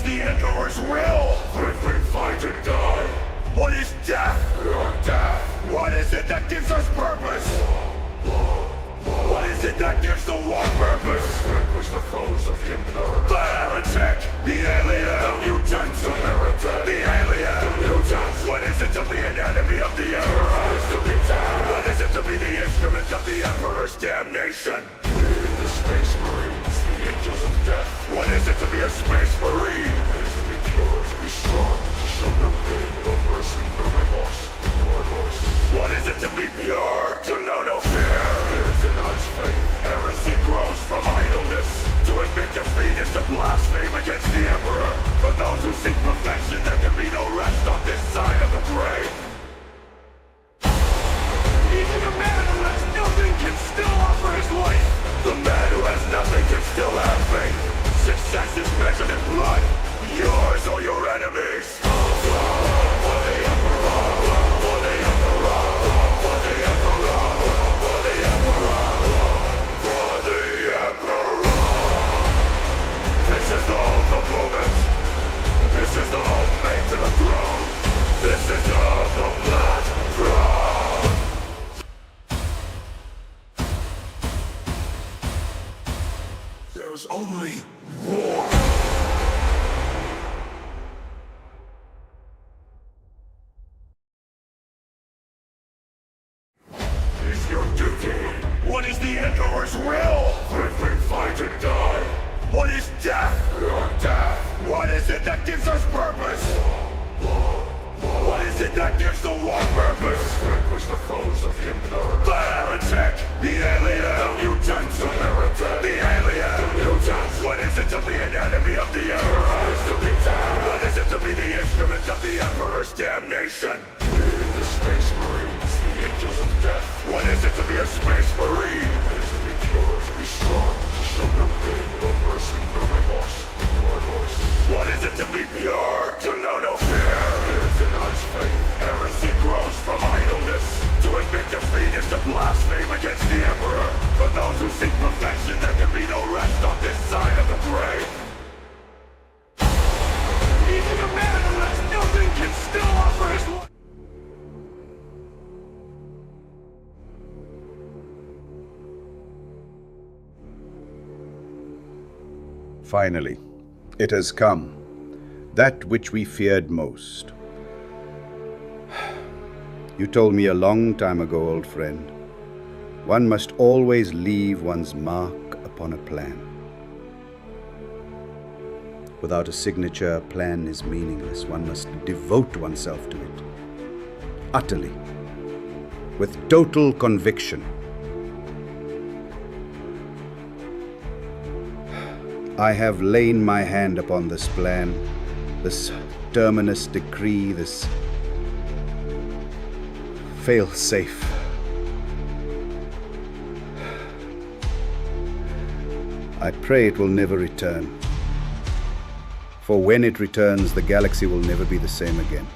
is the Emperor's will? If we fight and die. What is death? Death. What is it that gives us purpose? What is it that gives the war purpose? Vanquish the foes of Himmler. The heretic! The alien! The mutant! The heretic! The alien! The mutant! What is it to be an enemy of the Emperor? What is to be dead? What is it to be the instrument of the Emperor's damnation? The Space Marines, the angels of death. What is it to be a Space Marine? It is to be pure, to be strong, to show no pain, no mercy, no remorse, no remorse. What is it to be pure? To know no fear. It is in God's faith. Heresy grows from idleness. To admit defeat is to blaspheme against the Emperor. For those who seek perfection, there can be no rest on this side of the grave. Even a man who has nothing can still offer his life. The man who has nothing can still have faith. Success is measured in blood. Yours or your enemies. For the Emperor. For the Emperor. For the Emperor. For the Emperor. For the Emperor. This is all the moment. This is the whole made to the throne. This is all the Blackthrone. There's only war. Is your duty? What is the Emperor's will? If we fight and die. What is death? Death. What is it that gives us purpose? What is it that gives the war purpose? Vanquish the foes of Himmler. The heretic! The alien! The mutant! The heretic! The alien! The mutant! What is it to be an enemy of the Emperor? What is to be dead? What is it to be the instrument of the Emperor's damnation? The Space Marines, the angels of death. What is it to be a Space Marine? It is to be pure, to be strong, to show no pain, no mercy, no remorse, no remorse. What is it to be pure? To know no fear. It is in God's faith. Heresy grows from idleness. To admit defeat is to blaspheme against the Emperor. For those who seek perfection, there can be no rest on this side of the grave. Even a man who has nothing can still offer his life. Finally, it has come. That which we feared most. You told me a long time ago, old friend, one must always leave one's mark upon a plan. Without a signature, a plan is meaningless. One must devote oneself to it. Utterly. With total conviction. I have lain my hand upon this plan, this terminus decree, this fail-safe. I pray it will never return. For when it returns, the galaxy will never be the same again.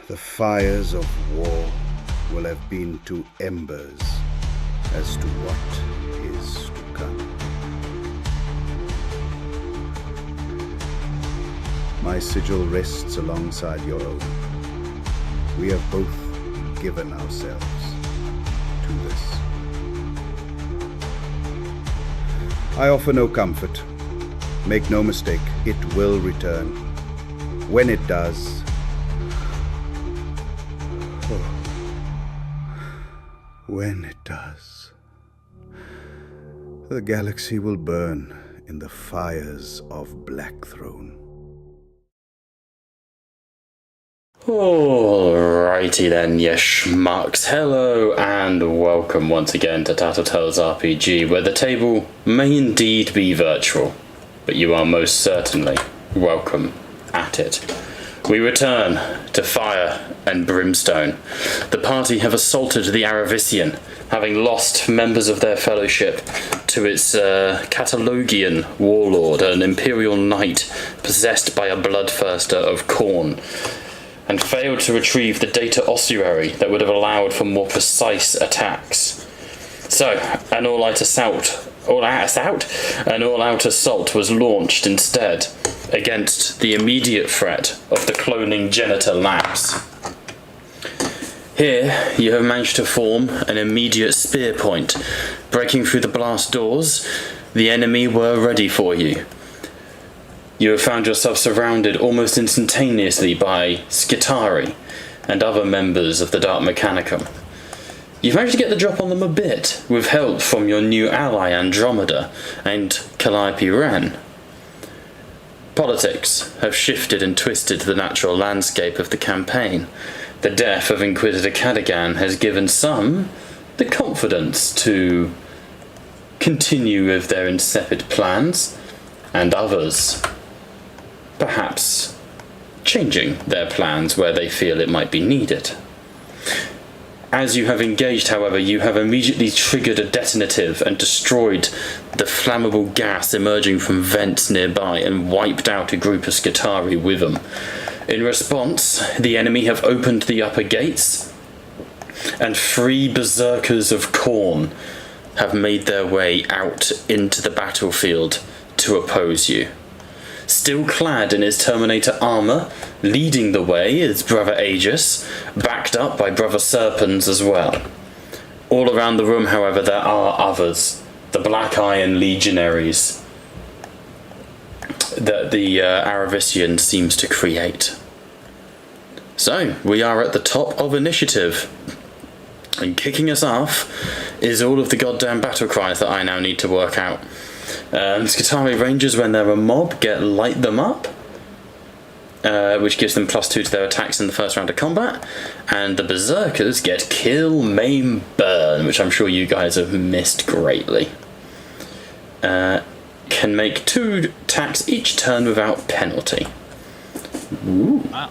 The fires of war will have been to embers as to what is to come. My sigil rests alongside your own. We have both given ourselves to this. I offer no comfort. Make no mistake, it will return. When it does, when it does, the galaxy will burn in the fires of Blackthrone. Alrighty then, you schmucks. Hello and welcome once again to Tattletales RPG, where the table may indeed be virtual, but you are most certainly welcome at it. We return to fire and brimstone. The party have assaulted the Aravisian, having lost members of their fellowship to its Catalogian warlord, an imperial knight possessed by a bloodthirster of Khorne, and failed to retrieve the data ossuary that would have allowed for more precise attacks. So, an all-out assault was launched instead against the immediate threat of the cloning Genitor Labs. Here, you have managed to form an immediate spear point. Breaking through the blast doors, the enemy were ready for you. You have found yourself surrounded almost instantaneously by Skitari and other members of the Dark Mechanicum. You've managed to get the drop on them a bit, with help from your new ally Andromeda and Calliope Wren. Politics have shifted and twisted the natural landscape of the campaign. The death of Inquisitor Cadigan has given some the confidence to continue with their insipid plans, and others perhaps changing their plans where they feel it might be needed. As you have engaged, however, you have immediately triggered a detonative and destroyed the flammable gas emerging from vents nearby and wiped out a group of Skitari with them. In response, the enemy have opened the upper gates, and 3 berserkers of Khorne have made their way out into the battlefield to oppose you. Still clad in his Terminator armor, leading the way is Brother Aegis, backed up by Brother Serpens as well. All around the room, however, there are others, the Black Iron Legionaries that the Aravisian seems to create. So, we are at the top of initiative. And kicking us off is all of the goddamn battle cries that I now need to work out. Skitari Rangers, when they're a mob, get Light Them Up, which gives them +2 to their attacks in the first round of combat. And the Berserkers get Kill, Maim, Burn, which I'm sure you guys have missed greatly. Can make 2 attacks each turn without penalty. Ooh. Wow.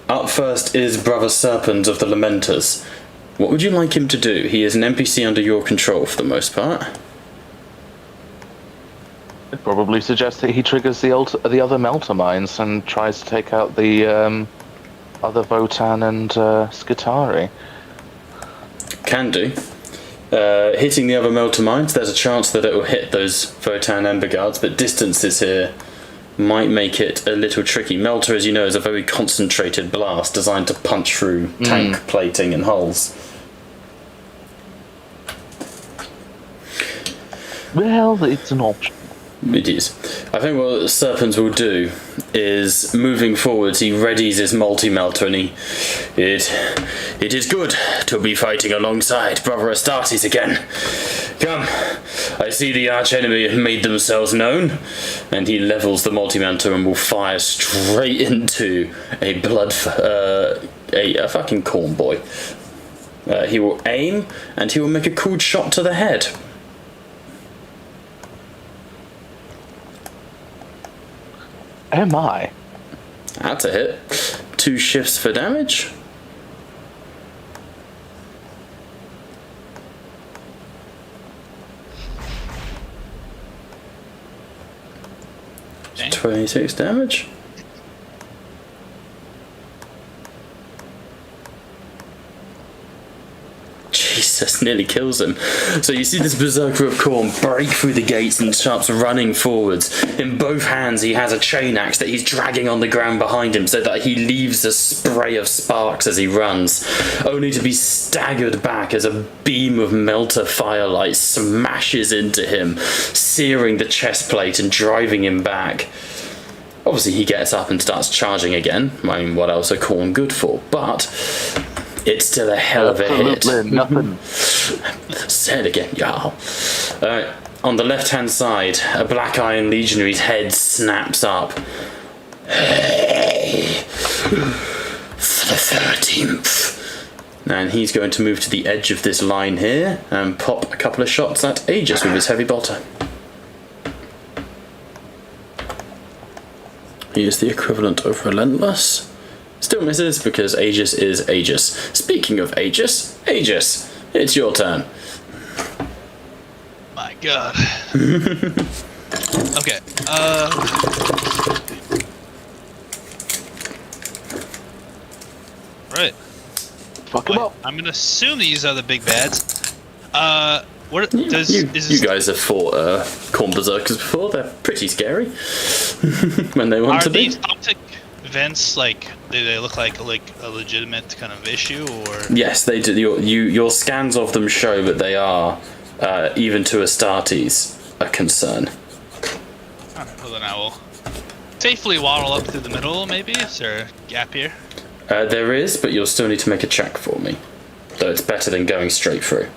Up first is Brother Serpens of the Lamenters. What would you like him to do? He is an NPC under your control for the most part. I'd probably suggest that he triggers the other melter mines and tries to take out the other Votan and Skitari. Can do. Hitting the other melter mines, there's a chance that it will hit those Votan Ember Guards, but distances here might make it a little tricky. Melter, as you know, is a very concentrated blast designed to punch through tank plating and hulls. Well, it's an option. It is. I think what Serpens will do is, moving forwards, he readies his multi-melter and it is good to be fighting alongside Brother Astartes again. Come, I see the arch-enemy have made themselves known. And he levels the multi-melter and will fire straight into a fucking corn boy. He will aim and he will make a cool shot to the head. Am I? That's a hit. 2 shifts for damage. Dang. 26 damage. Jesus, nearly kills him. So you see this Berserker of Khorne break through the gates and starts running forwards. In both hands he has a chain axe that he's dragging on the ground behind him so that he leaves a spray of sparks as he runs, only to be staggered back as a beam of melter firelight smashes into him, searing the chest plate and driving him back. Obviously he gets up and starts charging again. I mean, what else are Khorne good for? But it's still a hell of a hit. Absolutely nothing. Say it again, y'all. On the left-hand side, a Black Iron Legionary's head snaps up. Hey, for the 13th. And he's going to move to the edge of this line here and pop a couple of shots at Aegis with his heavy bolter. He is the equivalent of Relentless. Still misses because Aegis is Aegis. Speaking of Aegis, Aegis, it's your turn. My God. Okay. Right. Fuck him up. I'm gonna assume these are the big bads. What does You is this, guys have fought corn berserkers before. They're pretty scary when they want are to be. these toxic events like do they look like a legitimate kind of issue or? Yes, they do. Your scans of them show that they are, even to Astartes, a concern. Alright, well then I will safely waddle up through the middle. Maybe is there a gap here? There is, but you'll still need to make a check for me. Though it's better than going straight through.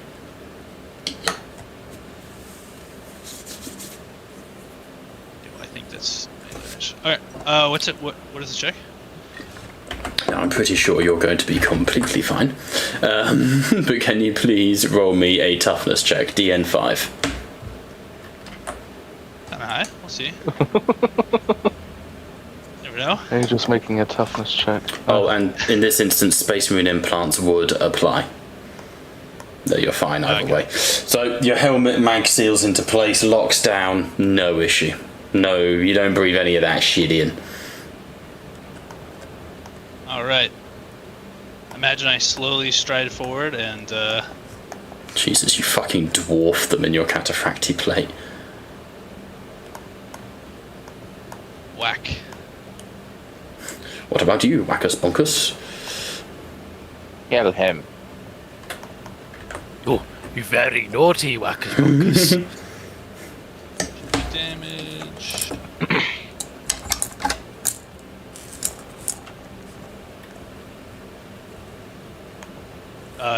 I think that's. Alright. What's it? What is the check? Now, I'm pretty sure you're going to be completely fine. But can you please roll me a toughness check, DN5? Kinda high. We'll see. Never know. Are you just making a toughness check? Oh, and in this instance, Space Marine implants would apply. No, you're fine either Okay. way. So your helmet mag seals into place, locks down, no issue. No, you don't breathe any of that shit in. Alright. Imagine I slowly stride forward and Jesus, you fucking dwarf them in your cataphracti plate. whack. What about you, Wackus Bonkus? Kill him. Oh, you very naughty, Whackers Bonkers. Damage.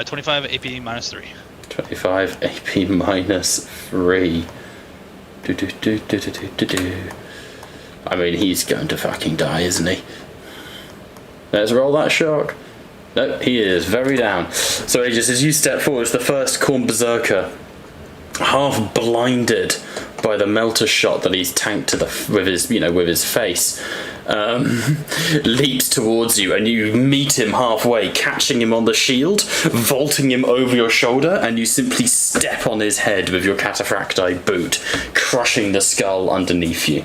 25 AP minus 3. 25 AP minus 3. Do. I mean, he's going to fucking die, isn't he? Let's roll that shark. No, he is very down. So, Aegis, as you step forward, the first Khorne Berserker, half blinded by the melter shot that he's tanked to with his face, leaps towards you, and you meet him halfway, catching him on the shield, vaulting him over your shoulder, and you simply step on his head with your cataphracti boot, crushing the skull underneath you.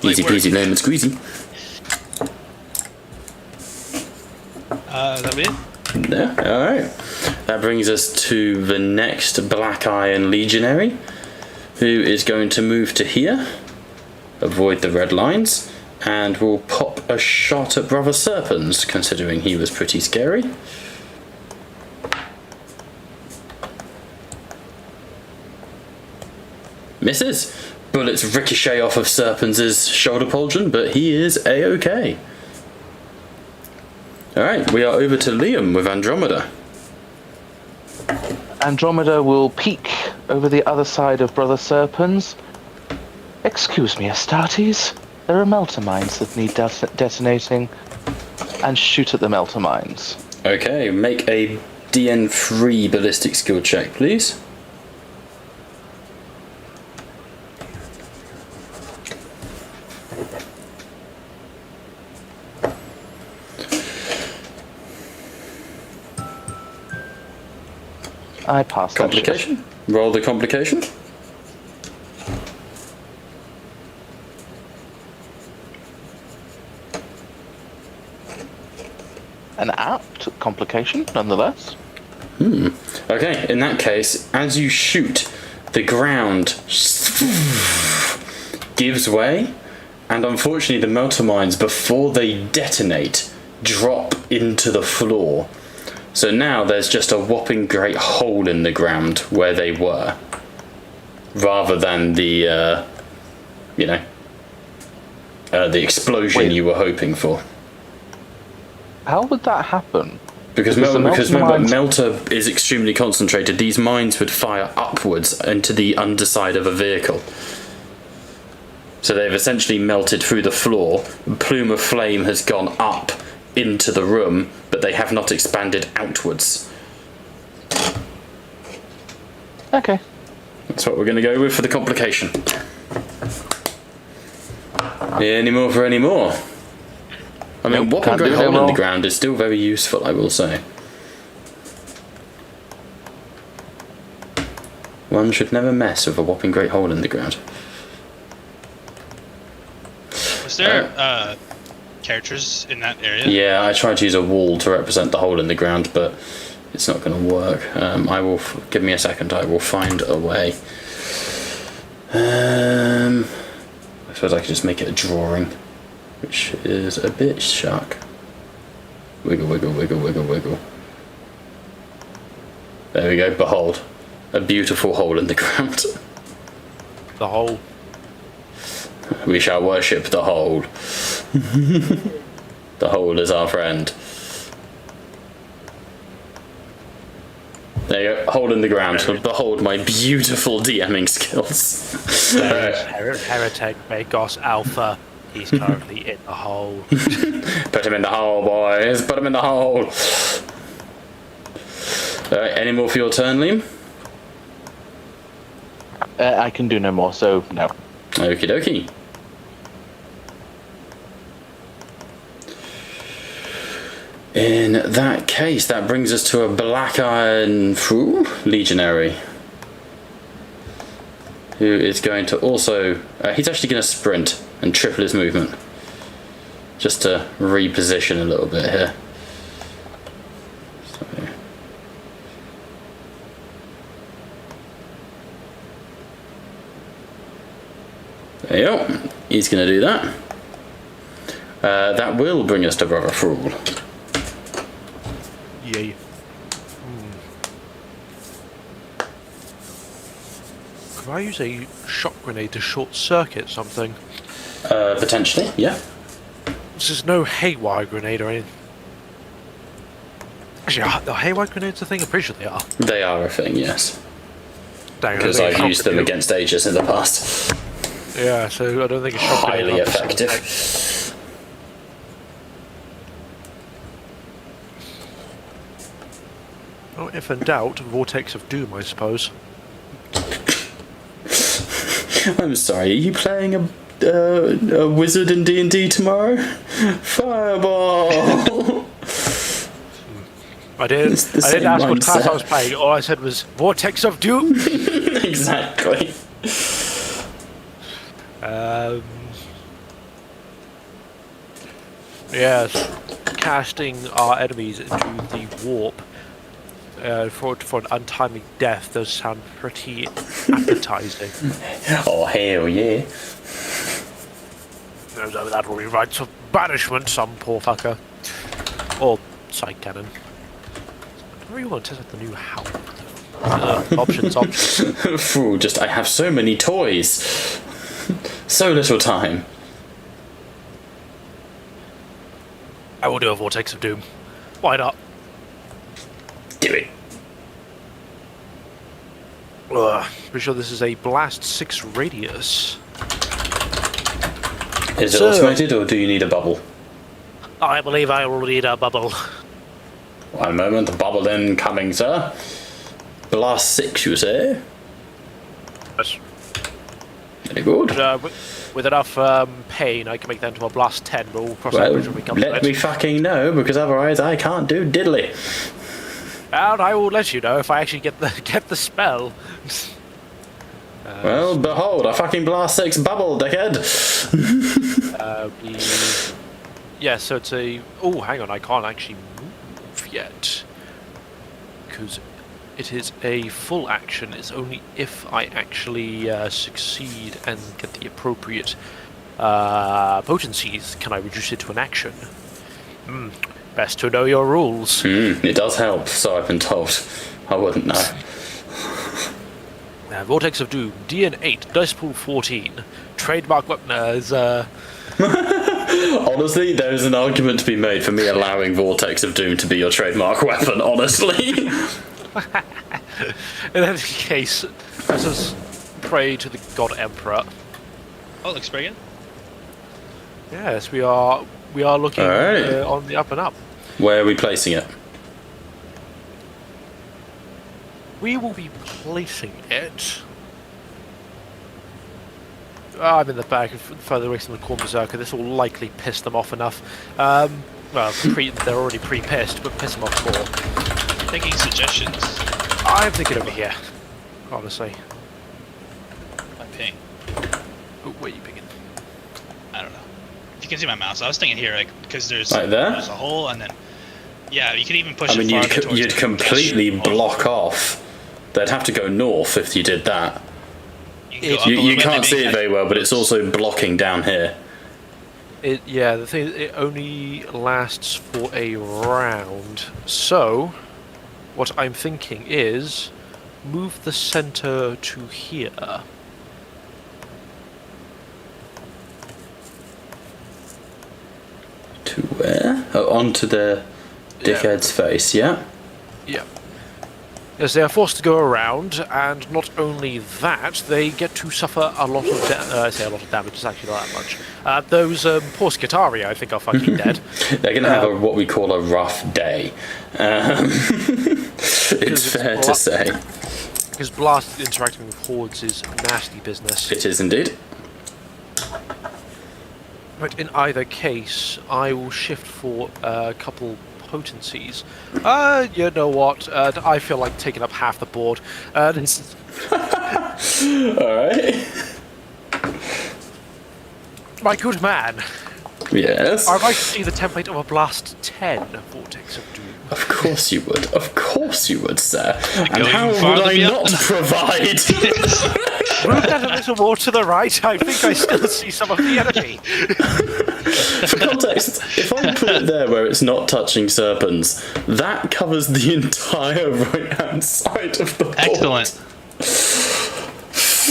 Easy peasy lemon squeezy. That'll be it. Yeah, alright. That brings us to the next Black Iron Legionary, who is going to move to here, avoid the red lines, and will pop a shot at Brother Serpens, considering he was pretty scary. Misses. Bullets ricochet off of Serpens' shoulder pauldron, but he is A-OK. Alright, we are over to Liam with Andromeda. Andromeda will peek over the other side of Brother Serpens. Excuse me, Astartes. There are melter mines that need detonating. And shoot at the melter mines. Okay, make a DN3 ballistic skill check, please. I passed that shit. Complication. Roll the complication. An apt complication, nonetheless. Okay, in that case, as you shoot, the ground gives way, and unfortunately the melter mines, before they detonate, drop into the floor. So now there's just a whopping great hole in the ground where they were, rather than the, the explosion Wait. you were hoping for. How would that happen? Because the remember, mines- melter is extremely concentrated. These mines would fire upwards into the underside of a vehicle. So they've essentially melted through the floor. A plume of flame has gone up into the room, but they have not expanded outwards. Okay. That's what we're going to go with for the complication. Any more for any more? I mean, whopping can't great do hole no in the more. ground is still very useful, I will say. One should never mess with a whopping great hole in the ground. Was there characters in that area? Yeah, I tried to use a wall to represent the hole in the ground, but it's not going to work. I will give me a second. I will find a way. I suppose I could just make it a drawing, which is a bit shuck. Wiggle, wiggle, wiggle, wiggle, wiggle. There we go. Behold, a beautiful hole in the ground. The hole. We shall worship the hole. The hole is our friend. There you go, hole in the ground. Behold my beautiful DMing skills. Heretic Magos Alpha. He's currently in the hole. Put him in the hole, boys. Put him in the hole. Alright, any more for your turn, Liam? I can do no more, so no. Okie dokie. In that case, that brings us to a Black Iron Legionary, who is going to also... he's actually going to sprint and triple his movement, just to reposition a little bit here. So, there you go. He's going to do that. That will bring us to Brother Thrall. Yay. Could I use a shock grenade to short circuit something? Potentially, yeah. This is no haywire grenade or anything. Actually, are the haywire grenades a thing? I'm pretty sure they are. They are a thing, yes. Dang, Because I've used them against Aegis in the past. Yeah, so I don't think a shock grenade Highly will have the same effective. effect. Well, if in doubt, Vortex of Doom, I suppose. I'm sorry, are you playing a wizard in D&D tomorrow? Fireball! I didn't same ask what class mindset. I was playing. All I said was Vortex of Doom. Exactly. Yes, casting our enemies into the warp for an untimely death does sound pretty appetizing. Oh, hell yeah. That will be rites of banishment, some poor fucker. Or side cannon. I really want to test out the new howl. Options. Fool, I have so many toys. So little time. I will do a Vortex of Doom. Why not? Do it. Pretty sure this is a Blast 6 radius. Is it So- automated or do you need a bubble? I believe I will need a bubble. One moment, bubble incoming, sir. Blast 6, you say? Yes. Very good. With enough pain, I can make that into a Blast 10, but we'll cross that Well, bridge when we come to let it. me fucking know, because otherwise I can't do diddly. And I will let you know if I actually get the spell. Well, behold, a fucking Blast 6 bubble, dickhead. Yeah, so it's a... Oh, hang on, I can't actually move yet. Because it is a full action. It's only if I actually succeed and get the appropriate potencies can I reduce it to an action. Best to know your rules. It does help, so I've been told. I wouldn't know. Vortex of Doom, DN8, dice pool 14. Trademark weapon is... Honestly, there's an argument to be made for me allowing Vortex of Doom to be your trademark weapon, honestly. In any case, let us pray to the God Emperor. Oh, looks pretty good. Yes, we are looking Alright. on the up and up. Where are we placing it? We will be placing it... I'm in the back, further away from the Corn Berserker. This will likely piss them off enough. Well, they're already pre-pissed, but piss them off more. Taking suggestions. I'm thinking over here, honestly. My ping. Oh, where are you picking? I don't know. If you you can see my mouse. I was thinking here, like, because there's Like there? there's a hole, and then yeah, you could even push I mean, it farther towards you'd the completely dash. block off. They'd have to go north if you did that. You can go up a You little bit, can't maybe see it catch- very well, but it's also blocking down here. The thing is, it only lasts for a round. So, what I'm thinking is, move the center to here. To where? Oh, onto the dickhead's face, yeah? Yeah. As they are forced to go around, and not only that, they get to suffer a lot of I say a lot of damage, it's actually not that much. Those poor Skitarii, I think, are fucking dead. They're going to have what we call a rough day. It's fair to say. Because blast interacting with hordes is nasty business. It is indeed. But in either case, I will shift for a couple potencies. You know what? I feel like taking up half the board. Alright. My good man, Yes. I'd like to see the template of a Blast 10 Vortex of Doom. Of course you would. Of course you would, sir. And Going how would farther I beyond. not provide? Move that a little more to the right. I think I still see some of the enemy. For context, if I put it there where it's not touching serpents, that covers the entire right-hand side of the board. Excellent.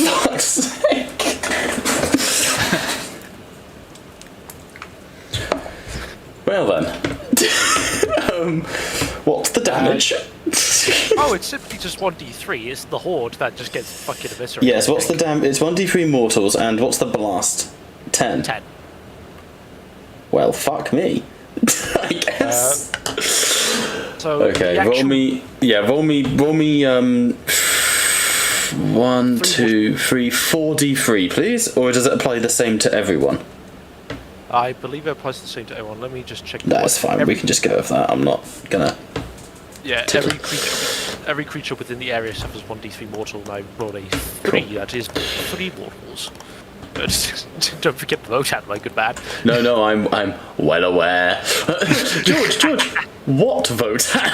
Fuck's sake. Well then. What's the damage? Oh, it's simply just 1d3. It's the horde that just gets fucking eviscerated. Yes, what's the damage? It's 1d3 mortals, and what's the blast? 10. 10. Well, fuck me. I guess. So Okay, the roll actual- me. Yeah, roll me. 1, 2, 3, 4d3, please. Or does it apply the same to everyone? I believe it applies the same to everyone. Let me just check. That's fine. We can just go with that. I'm not gonna. Yeah, tickle. every creature within the area suffers 1d3 mortal, and I rolled a 3. That is 3 mortals. Don't forget the Votan, my good man. No, I'm well aware. George, what Votan?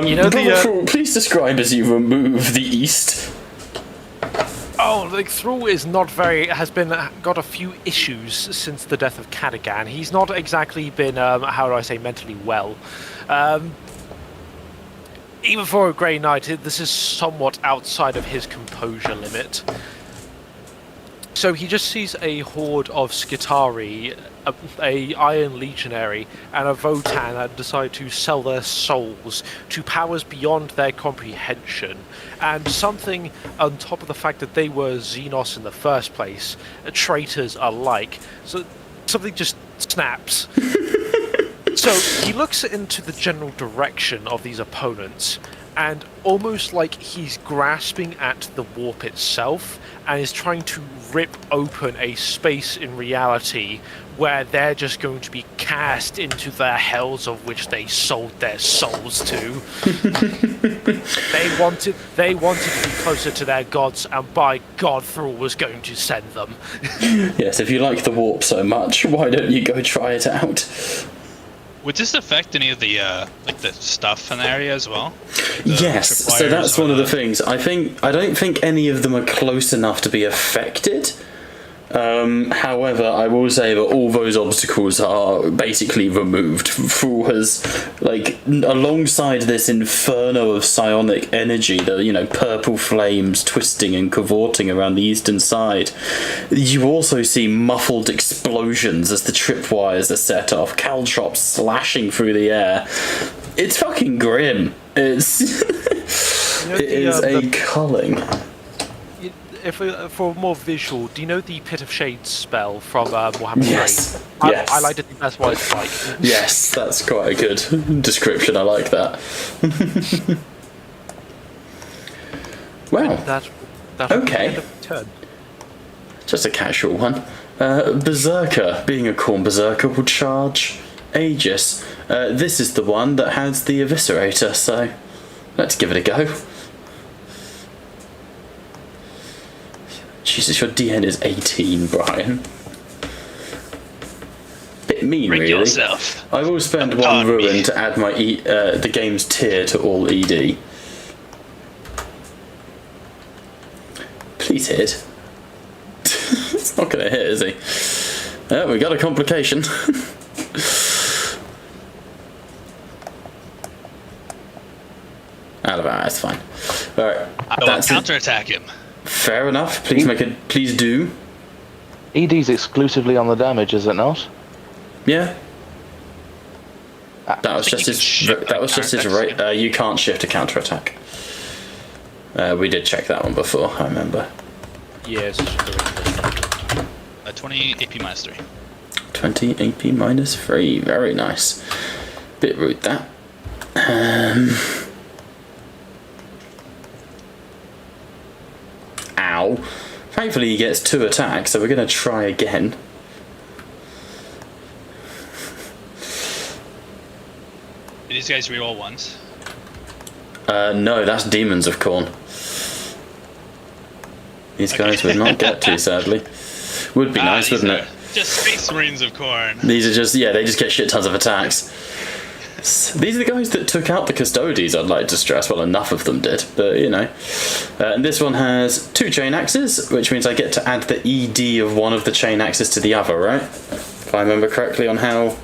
You know Brother the. Thrall, please describe as you remove the east. Oh, like Thrall is not very. Has been got a few issues since the death of Cadigan. He's not exactly been. How do I say, mentally well. Even for a Grey Knight, this is somewhat outside of his composure limit. So he just sees a horde of Skitarii, a Iron Legionary, and a Votan that decide to sell their souls to powers beyond their comprehension. And something on top of the fact that they were Xenos in the first place, traitors alike. So something just snaps. So he looks into the general direction of these opponents, and almost like he's grasping at the warp itself, and is trying to rip open a space in reality where they're just going to be cast into the hells of which they sold their souls to. They wanted to be closer to their gods, and by God, Thrall was going to send them. Yes, if you like the warp so much, why don't you go try it out? Would this affect any of the like the stuff in the area as well? The Yes, so tripwires that's or one of the things. I don't think any of them are close enough to be affected. However, I will say that all those obstacles are basically removed. Thrall has, like, alongside this inferno of psionic energy, the purple flames twisting and cavorting around the eastern side, you also see muffled explosions as the tripwires are set off, caltrops slashing through the air. It's fucking grim. It is a culling. If for more visual, do you know the Pit of Shades spell from Warhammer 3? Yes. Yes. I liked it. That's what it's like. Yes, that's quite a good description. I like that. Well, That Okay. End of turn. just a casual one. Berserker, being a Khorne Berserker, will charge Aegis. This is the one that has the Eviscerator, so let's give it a go. Jesus, your DN is 18, Brian. bit mean, Bring really. yourself. I will spend one Pardon me. ruin to add my the game's tier to all ED. Please hit. It's not going to hit, is he? Oh, we got a complication. Out of that's fine. Alright. I will counterattack him. Fair enough. Please make it. Please do. ED's exclusively on the damage, is it not? Yeah. Ah. That was I think just you his. can shift That was just his counterattack. rate. You can't shift a counterattack. We did check that one before. I remember. Yes. 20 AP minus 3. 20 AP minus 3. Very nice. Bit rude that. Ow. Thankfully he gets 2 attacks, so we're going to try again. Did these guys reroll once? No, that's Demons of Corn. These guys would not get to, sadly. Would be nice, these wouldn't are it? Just Space Marines of Corn. These are just, yeah, they just get shit tons of attacks. These are the guys that took out the Custodies, I'd like to stress. Well, enough of them did, but you know. And this one has 2 chain axes, which means I get to add the ED of one of the chain axes to the other, right? If I remember correctly on how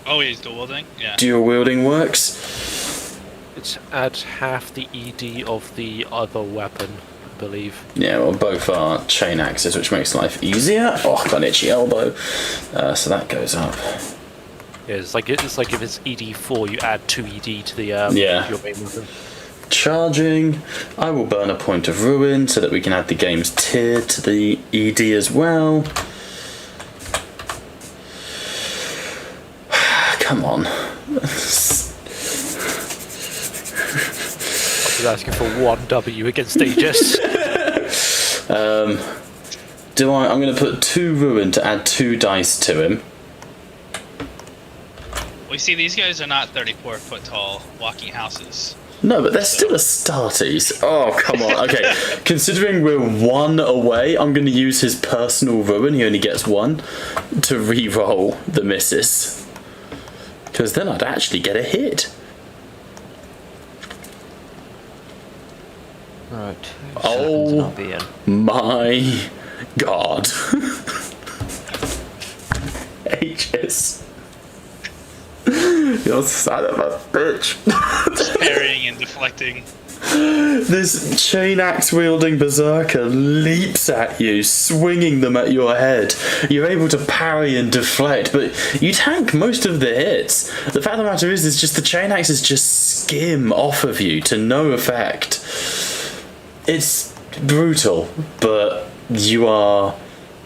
Oh, he's dual wielding? Yeah. dual wielding works. It's add half the ED of the other weapon, I believe. Yeah, well, both are chain axes, which makes life easier. Oh, I've got an itchy elbow. So that goes up. Yeah, it's like if it's ED4, you add 2 ED to the Yeah. your main weapon. Charging. I will burn a point of ruin so that we can add the game's tier to the ED as well. Come on. I was asking for 1 W against Aegis. I'm going to put 2 ruin to add 2 dice to him. Well, you see, these guys are not 34-foot tall walking houses. No, but they're still Astartes. Oh, come on. Okay, considering we're 1 away, I'm going to use his personal ruin. He only gets 1 to re-roll the misses. Because then I'd actually get a hit. Right. Oh. I'll be in. My God. Aegis. You son of a bitch. Parrying and deflecting. This chain axe wielding berserker leaps at you, swinging them at your head. You're able to parry and deflect, but you tank most of the hits. The fact of the matter is just the chain axes just skim off of you to no effect. It's brutal, but you are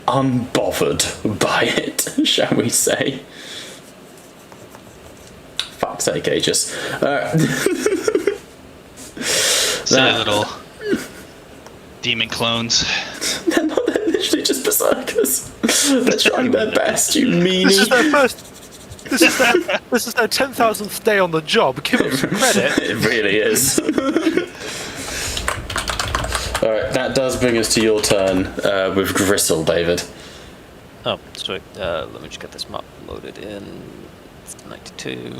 unbothered by it, shall we say. Fuck's sake, Aegis. Silly little demon clones. They're not, they're literally just berserkers. They're trying their best, you meanie. This is their first. This is their 10,000th day on the job. Give them some credit. It really is. Alright, that does bring us to your turn with Gristle, David. Oh, sweet. Let me just get this map loaded in. It's 92.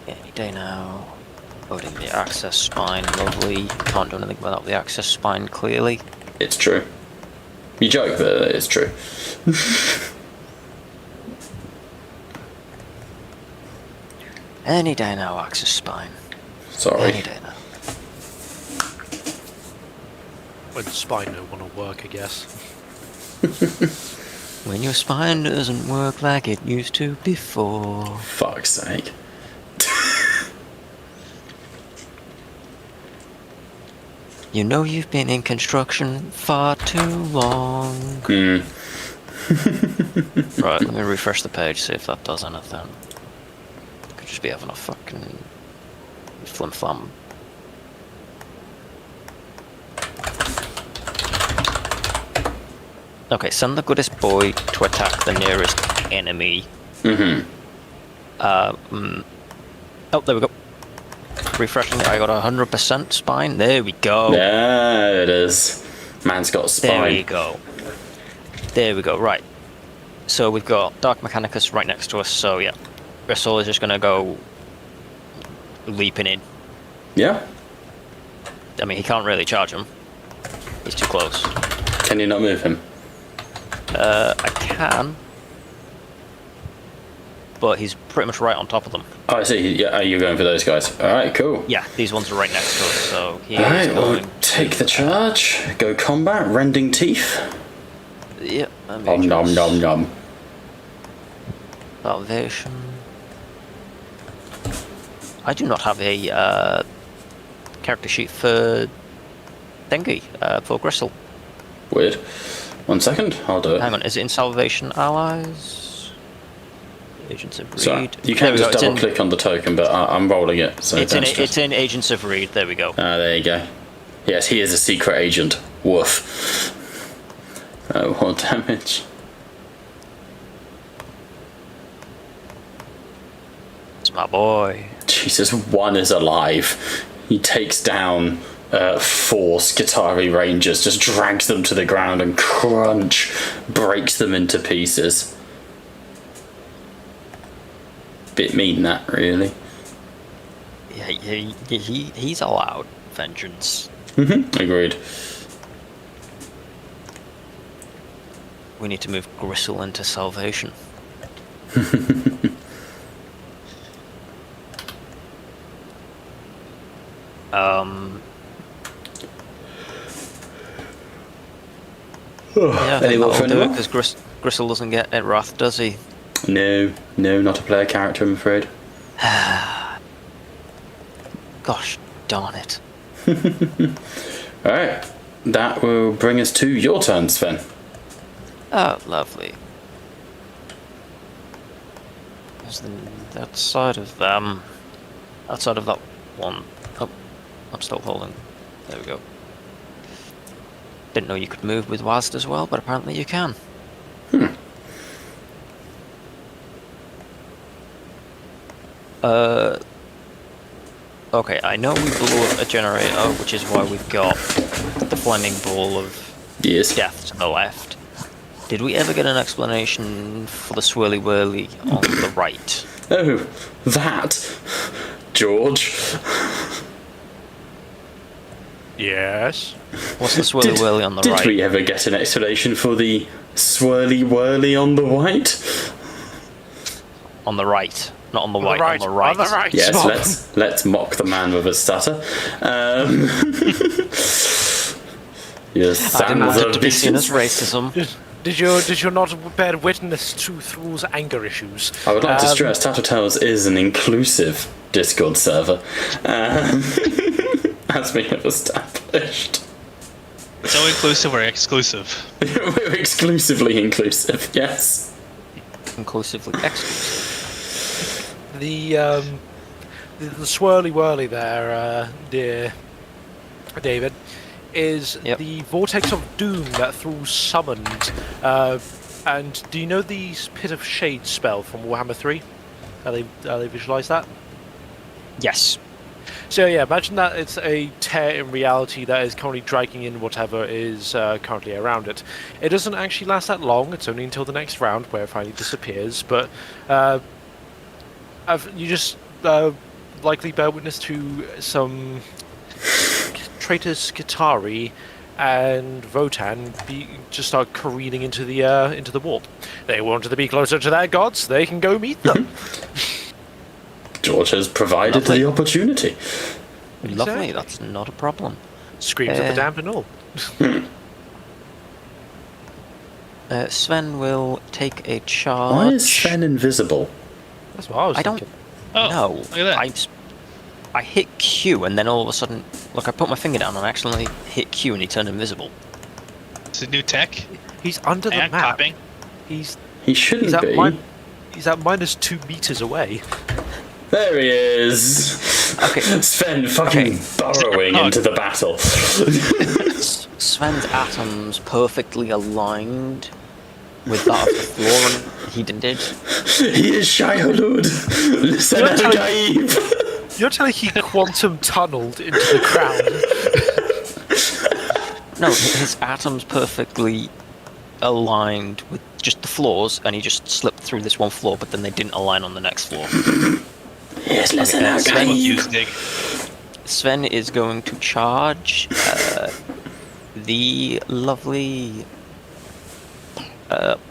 Any day now. Loading the access spine, lovely. Can't do anything without the access spine, clearly. It's true. You joke, but it's true. Any day now, access spine. Sorry. Any day now. When spine don't want to work, I guess. When your spine doesn't work like it used to before. Fuck's sake. You know you've been in construction far too long. Hmm. Right, let me refresh the page, see if that does anything. Could just be having a fucking flim flam. Okay, send the goodest boy to attack the nearest enemy. Mm-hmm. Oh, there we go. Refreshing, I got 100% spine. There we go. There it is. Man's got a spine. There we go. There we go, right. So we've got Dark Mechanicus right next to us, so yeah. Gristle is just going to go leaping in. Yeah? I mean, he can't really charge him. He's too close. Can you not move him? I can. But he's pretty much right on top of them. Oh, I see. Yeah, you're going for those guys. Alright, cool. Yeah, these ones are right next to us, so he Alright, is we'll going... take the charge. Go combat, rending teeth. Yep, Nom nom nom nom. Salvation. I do not have a character sheet for Dengi, for Gristle. Weird. 1 second, I'll do it. Hang on, is it in Salvation Allies? Agents of Reed. So you can just double click on the token, but I'm rolling it. So it's in Agents of Reed, there we go. There you go. Yes, he is a secret agent. Woof. Oh, what damage. It's my boy. Jesus, 1 is alive. He takes down 4 Skitari Rangers, just drags them to the ground and crunch, breaks them into pieces. Bit mean that, really. Yeah, he's allowed vengeance. Agreed. We need to move Gristle into Salvation. Yeah, I think that'll do it, because Gristle doesn't get at Wrath, does he? No, not a player character, I'm afraid. Gosh darn it. Alright, that will bring us to your turn, Sven. Oh, lovely. There's that side of them. Outside of that one. Oh, I'm still holding. There we go. Didn't know you could move with whilst as well, but apparently you can. Okay, I know we blew up a generator, which is why we've got the flaming ball of death to the left. Did we ever get an explanation for the swirly whirly on the right? Oh, that, George. Yes. What's the swirly whirly on the right? Did we ever get an explanation for the swirly whirly on the right? On the right. Not on the white, right. on the right. On the right. Yes, let's mock the man with a stutter. Yes, I didn't want it to be seen as racism. Did you not bear witness to Thrall's anger issues? I would like to stress Tattletales is an inclusive Discord server, as we have established. So inclusive or exclusive? We're exclusively inclusive, yes. Inclusively exclusive. The swirly whirly there, dear David, is the vortex of doom that Thrall summoned. And do you know the Pit of Shade spell from Warhammer 3? How they visualize that? Yes. So yeah, imagine that it's a tear in reality that is currently dragging in whatever is currently around it. It doesn't actually last that long. It's only until the next round where it finally disappears. But you just likely bear witness to some traitors Skitari and Votan just start careening into the warp. They wanted to be closer to their gods. They can go meet them. George has provided the opportunity. Lovely, that's not a problem. Screams at the damned and all. Sven will take a charge. Why is Sven invisible? That's what I was thinking. No, look at that. I hit Q and then all of a sudden, look, I put my finger down and I accidentally hit Q and he turned invisible. It's a new tech. He's under the And map. clapping. He shouldn't be. He's at minus 2 meters away. There he is. Okay. Sven fucking burrowing into the battle. Sven's atoms perfectly aligned with that of the floor and he did. He is Shaiolud. Listen, Gaib. You're telling he quantum tunneled into the ground? No, his atoms perfectly aligned with just the floors, and he just slipped through this one floor, but then they didn't align on the next floor. Yes, listen Okay, out, Sven, guys. Using. Sven is going to charge the lovely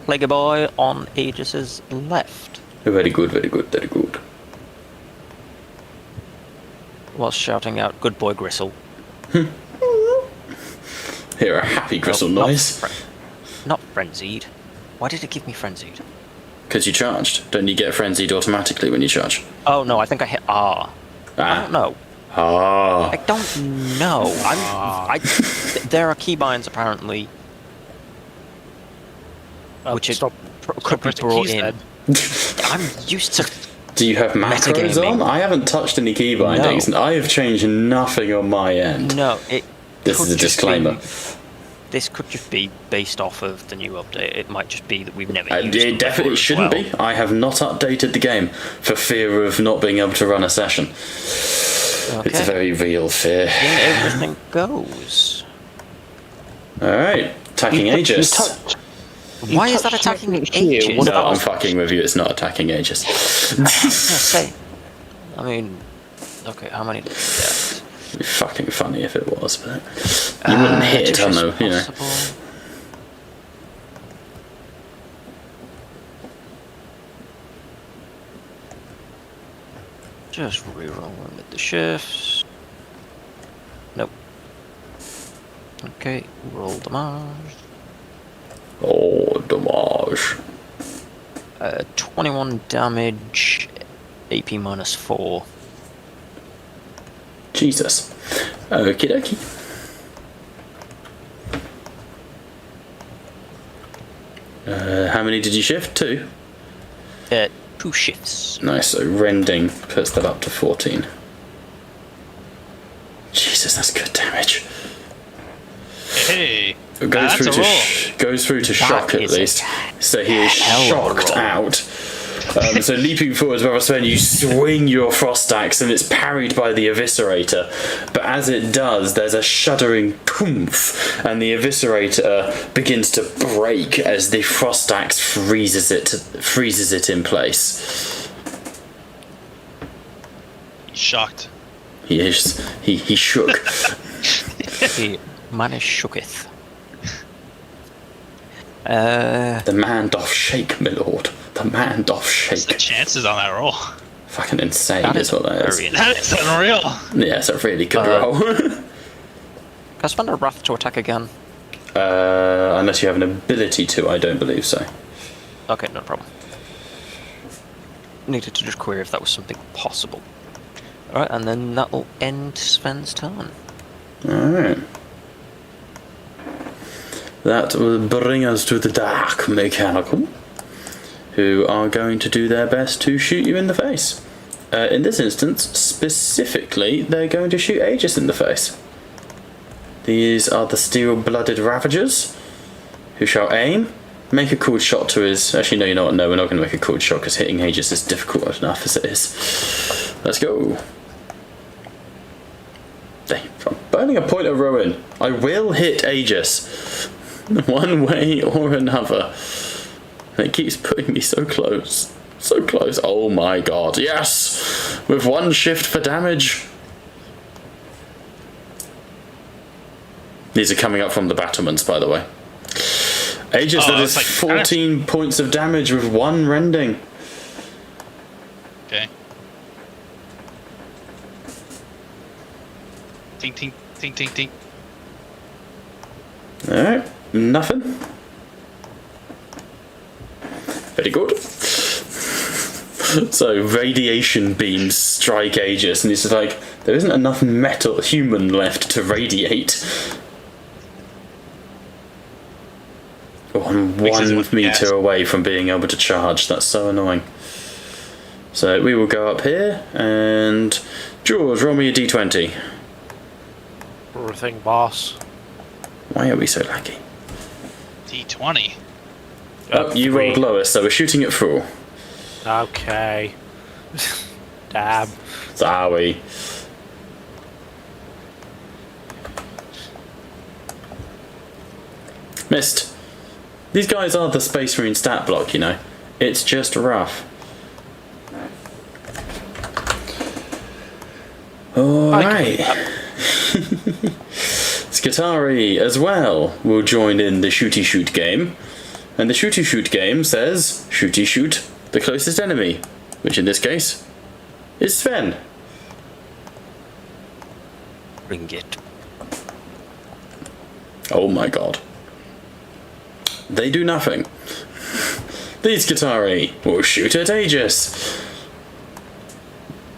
Plague Boy on Aegis's left, Very good, very good, very good. while shouting out, "Good boy, Gristle." Hear a happy Gristle No, noise. Not frenzied. Why did it give me frenzied? Because you charged. Don't you get frenzied automatically when you charge? Oh no, I think I hit R. I Ah. don't know. Ah. I don't know. There are keybinds apparently, which it Stop could be pressing brought keys in. then. I'm used to. Do you have macros Metagaming. on? I haven't touched any key bindings, No. and I have changed nothing on my end. No, it. This could is a just disclaimer. be- This could just be based off of the new update. It might just be that we've never used It them definitely before as shouldn't well. be. I have not updated the game for fear of not being able to run a session. Okay. It's a very real fear. In everything goes. Alright, attacking Aegis. Why is that attacking here? Aegis? What No, about- I'm fucking with you, it's not attacking Aegis. Say. I mean, okay, how many did we get? It'd be fucking funny if it was, but you wouldn't hit, I Just know, you know. possible. Just rerolling with the shifts. Nope. Okay, roll damage. Oh, damage. 21 damage, AP minus 4. Jesus. Okie dokie. How many did you shift? 2? 2 shifts. Nice, so rending puts that up to 14. Jesus, that's good damage. Hey. It That's a roll. goes through to shock at is a least. So he is hell of a shocked roll. out. So leaping forwards, Brother Sven, you swing your frost axe and it's parried by the eviscerator. But as it does, there's a shuddering poof, and the eviscerator begins to break as the frost axe freezes it in place. Shocked. He shook. The man is shooketh. The man doth shake, my lord. The man doth What's the shake. chances on that roll? Fucking insane That is is what that is. very That is unreal. Yeah, it's a really good roll. Can I spend a wrath to attack again? Unless you have an ability to, I don't believe so. Okay, no problem. Needed to just query if that was something possible. Alright, and then that'll end Sven's turn. Alright. That will bring us to the Dark Mechanical, who are going to do their best to shoot you in the face. In this instance, specifically, they're going to shoot Aegis in the face. These are the Steel-Blooded Ravagers, who shall aim. Make a cooled shot to his... Actually, no, you know what? No, we're not going to make a cooled shot because hitting Aegis is difficult enough as it is. Let's go. I'm burning a point of ruin. I will hit Aegis. One way or another. And it keeps putting me so close. So close. Oh my god. Yes! With 1 shift for damage. These are coming up from the battlements, by the way. Aegis, Oh, that is it's like 14 points of damage with 1 rending. Okay. Tink, tink, tink, tink, tink. Alright, nothing. Very good. So, radiation beams strike Aegis, and it's like, there isn't enough metal human left to radiate. Oh, I'm Makes us 1 look meter gas. away from being able to charge. That's so annoying. So, we will go up here, and George, roll me a d20. Everything, boss. Why are we so laggy? D20. Oh, you 3. rolled lowest, so we're shooting at full. Okay. Damn. Sorry. Missed. These guys are the Space Marine stat block, you know. It's just rough. Alright. Skitari as well will join in the shooty shoot game. And the shooty shoot game says, shooty shoot the closest enemy. Which in this case is Sven. Bring it. Oh my god. They do nothing. These Skitari will shoot at Aegis.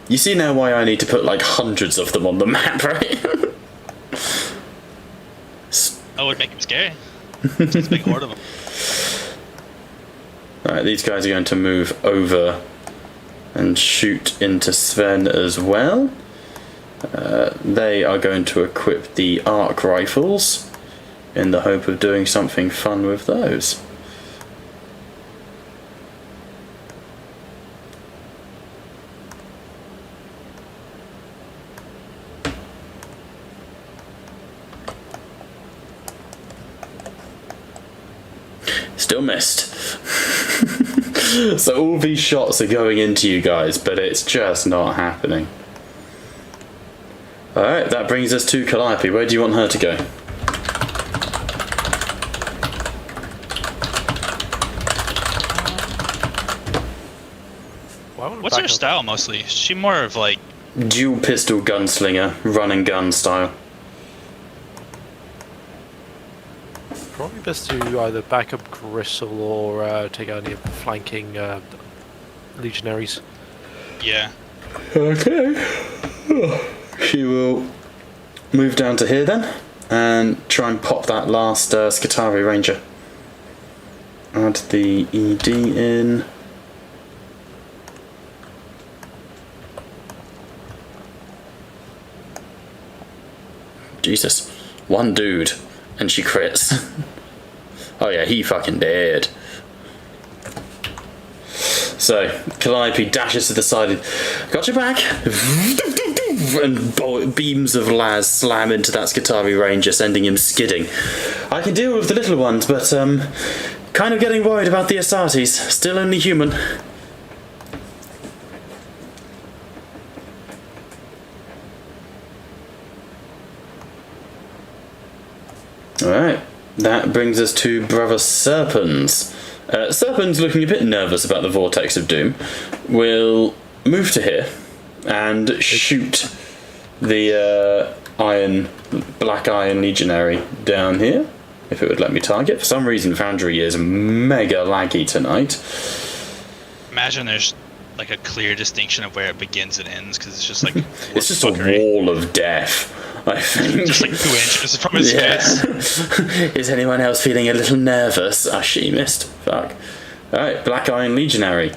You see now why I need to put like hundreds of them on the map, right? That would make him scary. It's a big horde of them. Alright, these guys are going to move over and shoot into Sven as well. They are going to equip the arc rifles in the hope of doing something fun with those. Still missed. So all these shots are going into you guys, but it's just not happening. Alright, that brings us to Calliope. Where do you want her to go? What's her style mostly? Is she more of like Dual pistol gunslinger, run and gun style. Probably best to either back up Gristle or take out any of the flanking legionaries. yeah. Okay. She will move down to here then and try and pop that last Skitari Ranger. Add the ED in. Jesus. One dude and she crits. Oh yeah, he fucking dead. So, Calliope dashes to the side. Got your back! And beams of las slam into that Skitari Ranger, sending him skidding. I can deal with the little ones, but kind of getting worried about the Astartes. Still only human. Alright, that brings us to Brother Serpens. Serpens, looking a bit nervous about the Vortex of Doom, will move to here and shoot the Black Iron Legionary down here, if it would let me target. For some reason, Foundry is mega laggy tonight. Imagine there's like a clear distinction of where it begins and ends, because it's just like It's just a wall of death, I think. just like 2 inches from his face. Is anyone else feeling a little nervous? Ah, she missed. Fuck. Alright, Black Iron Legionary.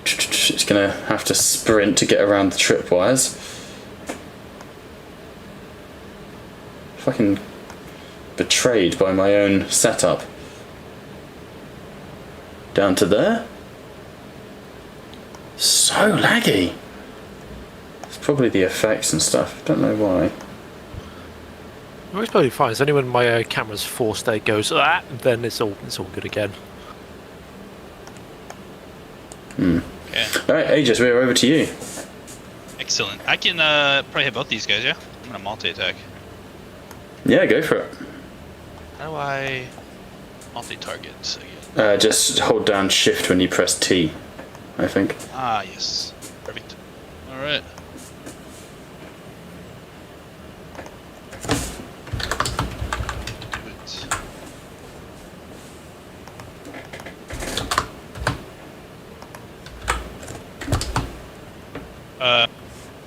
It's gonna have to sprint to get around the tripwires. Fucking betrayed by my own setup. Down to there. So laggy. It's probably the effects and stuff. Don't know why. Well, it's probably fine. It's only when my camera's forced state goes that, then it's all good again. Okay. Alright, Aegis, we're over to you. Excellent. I can probably hit both these guys, yeah? I'm gonna multi-attack. Yeah, go for it. How do I multi-target again? Just hold down shift when you press T, I think. Ah, yes. Perfect. Alright.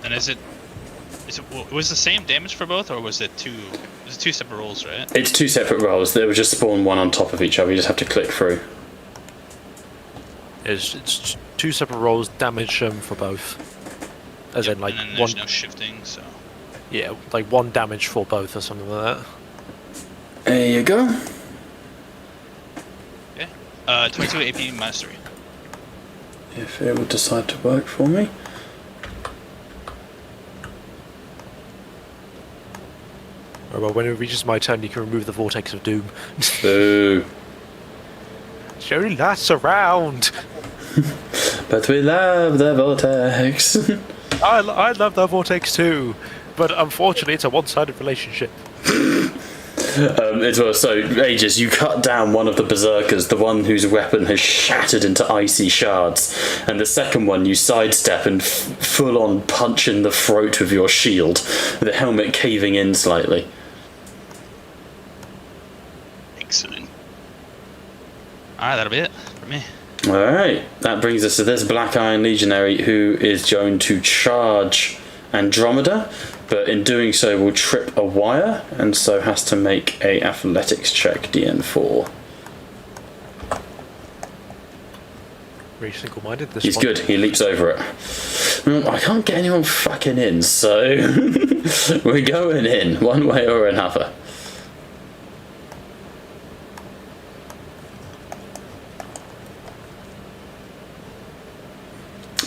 And is it was the same damage for both, or was it two separate rolls, right? It's two separate rolls. They will just spawn one on top of each other. You just have to click through. It's two separate rolls, damage for both. As in, like, and then one. there's no shifting, so. Yeah, like one damage for both or something like that. There you go. Okay. 22 AP minus 3. If it would decide to work for me. Oh, well, when it reaches my turn, you can remove the Vortex of Doom. Boo. It only lasts a round. But we love the vortex. I love the Vortex too, but unfortunately, it's a one-sided relationship. It was so Aegis, you cut down one of the berserkers, the one whose weapon has shattered into icy shards, and the second one you sidestep and full on punch in the throat with your shield, the helmet caving in slightly. Excellent. Alright, that'll be it for me. Alright, that brings us to this Black Iron Legionary who is going to charge Andromeda, but in doing so will trip a wire, and so has to make a athletics check, DN4. Very single-minded. This He's one. good, he leaps over it. Well, I can't get anyone fucking in, so we're going in, one way or another.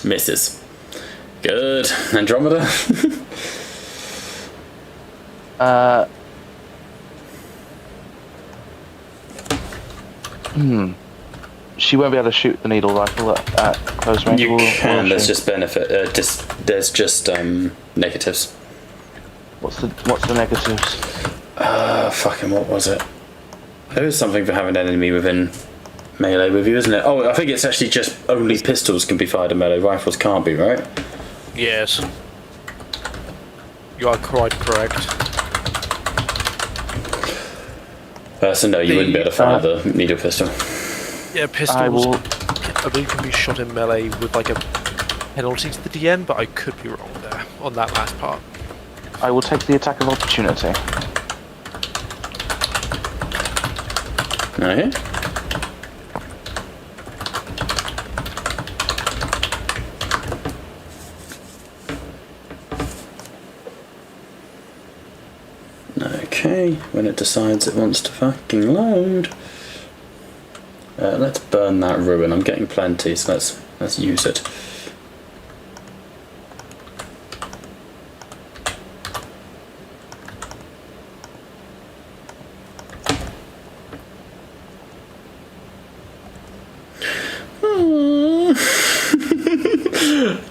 Misses. Good. Andromeda? She won't be able to shoot the needle rifle at close range. You will can, there's she? just benefit, there's just negatives. What's the negatives? Fucking what was it? There is something for having an enemy within melee with you, isn't it? Oh, I think it's actually just only pistols can be fired at melee, rifles can't be, right? Yes. You are quite correct. So no, you wouldn't be able to fire the needle pistol. Yeah, pistols. I believe can be shot in melee with like a penalty to the DN, but I could be wrong there on that last part. I will take the attack of opportunity. Okay. Okay, when it decides it wants to fucking load. Let's burn that ruin. I'm getting plenty, so let's use it.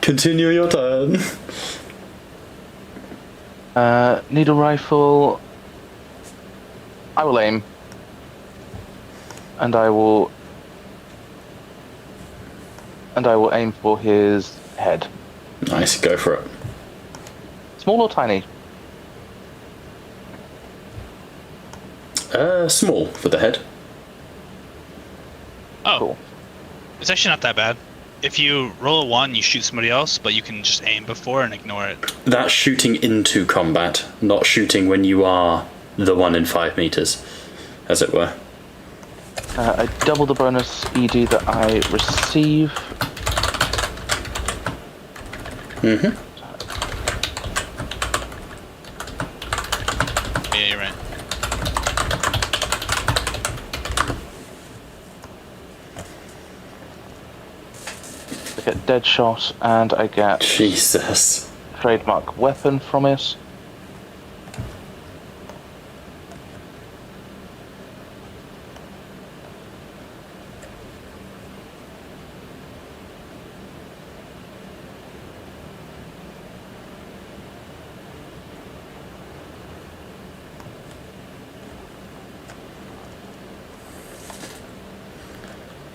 Continue your turn. Needle rifle. I will aim. And I will aim for his head. Nice, go for it. Small or tiny? Small for the head. Oh, Cool. it's actually not that bad. If you roll a 1, you shoot somebody else, but you can just aim before and ignore it. That's shooting into combat, not shooting when you are the one in 5 meters, as it were. I double the bonus ED that I receive. Mm-hmm. Yeah, you're right. I get dead shot, and I get Jesus. trademark weapon from it.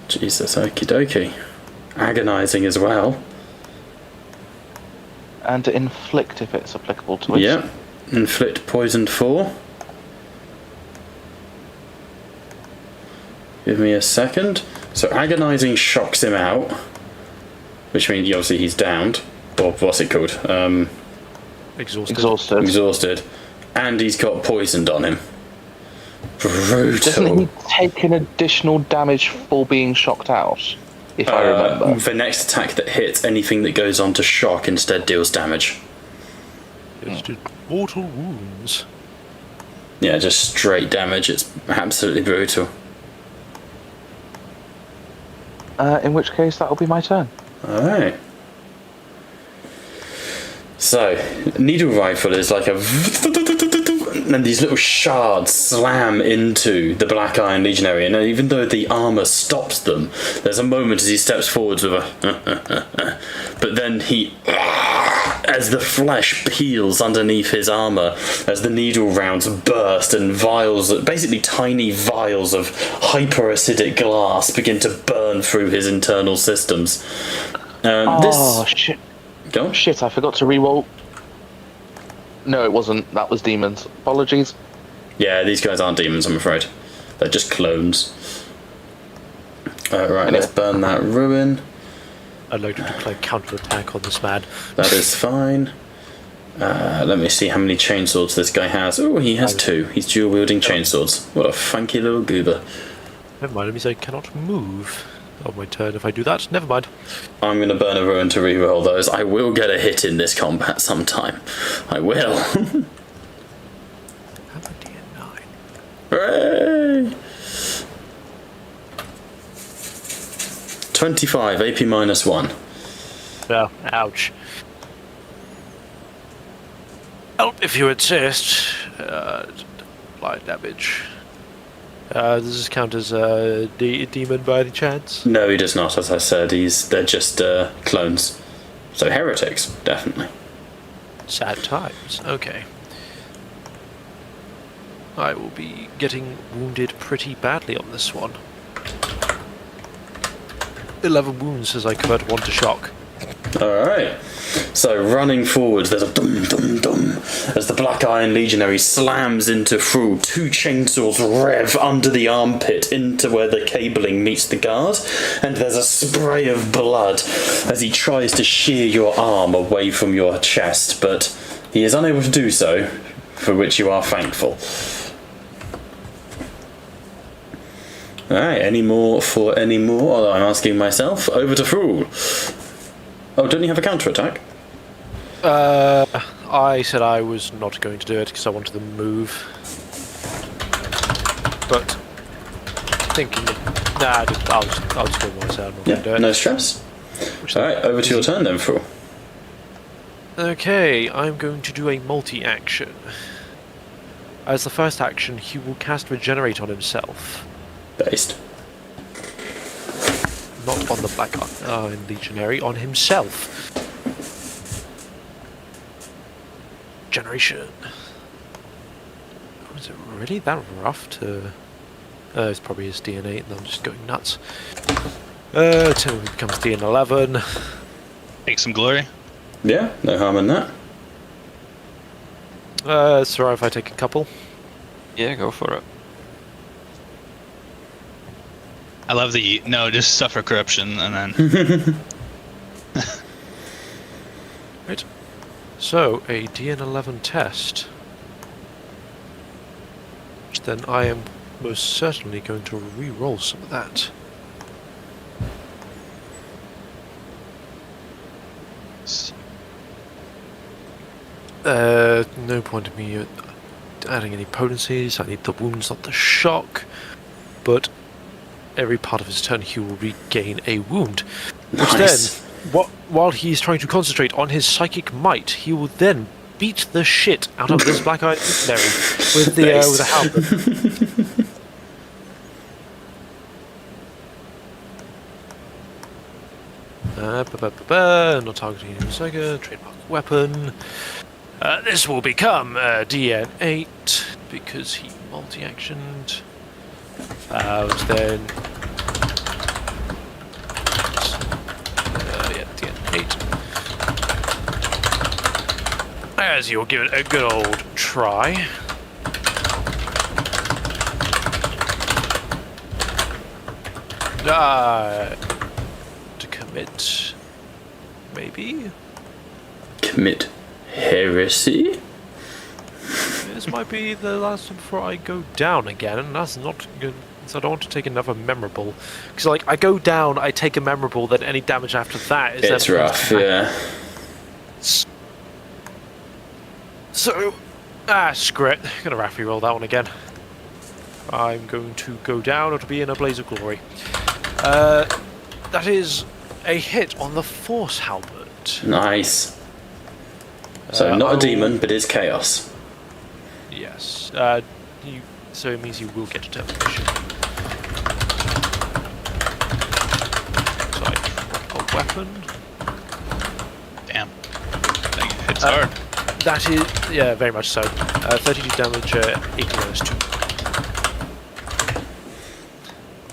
Jesus, okie dokie. Agonizing as well. And to inflict if it's applicable to it. Yep. Inflict poisoned 4. Give me a second. So agonizing shocks him out, which means obviously he's downed, or what's it called? Exhausted. Exhausted, and he's got poisoned on him. Brutal. Doesn't he take an additional damage for being shocked out? If I remember. The next attack that hits, anything that goes on to shock instead deals damage. It's just mortal wounds. Yeah, just straight damage. It's absolutely brutal. In which case, that will be my turn. Alright. So, needle rifle is like a and these little shards slam into the Black Iron Legionary, and even though the armour stops them, there's a moment as he steps forwards with a but then he, as the flesh peels underneath his armour, as the needle rounds burst and vials, basically tiny vials of hyperacidic glass begin to burn through his internal systems. Shit. Go on. Shit, I forgot to reroll. No, it wasn't. That was demons. Apologies. Yeah, these guys aren't demons, I'm afraid. They're just clones. Right, let's burn that ruin. I'd like to declare counterattack on this man. That is fine. Let me see how many chainswords this guy has. Oh, he has 2. He's dual-wielding chainswords. What a funky little goober. Never mind, it means I cannot move on my turn if I do that. Never mind. I'm going to burn a ruin to reroll those. I will get a hit in this combat sometime. I will. Have a D9. Hooray! 25, AP -1. Oh, ouch. Well, if you insist, light damage. Does this count as a demon by any chance? No, he does not. As I said, they're just clones. So heretics, definitely. Sad times. Okay. I will be getting wounded pretty badly on this one. 11 wounds as I convert 1 to shock. Alright. So running forward, there's a dum dum dum as the Black Iron Legionary slams into through. 2 chainsaws rev under the armpit into where the cabling meets the guard, and there's a spray of blood as he tries to shear your arm away from your chest, but he is unable to do so, for which you are thankful. Alright, any more? Although I'm asking myself. Over to Fool. Oh, don't you have a counterattack? I said I was not going to do it because I wanted to move. But thinking, I'll just go myself. I'm not going to do it. No stress. Alright, over to your turn then, Fool. Okay, I'm going to do a multi-action. As the first action, he will cast Regenerate on himself. Based. Not on the Black Iron Legionary, on himself. Generation. Was it really that rough to... it's probably his DNA and I'm just going nuts. Until it becomes DN11. Take some glory. Yeah, no harm in that. It's alright if I take a couple. Yeah, go for it. I love the no, just suffer corruption and then. Right. So, a DN11 test. Which then I am most certainly going to re-roll some of that. No point in me adding any potencies. I need the wounds, not the shock. But every part of his turn he will regain a wound. Which Nice. then, while he's trying to concentrate on his psychic might, he will then beat the shit out of this Black Iron Legionary with a halberd. Not targeting him second, trademark weapon. This will become DN8 because he multi-actioned. Which then DN8. As you'll give it a good old try. To commit, maybe? Commit heresy? This might be the last one before I go down again, and that's not good. So I don't want to take another memorable. Because, like, I go down, I take a memorable, then any damage after that is... It's rough, yeah. So, screw it. I'm going to Raffi roll that one again. I'm going to go down, it'll be in a blaze of glory. That is a hit on the Force Halberd. Nice. So not a demon, but it's chaos. Yes. So it means you will get determination. So I drop a weapon. Damn. That hits hard. That is, yeah, very much so. 32 damage, 8 minus 2.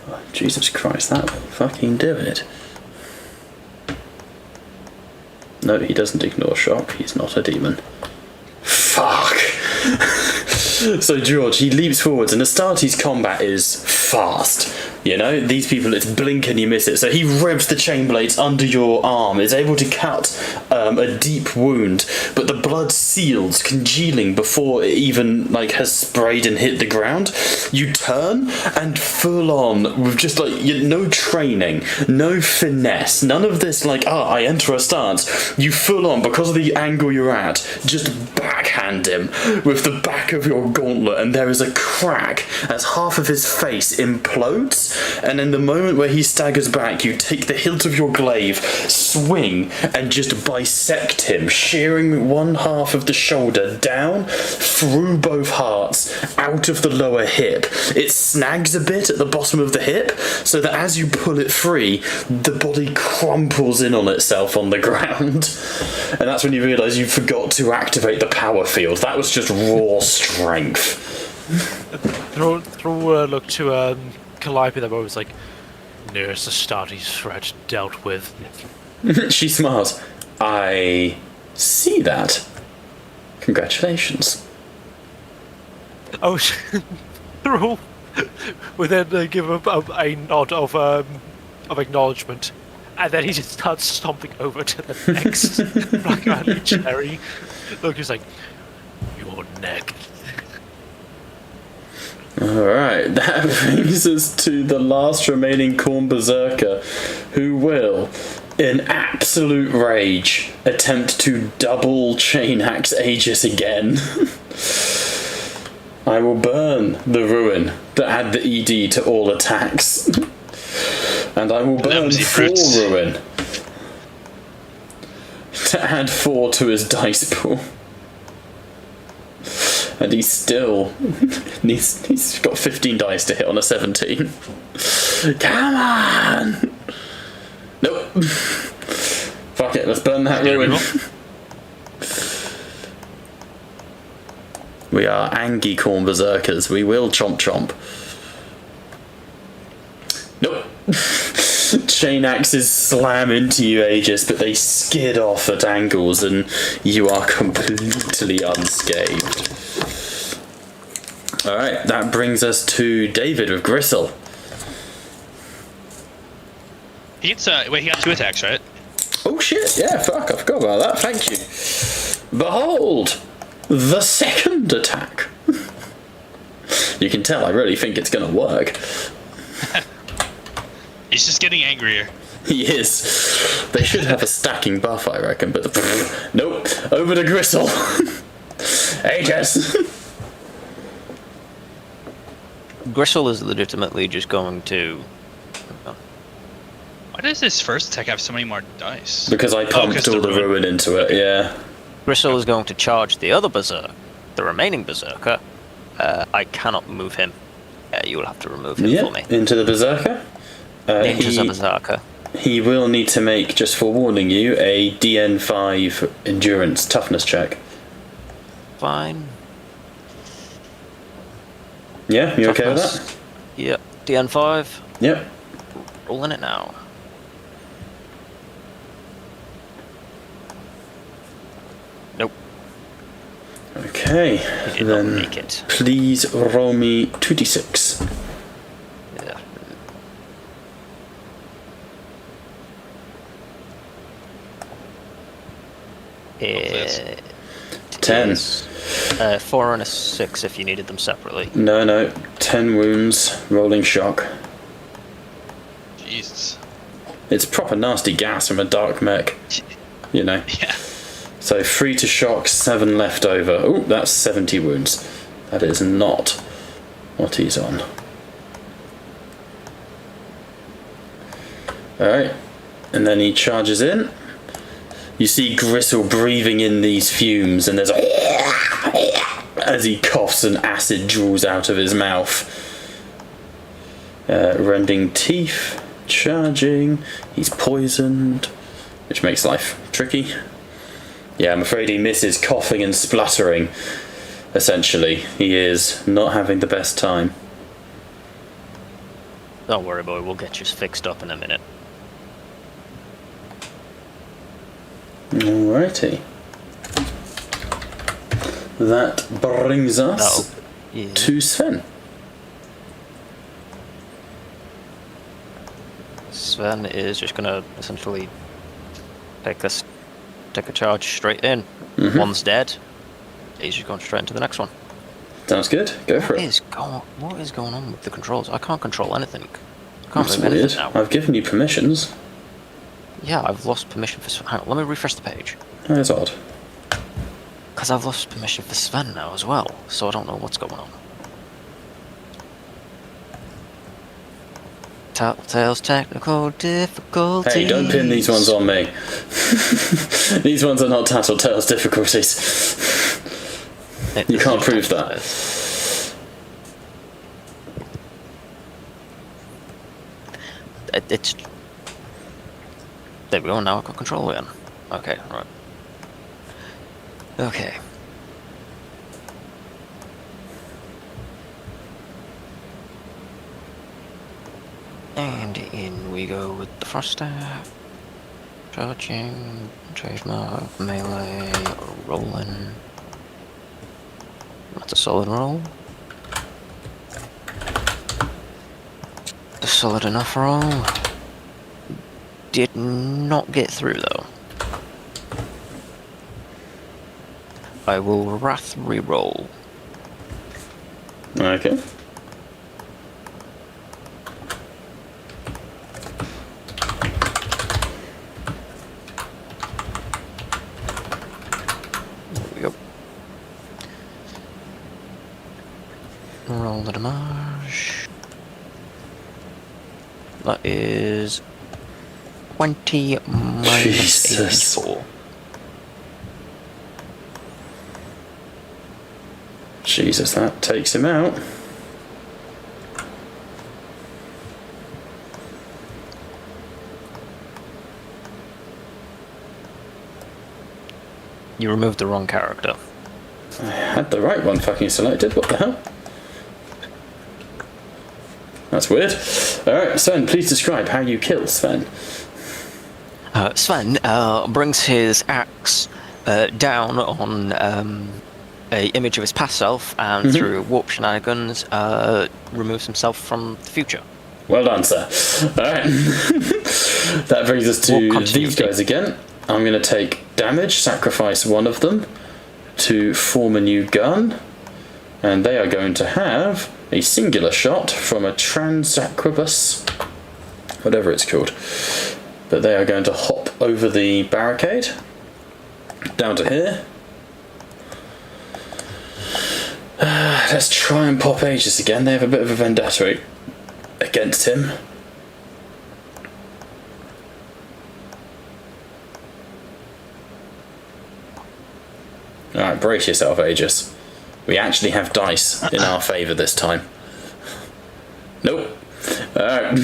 Oh, Jesus Christ, that will fucking do it. No, he doesn't ignore shock. He's not a demon. Fuck! So George, he leaps forwards, and Astartes' combat is fast. You know, these people, it's blink and you miss it. So he revs the chain blades under your arm, is able to cut a deep wound, but the blood seals, congealing before it even has sprayed and hit the ground. You turn and full on with just no training, no finesse, none of this I enter a stance. You full on, because of the angle you're at, just backhand him with the back of your gauntlet, and there is a crack as half of his face implodes. And in the moment where he staggers back, you take the hilt of your glaive, swing, and just bisect him, shearing one half of the shoulder down through both hearts, out of the lower hip. It snags a bit at the bottom of the hip, so that as you pull it free, the body crumples in on itself on the ground. And that's when you realise you forgot to activate the power field. That was just raw strength. Throw a look to Calliope that was nearest Astartes' threat dealt with. She smiles. I see that. Congratulations. Oh, Thrall would then give a nod of acknowledgement, and then he just starts stomping over to the next Black Legionary. Look, he's your neck. Alright, that brings us to the last remaining Khorne Berserker, who will, in absolute rage, attempt to double chain axe Aegis again. I will burn the ruin that had the ED to all attacks. And I will burn 4 ruin to add 4 to his dice pool. And he's still... he's got 15 dice to hit on a 17. Come on! Nope. Fuck it, let's burn that ruin. We are Angie Khorne Berserkers. We will chomp chomp. Nope. Chain axes slam into you, Aegis, but they skid off at angles and you are completely unscathed. Alright, that brings us to David with Gristle. He gets he got 2 attacks, right? Oh shit, yeah, fuck, I forgot about that, thank you. Behold, the second attack. You can tell I really think it's gonna work. He's just getting angrier. He is. They should have a stacking buff, I reckon, but nope. Over to Gristle. Aegis. Gristle is legitimately just going to... Why does this first attack have so many more dice? Because I pumped all the ruin into it, yeah. Gristle is going to charge the other Berserker, the remaining Berserker. I cannot move him. You will have to remove him for me. Into the Berserker. Into the Berserker. He will need to make, just forewarning you, a DN5 endurance toughness check. Fine. Yeah, you okay with that? Yep. DN5. Yep. Rolling it now. Nope. Okay. He did not make it. Please roll me 2d6. Yeah. Yes. 10. 4 and a 6 if you needed them separately. No. 10 wounds, rolling shock. Jesus. It's proper nasty gas from a dark mech. You know. Yeah. So 3 to shock, 7 left over. Oh, that's 70 wounds. That is not what he's on. Alright. And then he charges in. You see Gristle breathing in these fumes, and there's a as he coughs and acid drools out of his mouth. Rending teeth, charging, he's poisoned, which makes life tricky. Yeah, I'm afraid he misses coughing and spluttering. Essentially, he is not having the best time. Don't worry, boy. We'll get you fixed up in a minute. Alrighty. That brings us to Sven. Sven is just gonna essentially take a charge straight in. One's dead. He's just going straight into the next one. Sounds good. Go for it. What is going on with the controls? I can't control anything. I can't That's move weird. anything now. I've given you permissions. Yeah, I've lost permission for. Hang on, let me refresh the page. That's odd. Because I've lost permission for Sven now as well, so I don't know what's going on. Tattletale's technical difficulties. Hey, don't pin these ones on me. These ones are not Tattletale's difficulties. You can't prove that. It's... There we go, now I've got control again. Okay, right. Okay. And in we go with the Frost Staff. Charging, trademark, melee, rolling. That's a solid roll. A solid enough roll. Did not get through though. I will Wrath reroll. Okay. There we go. Roll the damage. That is 20 minus Jesus. 84. Jesus, that takes him out. You removed the wrong character. I had the right one fucking selected, what the hell? That's weird. Alright, Sven, please describe how you kill Sven. Sven brings his axe down on a image of his past self and through warp shenanigans removes himself from the future. Well done, sir. Alright. That brings us to these guys again. I'm going to take damage, sacrifice one of them to form a new gun, and they are going to have a singular shot from a Transacrobus, whatever it's called. But they are going to hop over the barricade down to here. Let's try and pop Aegis again. They have a bit of a vendetta against him. Alright, brace yourself, Aegis. We actually have dice in our favour this time. Nope. Alright.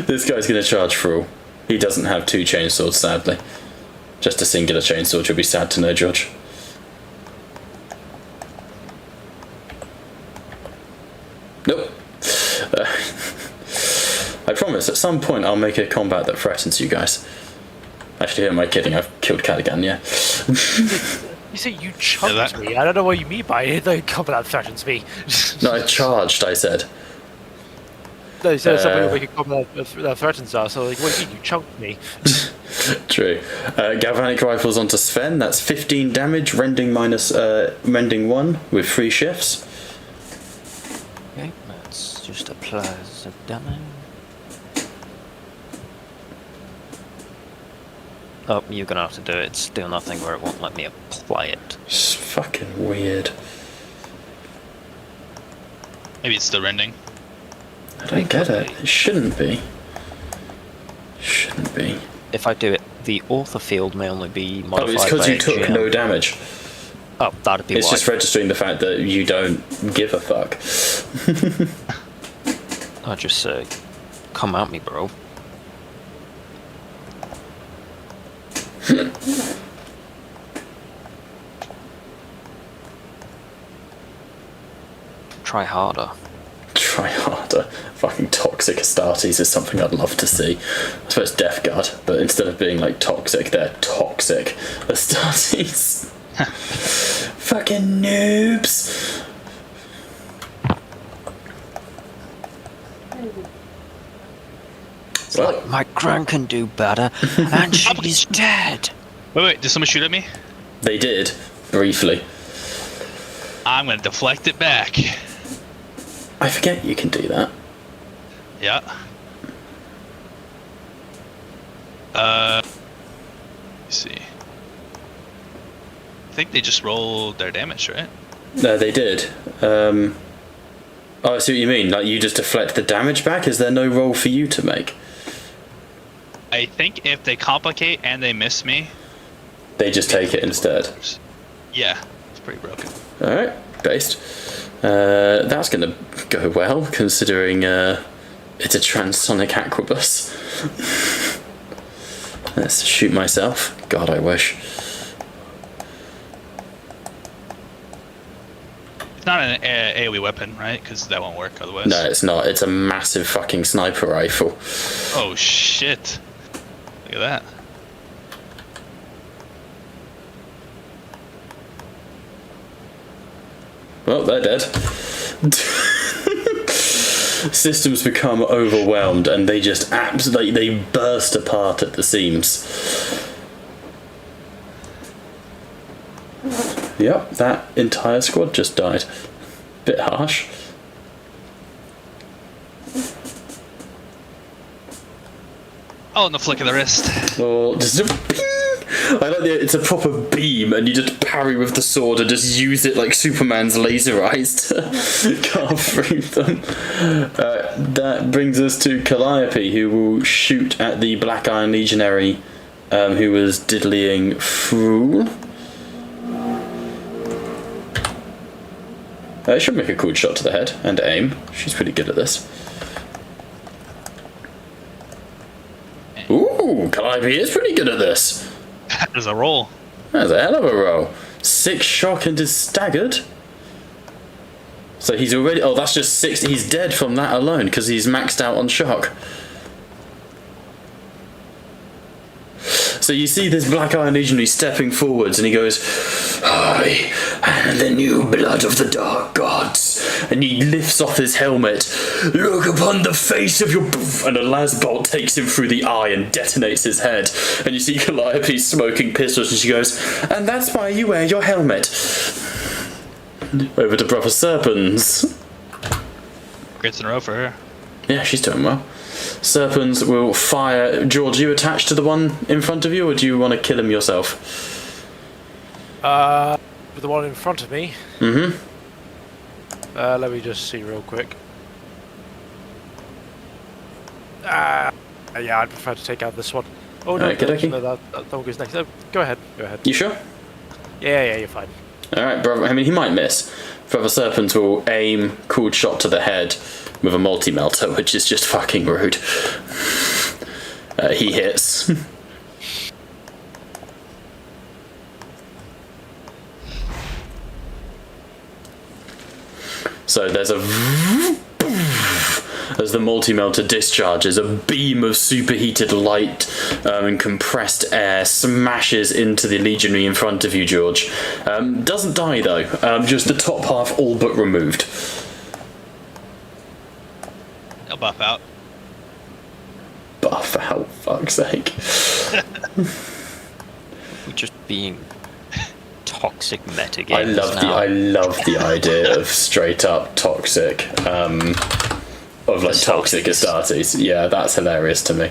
This guy's going to charge through. He doesn't have two chainswords, sadly. Just a singular chainsword. You'll be sad to know, George. Nope. I promise, at some point I'll make a combat that threatens you guys. Actually, who am I kidding? I've killed Cadigan, yeah. You say you chunked me. I don't know what you mean by it. The combat threatens me. No, I charged, I said. No, you said something like a combat that threatens us. So, like, what do you mean? You chunked me. True. Galvanic rifles onto Sven. That's 15 damage, rending 1 with 3 shifts. Okay, let's just apply some damage. Oh, you're gonna have to do it. It's doing nothing where it won't let me apply it. It's fucking weird. Maybe it's still rending. I don't get it. It shouldn't be. Shouldn't be. If I do it, the author field may only be modified. Oh, it's because by you took GM. no damage. Oh, that'd be It's why. just registering the fact that you don't give a fuck. I'd just say, come at me, bro. Try harder. Try harder. Fucking toxic Astartes is something I'd love to see. I suppose Death Guard, but instead of being like toxic, they're toxic Astartes. Fucking noobs. Well, My gran can do better, and she's dead. Wait, did someone shoot at me? they did, briefly. I'm gonna deflect it back. I forget you can do that. Yeah. Let's see. I think they just rolled their damage, right? No, they did. Oh, I see what you mean. Like, you just deflect the damage back? Is there no roll for you to make? I think if they complicate and they miss me, They just take it instead. yeah, it's pretty broken. Alright, based. That's going to go well, considering it's a transonic aquabus. Let's shoot myself. God, I wish. It's not an AoE weapon, right? Because that won't work otherwise. No, it's not. It's a massive fucking sniper rifle. Oh shit! Look at that. Well, they're dead. Systems become overwhelmed and they just absolutely they burst apart at the seams. Yep, that entire squad just died. Bit harsh. Oh, and the flick of the wrist. Or just a ping. I like it's a proper beam and you just parry with the sword and just use it like Superman's laser eyes to carve through them. That brings us to Calliope, who will shoot at the Black Iron Legionary who was diddlying through. Should make a cool shot to the head and aim. She's pretty good at this. Ooh, Calliope is pretty good at this. There's a roll. That's a hell of a roll. 6 shock and is staggered. So he's already... Oh, that's just 6. He's dead from that alone because he's maxed out on shock. So you see this Black Iron Legionary stepping forwards and he goes, I am the new blood of the Dark Gods. And he lifts off his helmet. Look upon the face of your... And a lasbolt takes him through the eye and detonates his head. And you see Calliope smoking pistols and she goes, and that's why you wear your helmet. Over to Brother Serpens. Crits in a row for her. Yeah, she's doing well. Serpens will fire. George, you attached to the one in front of you, or do you want to kill him yourself? With the one in front of me. Mm-hmm. Let me just see real quick. Yeah, I'd prefer to take out this one. Oh no, Okey-dokey. no, that one goes next. Go ahead, go ahead. You sure? Yeah, you're fine. Alright, brother. I mean, he might miss. Brother Serpent will aim cooled shot to the head with a multi-melter, which is just fucking rude. He hits. So there's a... As the multi-melter discharges, a beam of superheated light and compressed air smashes into the legionary in front of you, George. Doesn't die though, just the top half all but removed. They'll buff out. Buff out, fuck's sake. We're just being toxic metagamers I love the idea of straight up toxic. Of like toxic Astartes. Yeah, that's hilarious to me.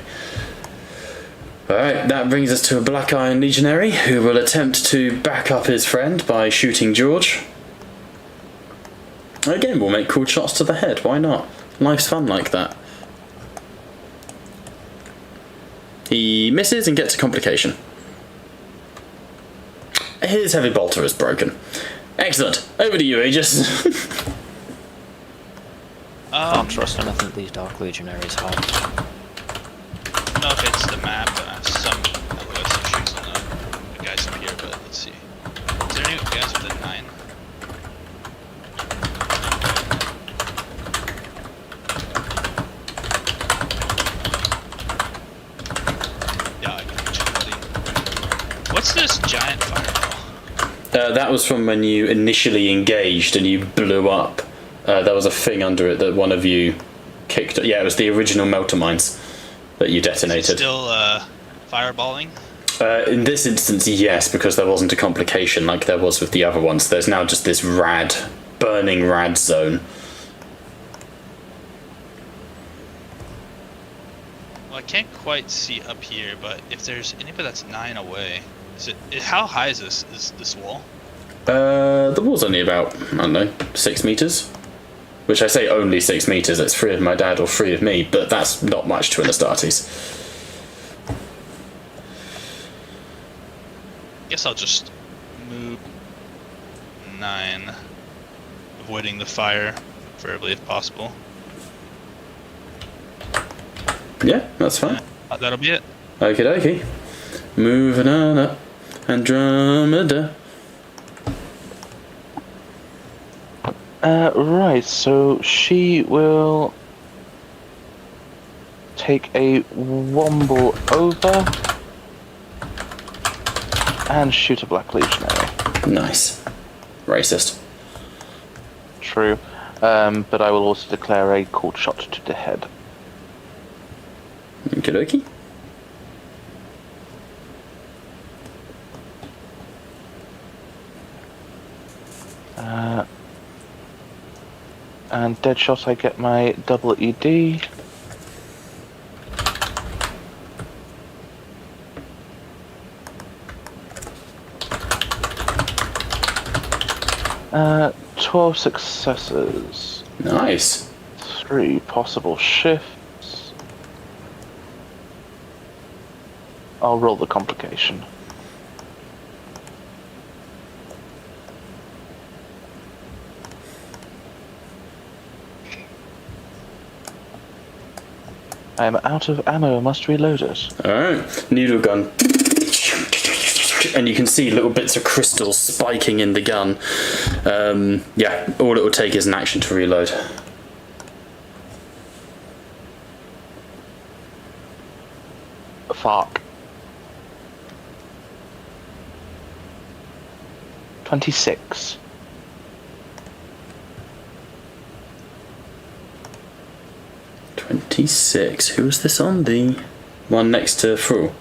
Alright, that brings us to a Black Iron Legionary who will attempt to back up his friend by shooting George. Again, we'll make cool shots to the head, why not? Life's fun like that. He misses and gets a complication. His heavy bolter is broken. Excellent. Over to you, Aegis. Can't trust anything these Dark Legionaries have. I don't know if it's the map, but I have some LOS issues on the guys up here, but let's see. Is there any guys with a 9? Yeah, I got you, buddy. What's this giant fireball? That was from when you initially engaged and you blew up. There was a thing under it that one of you kicked. Yeah, it was the original melter mines that you detonated. Still fireballing? In this instance, yes, because there wasn't a complication like there was with the other ones. There's now just this burning rad zone. Well, I can't quite see up here, but if there's anybody that's 9 away, how high is this wall? The wall's only about, I don't know, 6 meters. Which I say only 6 meters, it's 3 of my dad or 3 of me, but that's not much to an Astartes. Guess I'll just move 9, avoiding the fire, preferably if possible. Yeah, that's fine. That'll be it. Okie dokie. Moving on up. Andromeda. Right, so she will take a womble over and shoot a Black Legionary. Nice. Racist. True, but I will also declare a cold shot to the head. Okie dokie. And dead shot, I get my double ED. Uh, 12 successes. Nice. 3 possible shifts. I'll roll the complication. I am out of ammo, must reload it. Alright. Needle gun. And you can see little bits of crystal spiking in the gun. Yeah, all it will take is an action to reload. Fuck. 26. Who was this on? The one next to Thru?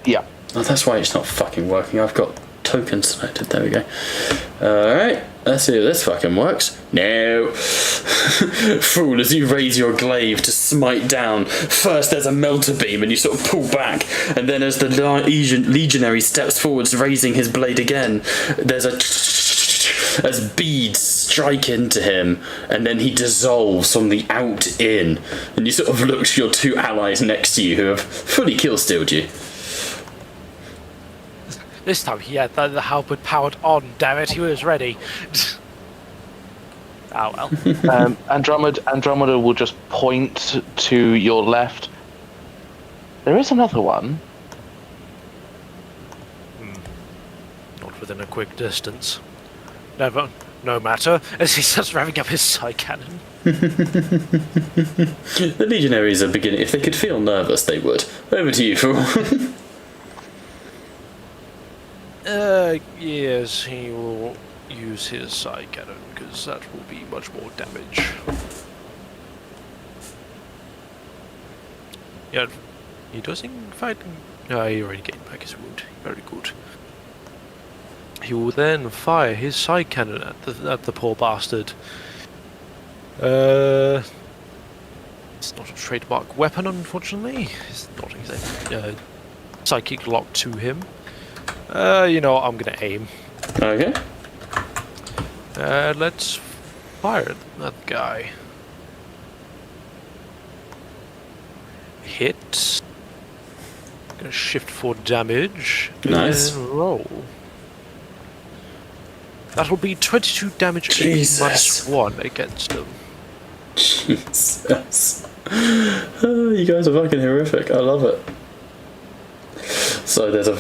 Yeah. Oh, that's why it's not fucking working. I've got tokens selected. There we go. Alright, let's see if this fucking works. No. Fool, as you raise your glaive to smite down, first there's a melter beam and you sort of pull back, and then as the legionary steps forwards, raising his blade again, there's as beads strike into him, and then he dissolves from the out in, and you sort of look to your 2 allies next to you who have fully kill-stealed you. This time he had the halberd powered on, damn it, he was ready. Oh well. Andromeda will just point to your left. There is another one. Not within a quick distance. No matter, as he starts revving up his side cannon. The legionaries are beginning. If they could feel nervous, they would. Over to you, Fool. Yes, he will use his side cannon, because that will be much more damage. Yeah, he does in fact... he already gained back his wound. Very good. He will then fire his side cannon at the poor bastard. It's not a trademark weapon, unfortunately. It's not exactly psychic lock to him. You know what, I'm gonna aim. Okay. Let's fire at that guy. Hit. Gonna shift for damage. Nice. And roll. That'll be 22 damage Jesus. -1 against them. Jesus. Oh, you guys are fucking horrific. I love it. So there's a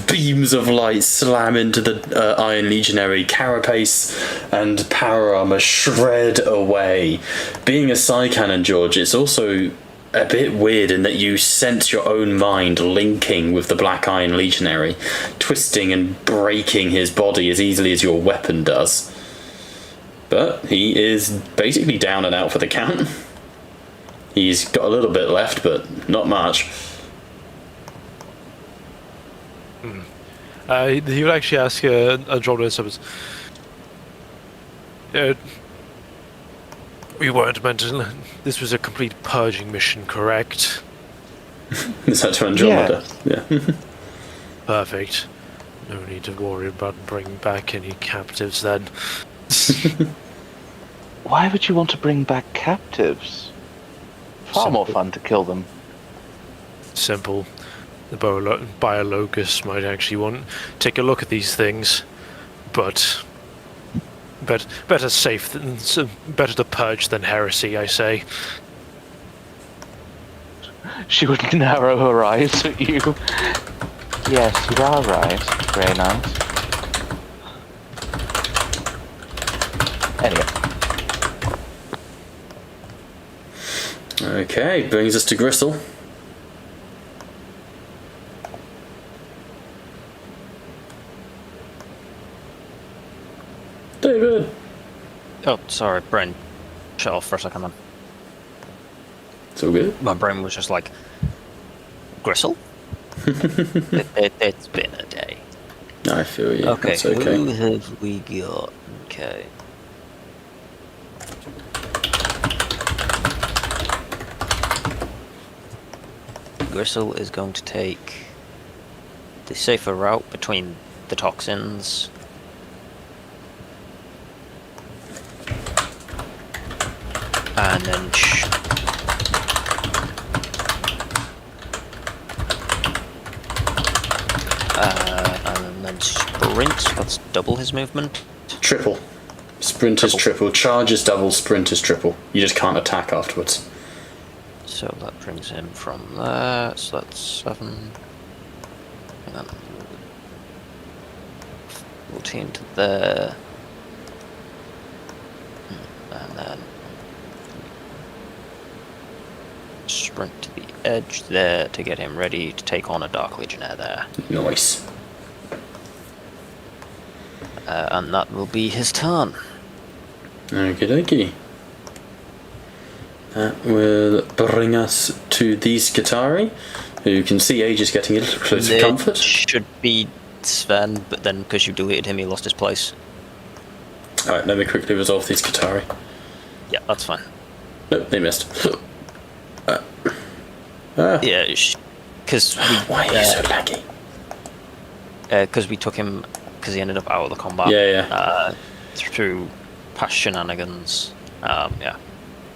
beams of light slam into the Iron Legionary. Carapace and power armor shred away. Being a Psy Cannon, George, it's also a bit weird in that you sense your own mind linking with the Black Iron Legionary, twisting and breaking his body as easily as your weapon does. But he is basically down and out for the count. He's got a little bit left, but not much. He would actually ask Andromeda Summers. We weren't meant to. This was a complete purging mission, correct? Is that to Andromeda? Yeah. Perfect. No need to worry about bringing back any captives then. Why would you want to bring back captives? Far more fun to kill them. Simple. The Biologus might actually want to take a look at these things, but better safe than better to purge than heresy, I say. She would narrow her eyes at you. Yes, you are right. Very nice. Anyway. Okay, brings us to Gristle. David! Oh, sorry, brain shut off for a second then. It's all good. My brain was just like, Gristle? It's been a day. I feel you. Okay, That's okay. who have we got? Okay. Gristle is going to take the safer route between the toxins. And then sprint. That's double his movement. Triple. Sprint is triple. Charge is double. Sprint is triple. You just can't attack afterwards. So that brings him from there. So that's 7. And then 14 to there. And then sprint to the edge there to get him ready to take on a Dark Legionnaire there. Nice. And that will be his turn. Okie dokie. That will bring us to the Skitarii, who can see Age is getting a little close to comfort. Should be Sven, but then because you deleted him, he lost his place. Alright, let me quickly resolve these Skitarii. Yeah, that's fine. Nope, they missed. Yeah, because Why are you so laggy? Because we took him, because he ended up out of the combat. Yeah. Through past shenanigans. Yeah.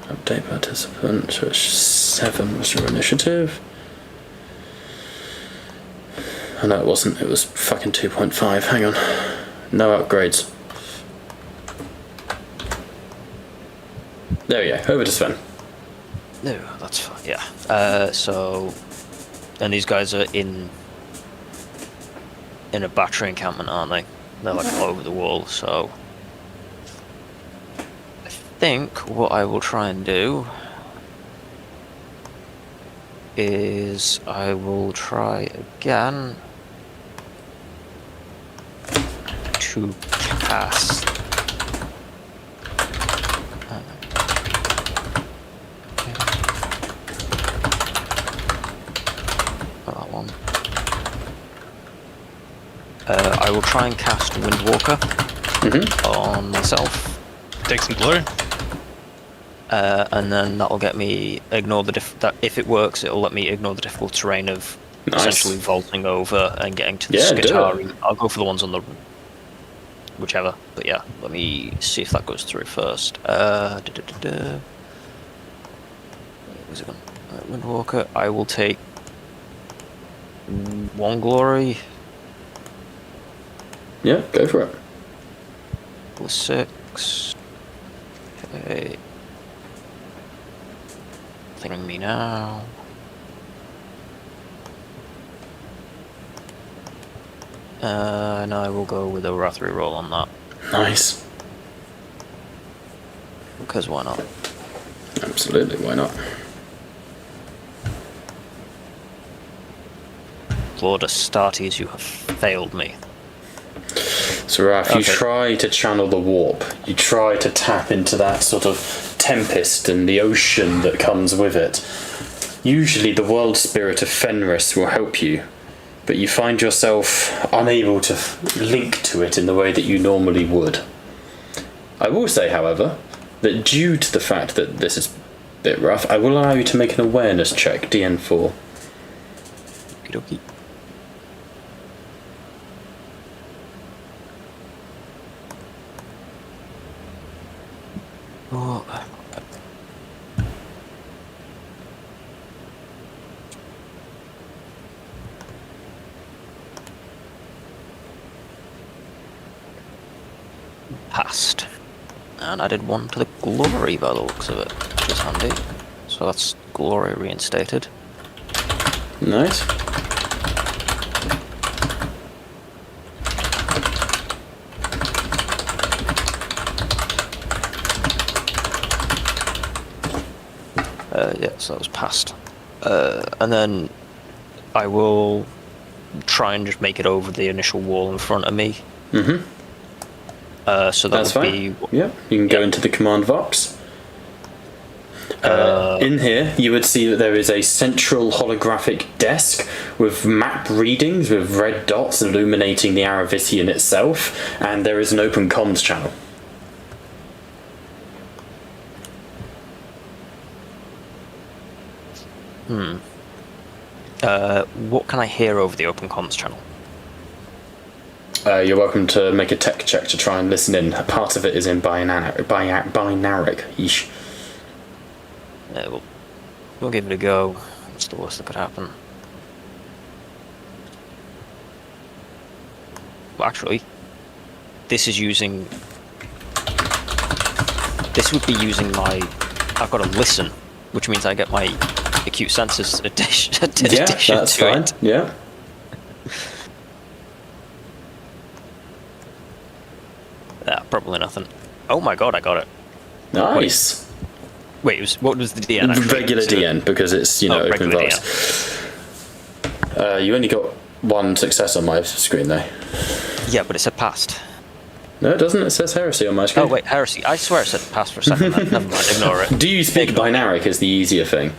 Update participant, which 7 was your initiative. Oh no, it wasn't, it was fucking 2.5, hang on. No upgrades. There we go, over to Sven. No, that's fine, yeah. So, and these guys are in a battery encampment, aren't they? They're like all over the wall, so I think what I will try and do is I will try again to cast that one. I will try and cast Windwalker on myself. Take some glory. And then that'll get me ignore the if it works, it'll let me ignore the difficult terrain of essentially vaulting over and getting to the Skitarii. I'll go for the ones on the whichever, but yeah, let me see if that goes through first. Where's it gone? Windwalker. I will take 1 glory. Yeah, go for it. +6. Okay. Thinking me now. And I will go with a Wrath reroll on that. Nice. Because why not? Absolutely, why not? Lord Astartes, you have failed me. So Ralph, you Okay. try to channel the warp. You try to tap into that sort of tempest and the ocean that comes with it. Usually the world spirit of Fenris will help you, but you find yourself unable to link to it in the way that you normally would. I will say, however, that due to the fact that this is a bit rough, I will allow you to make an awareness check, DN4. Okie dokie. Oh. Passed. And I did 1 to the glory by the looks of it, which is handy. So that's glory reinstated. Nice. Yeah, so that was passed. And then I will try and just make it over the initial wall in front of me. Mm-hmm. So That's that would fine. be... Yeah, you can go into the command box. In here, you would see that there is a central holographic desk with map readings with red dots illuminating the Aravisian itself, and there is an open comms channel. what can I hear over the open comms channel? You're welcome to make a tech check to try and listen in. Part of it is in binaric. Yeesh. We'll give it a go. What's the worst that could happen? Well, actually, this is using... This would be using my... I've got to listen, which means I get my acute senses addition Yeah, that's to fine. it. Yeah. Probably nothing. Oh my god, I got it. Nice. Wait, what was the DN actually? Regular So- DN, because it's, open regular box. You only got 1 success on my screen, though. Yeah, but it said passed. No, it doesn't. It says heresy on my screen. Oh wait, heresy. I swear it said passed for a second. Never mind, ignore it. Do you speak binaric as the easier thing?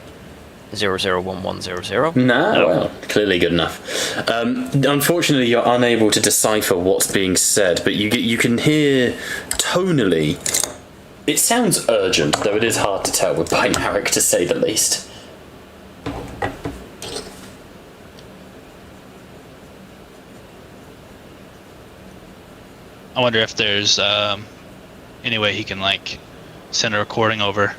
001100. No, well, clearly good enough. Unfortunately, you're unable to decipher what's being said, but you can hear tonally. It sounds urgent, though it is hard to tell with binaric, to say the least. I wonder if there's any way he can send a recording over.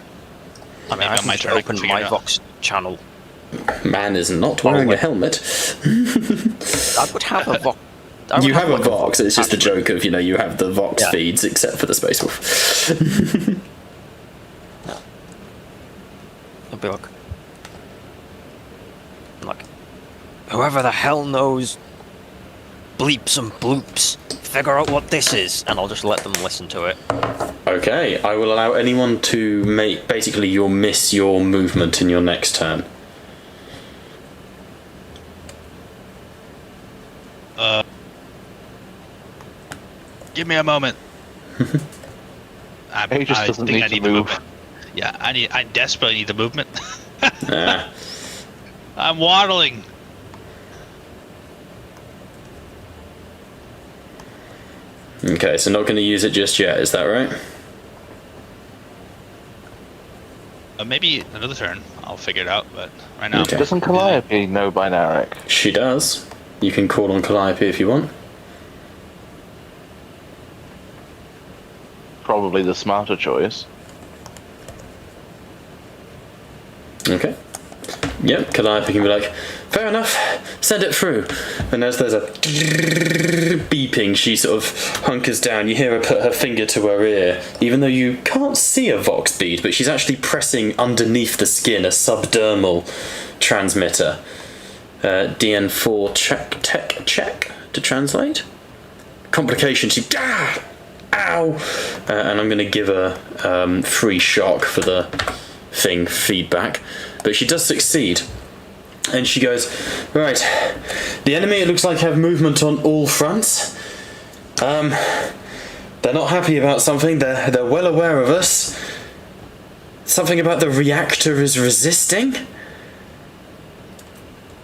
I mean, I can might just try to open figure my it out. Vox channel. Man is not wearing a wait. helmet. I would have a Vox. You have a Vox, it's just a joke of, you have the Vox feeds, except for the Space Wolf. I'll be like, whoever the hell knows bleeps and bloops, figure out what this is, and I'll just let them listen to it. Okay, I will allow anyone to make, basically, you'll miss your movement in your next turn. Give me a moment. He just doesn't need to the move. movement. Yeah, I desperately need the movement. Ah. I'm waddling. Okay, so not going to use it just yet, is that right? Maybe another turn. I'll figure it out, but right now. Okay. Doesn't Calliope know binaric? She does. You can call on Calliope if you want. Probably the smarter choice. Okay. Yep, Calliope can be like, fair enough, send it through. And as there's a beeping, she sort of hunkers down. You hear her put her finger to her ear, even though you can't see a Vox bead, but she's actually pressing underneath the skin a subdermal transmitter. DN4 check to translate. Complication, she, ow! And I'm going to give her free shock for the thing feedback. But she does succeed. And she goes, right, the enemy, it looks like, have movement on all fronts. They're not happy about something. They're well aware of us. Something about the reactor is resisting.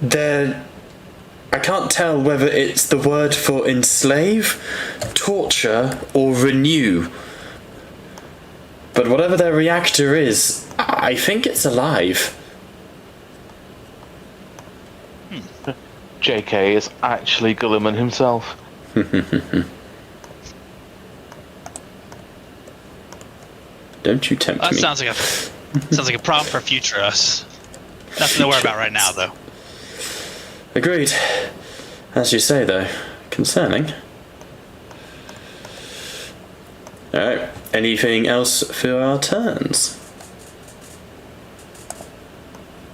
I can't tell whether it's the word for enslave, torture, or renew. But whatever their reactor is, I think it's alive. JK is actually Gulliman himself. Don't you tempt That me. sounds like a problem for future us. Nothing to worry about right now, though. Agreed. As you say, though, concerning. Alright, anything else for our turns?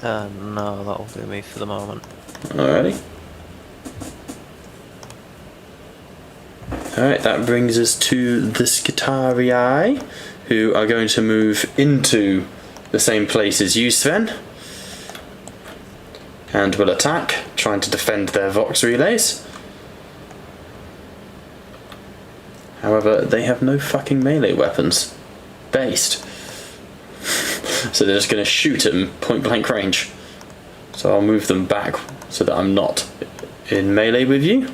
No, that'll do me for the moment. Alrighty. Alright, that brings us to the Skitarii, who are going to move into the same place as you, Sven, and will attack, trying to defend their Vox relays. However, they have no fucking melee weapons. Based. So they're just going to shoot at point blank range. So I'll move them back so that I'm not in melee with you.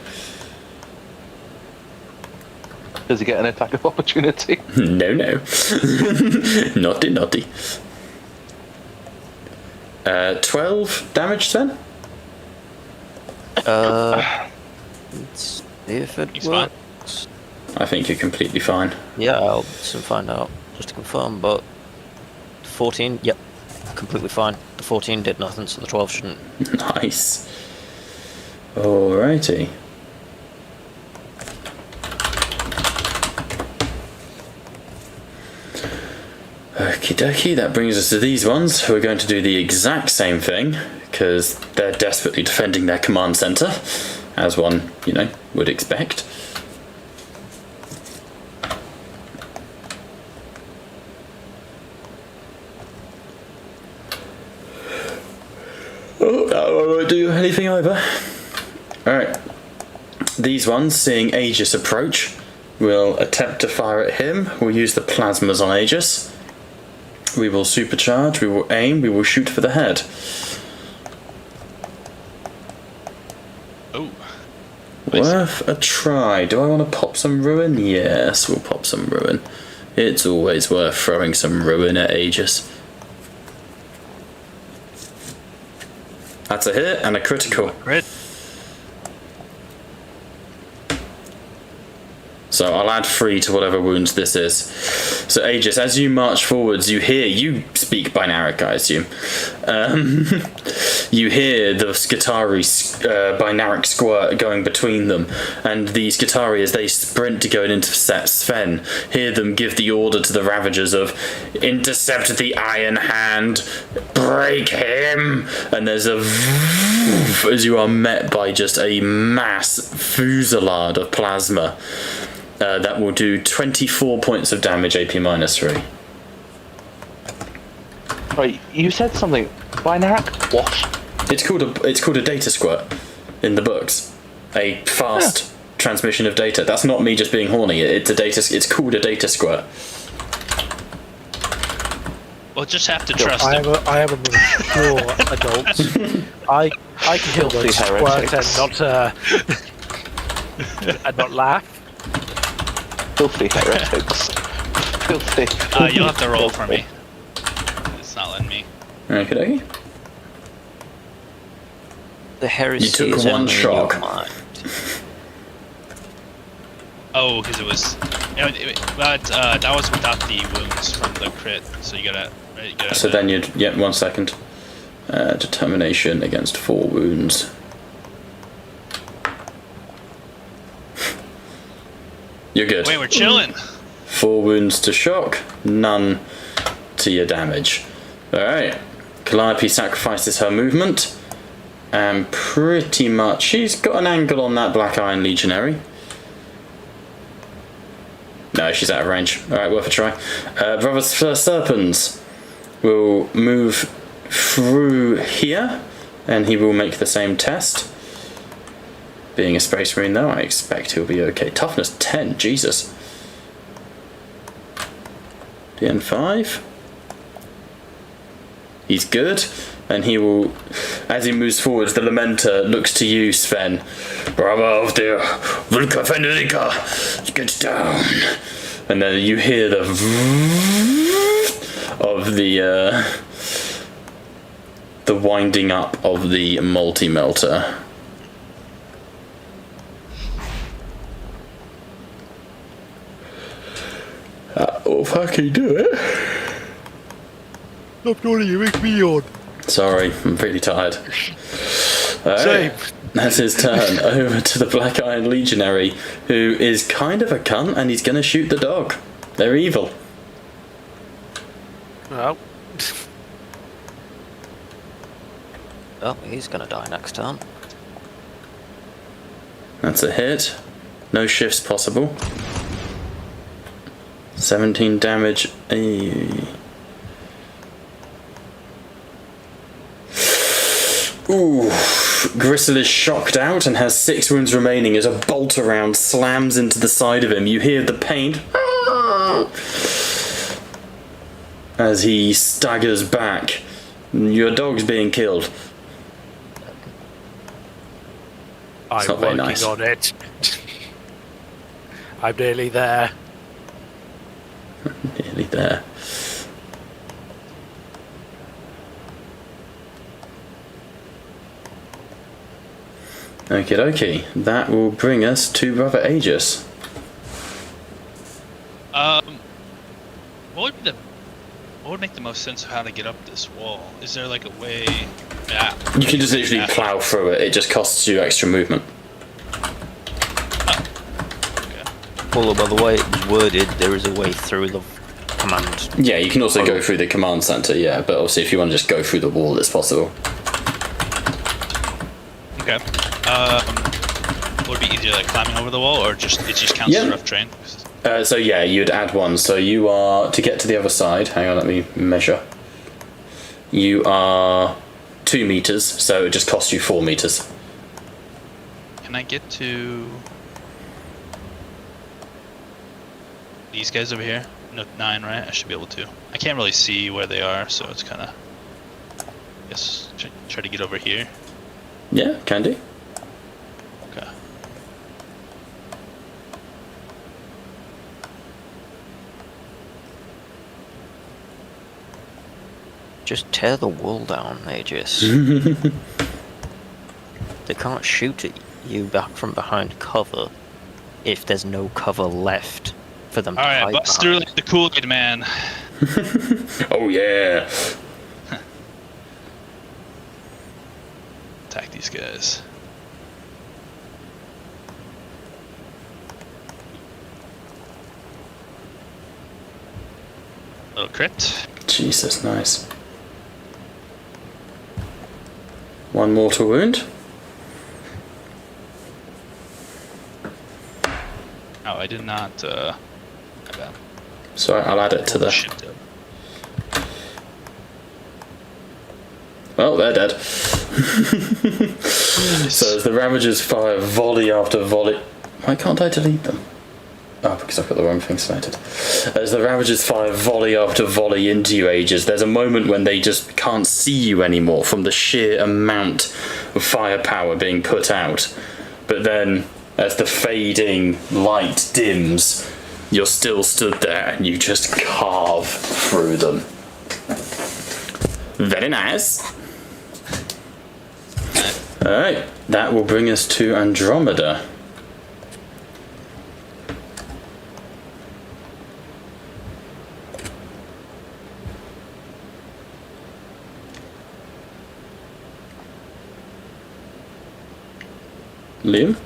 Does he get an attack of opportunity? No. Naughty. 12 damage then? Let's see if it He's fine. works. I think you're completely fine. Yeah, I'll soon find out, just to confirm, but 14, yep, completely fine. The 14 did nothing, so the 12 shouldn't. Nice. Alrighty. Okie dokie, that brings us to these ones who are going to do the exact same thing because they're desperately defending their command center, as one, would expect. Oh, that won't do anything either. Alright. These ones, seeing Aegis approach, will attempt to fire at him. We'll use the plasmas on Aegis. We will supercharge, we will aim, we will shoot for the head. Oh. Worth a try. Do I want to pop some ruin? Yes, we'll pop some ruin. It's always worth throwing some ruin at Aegis. That's a hit and a critical. Crit. So I'll add 3 to whatever wounds this is. So Aegis, as you march forwards, you speak Binaric, I assume. You hear the Skitarii Binaric squirt going between them, and the Skitarii, as they sprint to go and intercept Sven, hear them give the order to the Ravagers of intercept the Iron Hand, break him, and there's a as you are met by just a mass fusillade of plasma. That will do 24 points of damage, AP -3. Right, you said something. Binaric? What? It's called a data squirt in the books. A fast transmission of data. That's not me just being horny. It's called a data squirt. We'll just have to trust I him. am a mature adult. I can kill those squirt and not laugh. Filthy heretics. Filthy. You'll have to roll for me. It's not letting me. Okie dokie. The heresy You took is one only in shock. your mind. Oh, because it was. That was without the wounds from the crit. So you gotta. So then 1 second. Determination against 4 wounds. You're good. Wait, we're chilling. 4 wounds to shock, none to your damage. Alright. Calliope sacrifices her movement. And pretty much she's got an angle on that Black Iron Legionary. No, she's out of range. Alright, worth a try. Brother Serpens will move through here, and he will make the same test. Being a Space Marine though, I expect he'll be okay. Toughness 10, Jesus. DN5. He's good, and he will, as he moves forwards, the Lamenter looks to you, Sven. Bravo of the Vulca Fenrica, get down. And then you hear the of the winding up of the multi-melter. Oh, fucking do it. Stop yawning, you make me yawn. Sorry, I'm really tired. Same. That's his turn. Over to the Black Iron Legionary, who is kind of a cunt, and he's gonna shoot the dog. They're evil. Well. Well, he's gonna die next turn. That's a hit. No shifts possible. 17 damage. Ooh. Gristle is shocked out and has 6 wounds remaining as a bolt round slams into the side of him. You hear the pain as he staggers back. Your dog's being killed. I'm not very working nice. on it. I'm nearly there. Nearly there. Okie dokie. That will bring us to Brother Aegis. What would make the most sense of how to get up this wall? Is there like a way? Yeah. You can just literally plow through it. It just costs you extra movement. Although, by the way it's worded, there is a way through the command. Yeah, you can also go through the command center, yeah, but obviously if you want to just go through the wall, it's possible. Okay. Would it be easier like climbing over the wall, or just it just counts as a rough terrain? So yeah, you'd add 1. So you are, to get to the other side, hang on, let me measure. You are 2 meters, so it just costs you 4 meters. Can I get to these guys over here? No, 9, right? I should be able to. I can't really see where they are, so it's kind of. I guess try to get over here. Yeah, can do. Okay. Just tear the wall down, Aegis. They can't shoot at you back from behind cover if there's no cover left for them to hide Alright, bust behind. through like the Kool-Aid man. Oh yeah. Attack these guys. Little crit. Jesus, nice. 1 mortal wound. Oh, I did not, my bad. Sorry, I'll add it to the... Shit. Well, they're dead. So as the Ravagers fire volley after volley... Why can't I delete them? Oh, because I've got the wrong thing selected. As the Ravagers fire volley after volley into you, Aegis, there's a moment when they just can't see you anymore from the sheer amount of firepower being put out. But then, as the fading light dims, you're still stood there and you just carve through them. Very nice. Alright, that will bring us to Andromeda. Liam?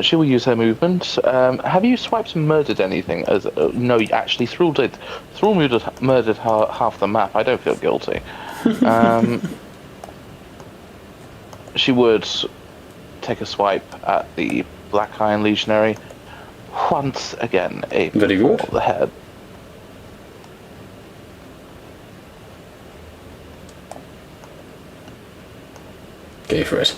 She will use her movement. Have you swiped and murdered anything? No, actually, Thrall did. Thrall murdered half the map. I don't feel guilty. She would take a swipe at the Black Iron Legionary. Once again, aim Very for good. the head. Go for it.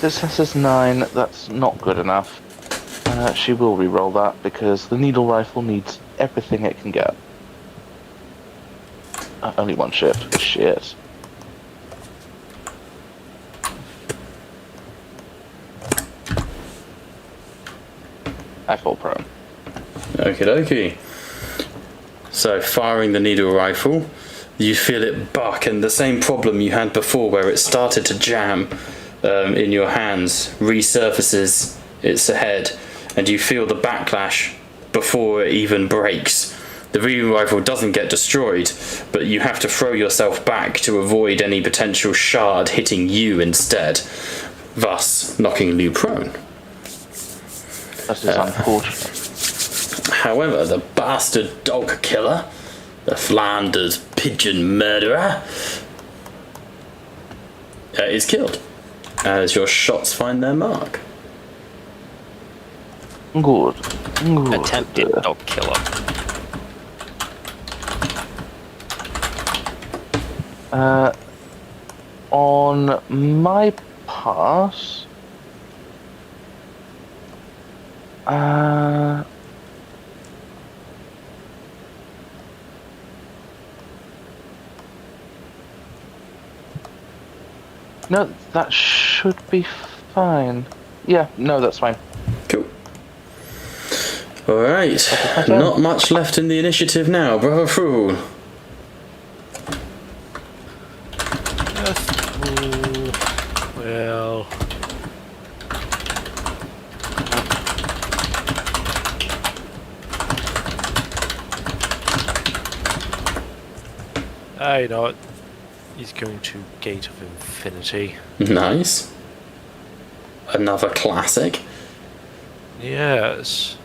This is 9. That's not good enough. She will re-roll that because the needle rifle needs everything it can get. Only one shift. Shit. I fall prone. Okie dokie. So, firing the needle rifle, you feel it buck, and the same problem you had before where it started to jam in your hands resurfaces its head, and you feel the backlash before it even breaks. The needle rifle doesn't get destroyed, but you have to throw yourself back to avoid any potential shard hitting you instead, thus knocking you prone. That is unfortunate. However, the bastard dog killer, the Flanders pigeon murderer, is killed as your shots find their mark. Good. Attempted dog killer. On my part, no, that should be fine. Yeah, no, that's fine. Cool. Alright, not much left in the initiative now, Brother Fool. Well, you know what? He's going to Gate of Infinity. Nice. Another classic. Yes.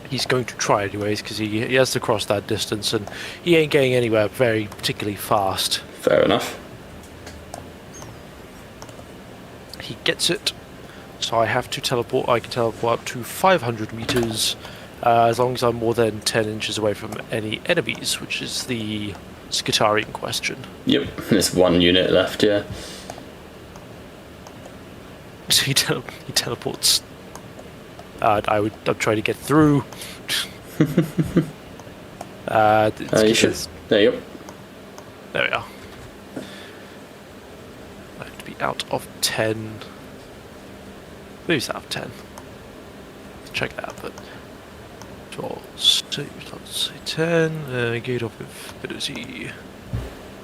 He's going to try anyways, because he has to cross that distance, and he ain't getting anywhere very particularly fast. Fair enough. He gets it, so I have to teleport. I can teleport up to 500 meters, as long as I'm more than 10 inches away from any enemies, which is the Skitari in question. Yep, there's one unit left, yeah. So he teleports. I'm trying to get through. You should. There you go. There we are. I have to be out of 10. Maybe it's out of 10. Check that, but 12, let's say 10. Gate of Infinity.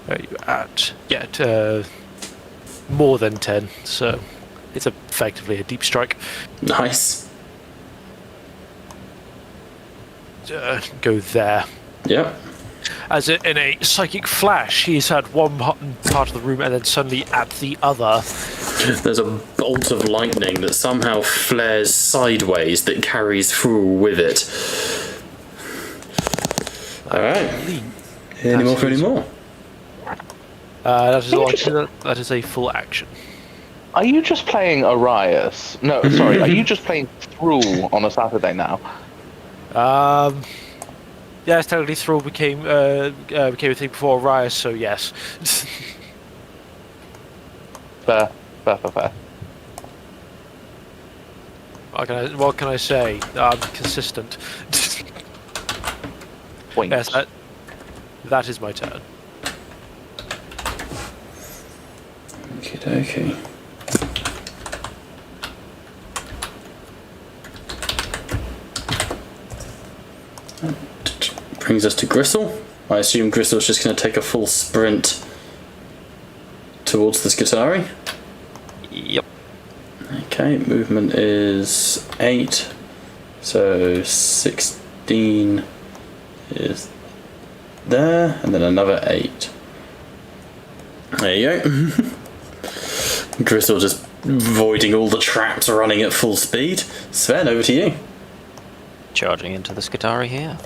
Where are you at? Yeah, more than 10. So it's effectively a deep strike. Nice. Go there. Yep. As in a psychic flash, he's at one part of the room and then suddenly at the other. There's a bolt of lightning that somehow flares sideways that carries through with it. Alright. Any more for any more? That is a full action. Are you just playing Arias? No, sorry. Are you just playing Thrall on a Saturday now? Yes, technically Thrall became a thing before Arias, so yes. Fair. What can I say? I'm consistent. Point. Yes, that is my turn. Okay. Brings us to Gristle. I assume Gristle's just going to take a full sprint towards the Skitarii. Yep. Okay, movement is 8, so 16 is there, and then another 8. There you go. Gristle just avoiding all the traps, running at full speed. Sven, over to you. Charging into the Skitarii here.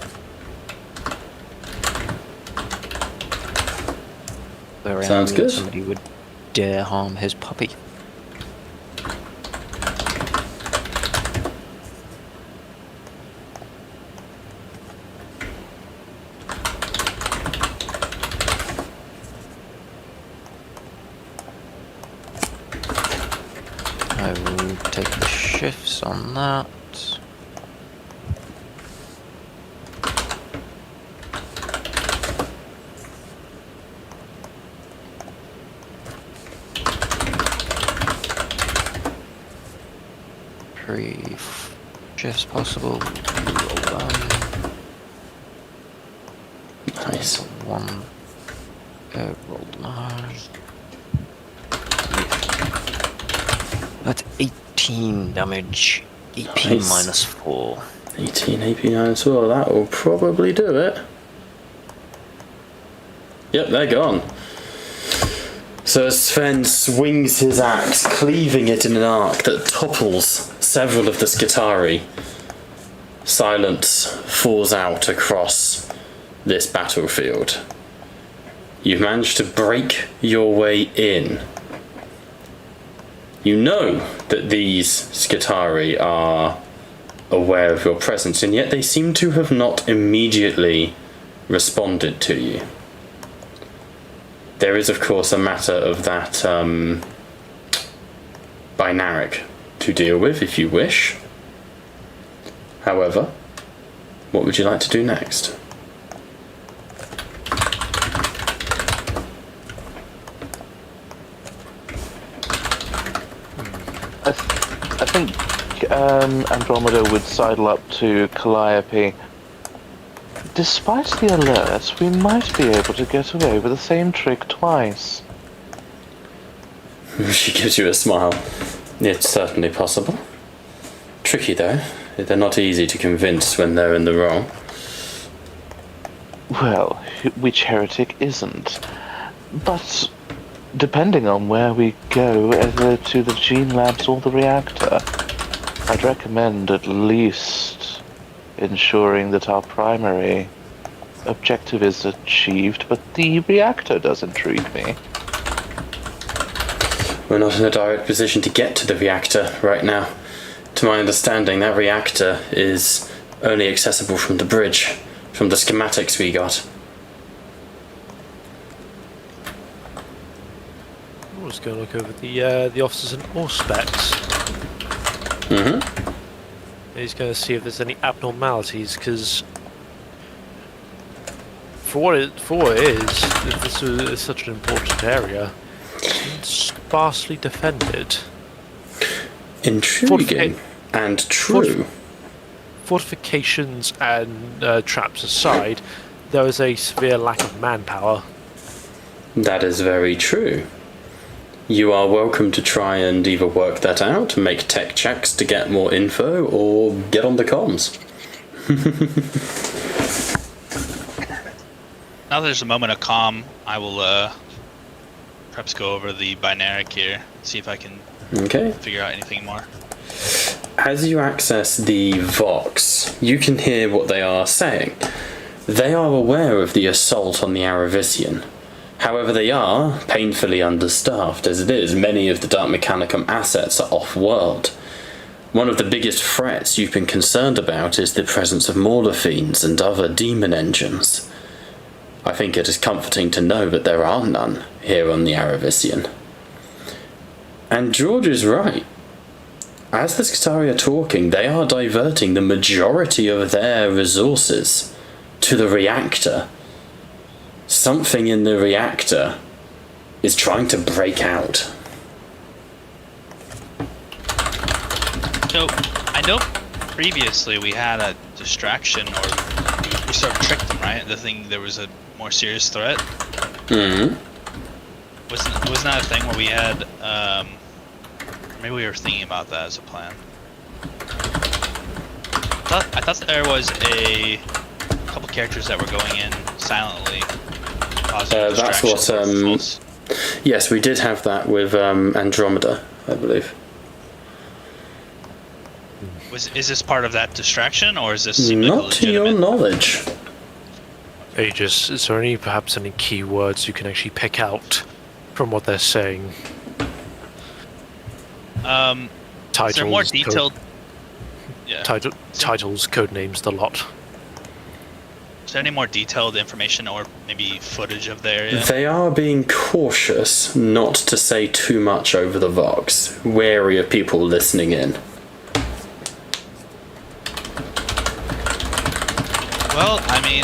Very Sounds angry that good. somebody would dare harm his puppy. I will take the shifts on that. Three shifts possible. Roll them. Nice. One. Roll damage. That's 18 damage. 18 Nice. minus 4. 18 AP 9 as well, that will probably do it. Yep, they're gone. So Sven swings his axe, cleaving it in an arc that topples several of the Skitarii. Silence falls out across this battlefield. You've managed to break your way in. You know that these Skitarii are aware of your presence, and yet they seem to have not immediately responded to you. There is, of course, a matter of that binaric to deal with, if you wish. However, what would you like to do next? I think Andromeda would sidle up to Calliope. Despite the alert, we might be able to get away with the same trick twice. She gives you a smile. It's certainly possible. Tricky, though. They're not easy to convince when they're in the wrong. Well, which heretic isn't? But depending on where we go, either to the gene labs or the reactor, I'd recommend at least ensuring that our primary objective is achieved, but the reactor does intrigue me. We're not in a direct position to get to the reactor right now. To my understanding, that reactor is only accessible from the bridge, from the schematics we got. I'm just going to look over the officers and auspex. Mm-hmm. He's going to see if there's any abnormalities, because for what it is, if this is such an important area, it's sparsely defended. Intriguing and true. Fortifications and traps aside, there is a severe lack of manpower. That is very true. You are welcome to try and either work that out, make tech checks to get more info, or get on the comms. Now that there's a moment of calm, I will perhaps go over the binaric here, see if I can Okay. figure out anything more. As you access the Vox, you can hear what they are saying. They are aware of the assault on the Aravisian. However, they are painfully understaffed as it is. Many of the Dark Mechanicum assets are off-world. One of the biggest threats you've been concerned about is the presence of Mauler fiends and other demon engines. I think it is comforting to know that there are none here on the Aravisian. And George is right. As the Skitarii are talking, they are diverting the majority of their resources to the reactor. Something in the reactor is trying to break out. So, I know previously we had a distraction, or we sort of tricked them, right? The thing, there was a more serious threat. Hmm. wasn't that a thing where we had maybe we were thinking about that as a plan. I thought there was a couple characters that were going in silently. causing That's what. distractions. Yes, we did have that with Andromeda, I believe. Is this part of that distraction, or is this seem like a Not to your legitimate? knowledge. Aegis, is there perhaps any keywords you can actually pick out from what they're saying? Is Titles, there more detailed? Yeah. titles, code names, the lot. Is there any more detailed information or maybe footage of the area? They are being cautious not to say too much over the Vox, wary of people listening in. Well, I mean,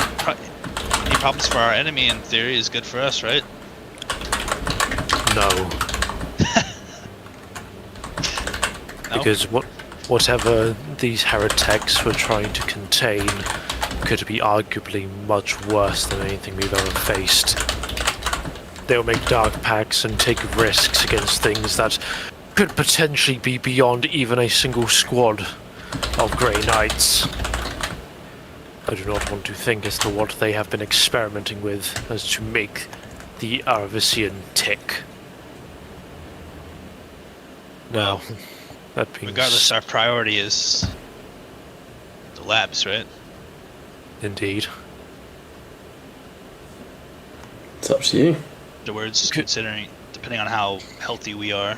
any problems for our enemy in theory is good for us, right? No. No? Because whatever these heretics were trying to contain could be arguably much worse than anything we've ever faced. They'll make dark pacts and take risks against things that could potentially be beyond even a single squad of Grey Knights. I do not want to think as to what they have been experimenting with as to make the Arvisian tick. Now, that being Regardless, our priority is the labs, right? indeed. It's up to you. Afterwards, considering, depending on how healthy we are,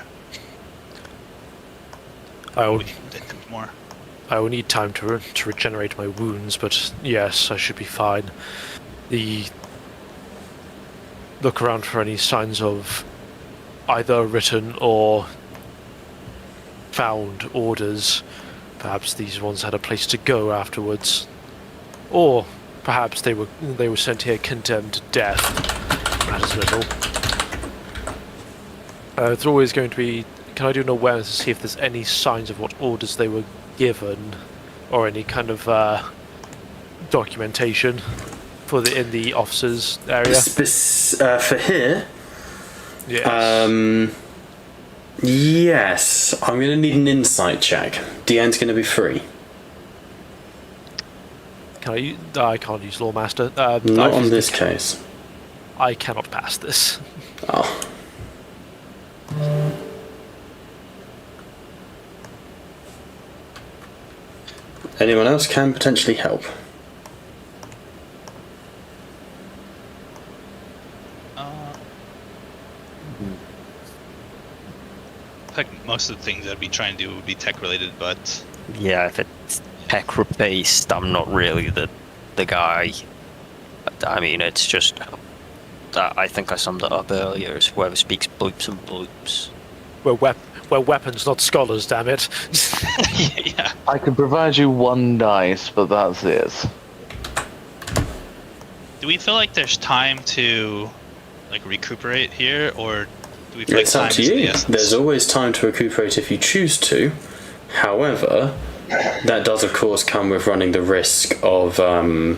I will, we can take more. I will need time to regenerate my wounds, but yes, I should be fine. Look around for any signs of either written or found orders. Perhaps these ones had a place to go afterwards, or perhaps they were sent here condemned to death. Matters little. It's always going to be. Can I do an awareness to see if there's any signs of what orders they were given, or any kind of documentation in the officers area? For here, Yes. yes, I'm going to need an insight check. Deanne's going to be free. Can I can't use Lawmaster. Not on this case. I cannot pass this. Oh. Anyone else can potentially help. I think most of the things I'd be trying to do would be tech related, but Yeah, if it's tech based, I'm not really the guy. I mean, it's just that I think I summed it up earlier. Is whoever speaks bloops and bloops. We're weapons, not scholars. Damn it. yeah. I can provide you one dice, but that's it. Do we feel like there's time to like recuperate here, or do we feel It's like up time to is the you. essence? There's always time to recuperate if you choose to. However, that does of course come with running the risk of the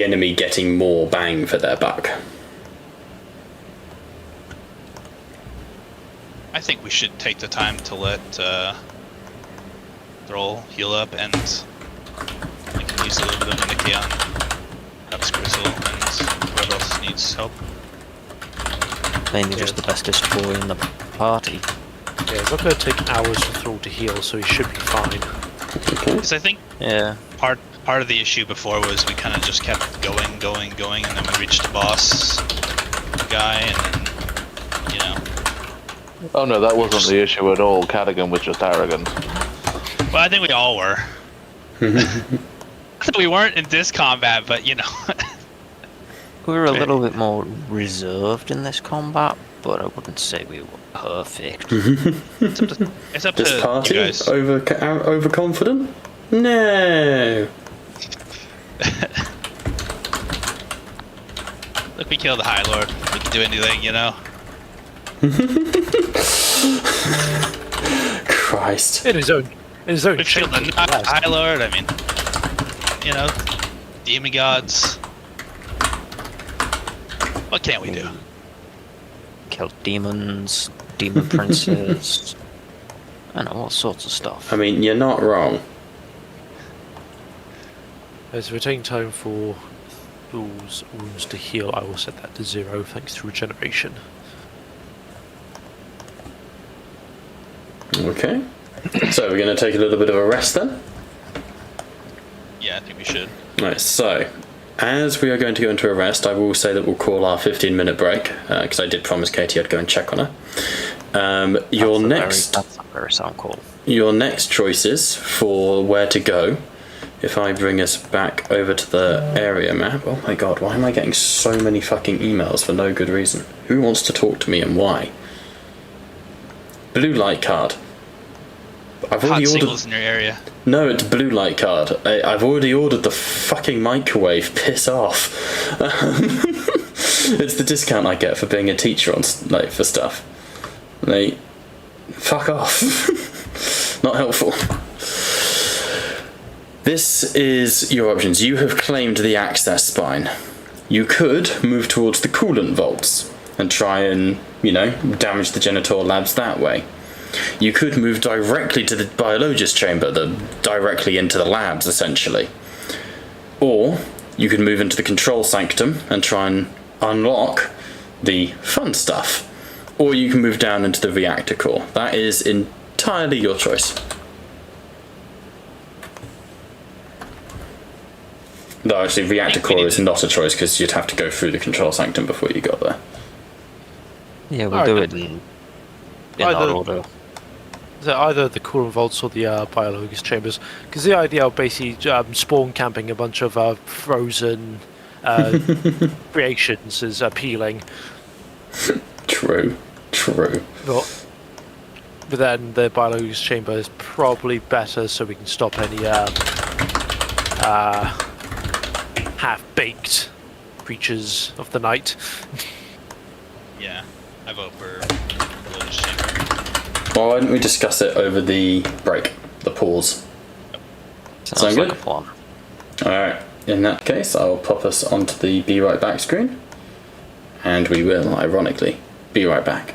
enemy getting more bang for their buck. I think we should take the time to let Thrall heal up, and we can use a little bit of Nicky on perhaps Grizzle and whoever else needs help. Mainly just the bestest boy in the party. Yeah, it's not going to take hours for Thrall to heal, so he should be fine. Because I think Yeah. part of the issue before was we kind of just kept going, and then we reached the boss guy, and then, you know. Oh no, that wasn't the issue at all. Cadigan was just arrogant. Well, I think we all were. We weren't in this combat, but you know. We were a little bit more reserved in this combat, but I wouldn't say we were perfect. It's up This to party you guys. overconfident? No. Look, we killed the High Lord. We can do anything, you know. Christ. In his own We killed the yes. High Lord. I mean, you know, demigods. What can't we do? Killed demons, demon princes, I know, all sorts of stuff. I mean, you're not wrong. As we're taking time for those wounds to heal, I will set that to 0 thanks to regeneration. Okay. So we're going to take a little bit of a rest then. Yeah, I think we should. Right, so as we are going to go into a rest, I will say that we'll call our 15-minute break, because I did promise Katie I'd go and check on her. That's a very sound call. Your next choices for where to go, if I bring us back over to the area map. Oh my god, why am I getting so many fucking emails for no good reason? Who wants to talk to me and why? Blue light card. I've Hot already ordered. singles in your area. No, it's blue light card. I've already ordered the fucking microwave. Piss off. It's the discount I get for being a teacher on for stuff. Fuck off. Not helpful. This is your options. You have claimed the access spine. You could move towards the coolant vaults and try and, damage the Genitor labs that way. You could move directly to the biologist chamber, directly into the labs, essentially. Or you could move into the control sanctum and try and unlock the fun stuff. Or you can move down into the reactor core. That is entirely your choice. Though actually, reactor core is not a choice because you'd have to go through the control sanctum before you got there. Yeah, we'll do it in that order. Either the coolant vaults or the biologist chambers, because the idea of basically spawn camping a bunch of frozen creations is appealing. True. But then the biologist chamber is probably better, so we can stop any half-baked creatures of the night. Yeah, I vote for religious chamber. Well, why didn't we discuss it over the break, the pause? Sounds Sound like good? a plan. Alright, in that case, I'll pop us onto the Be Right Back screen. And we will, ironically, be right back.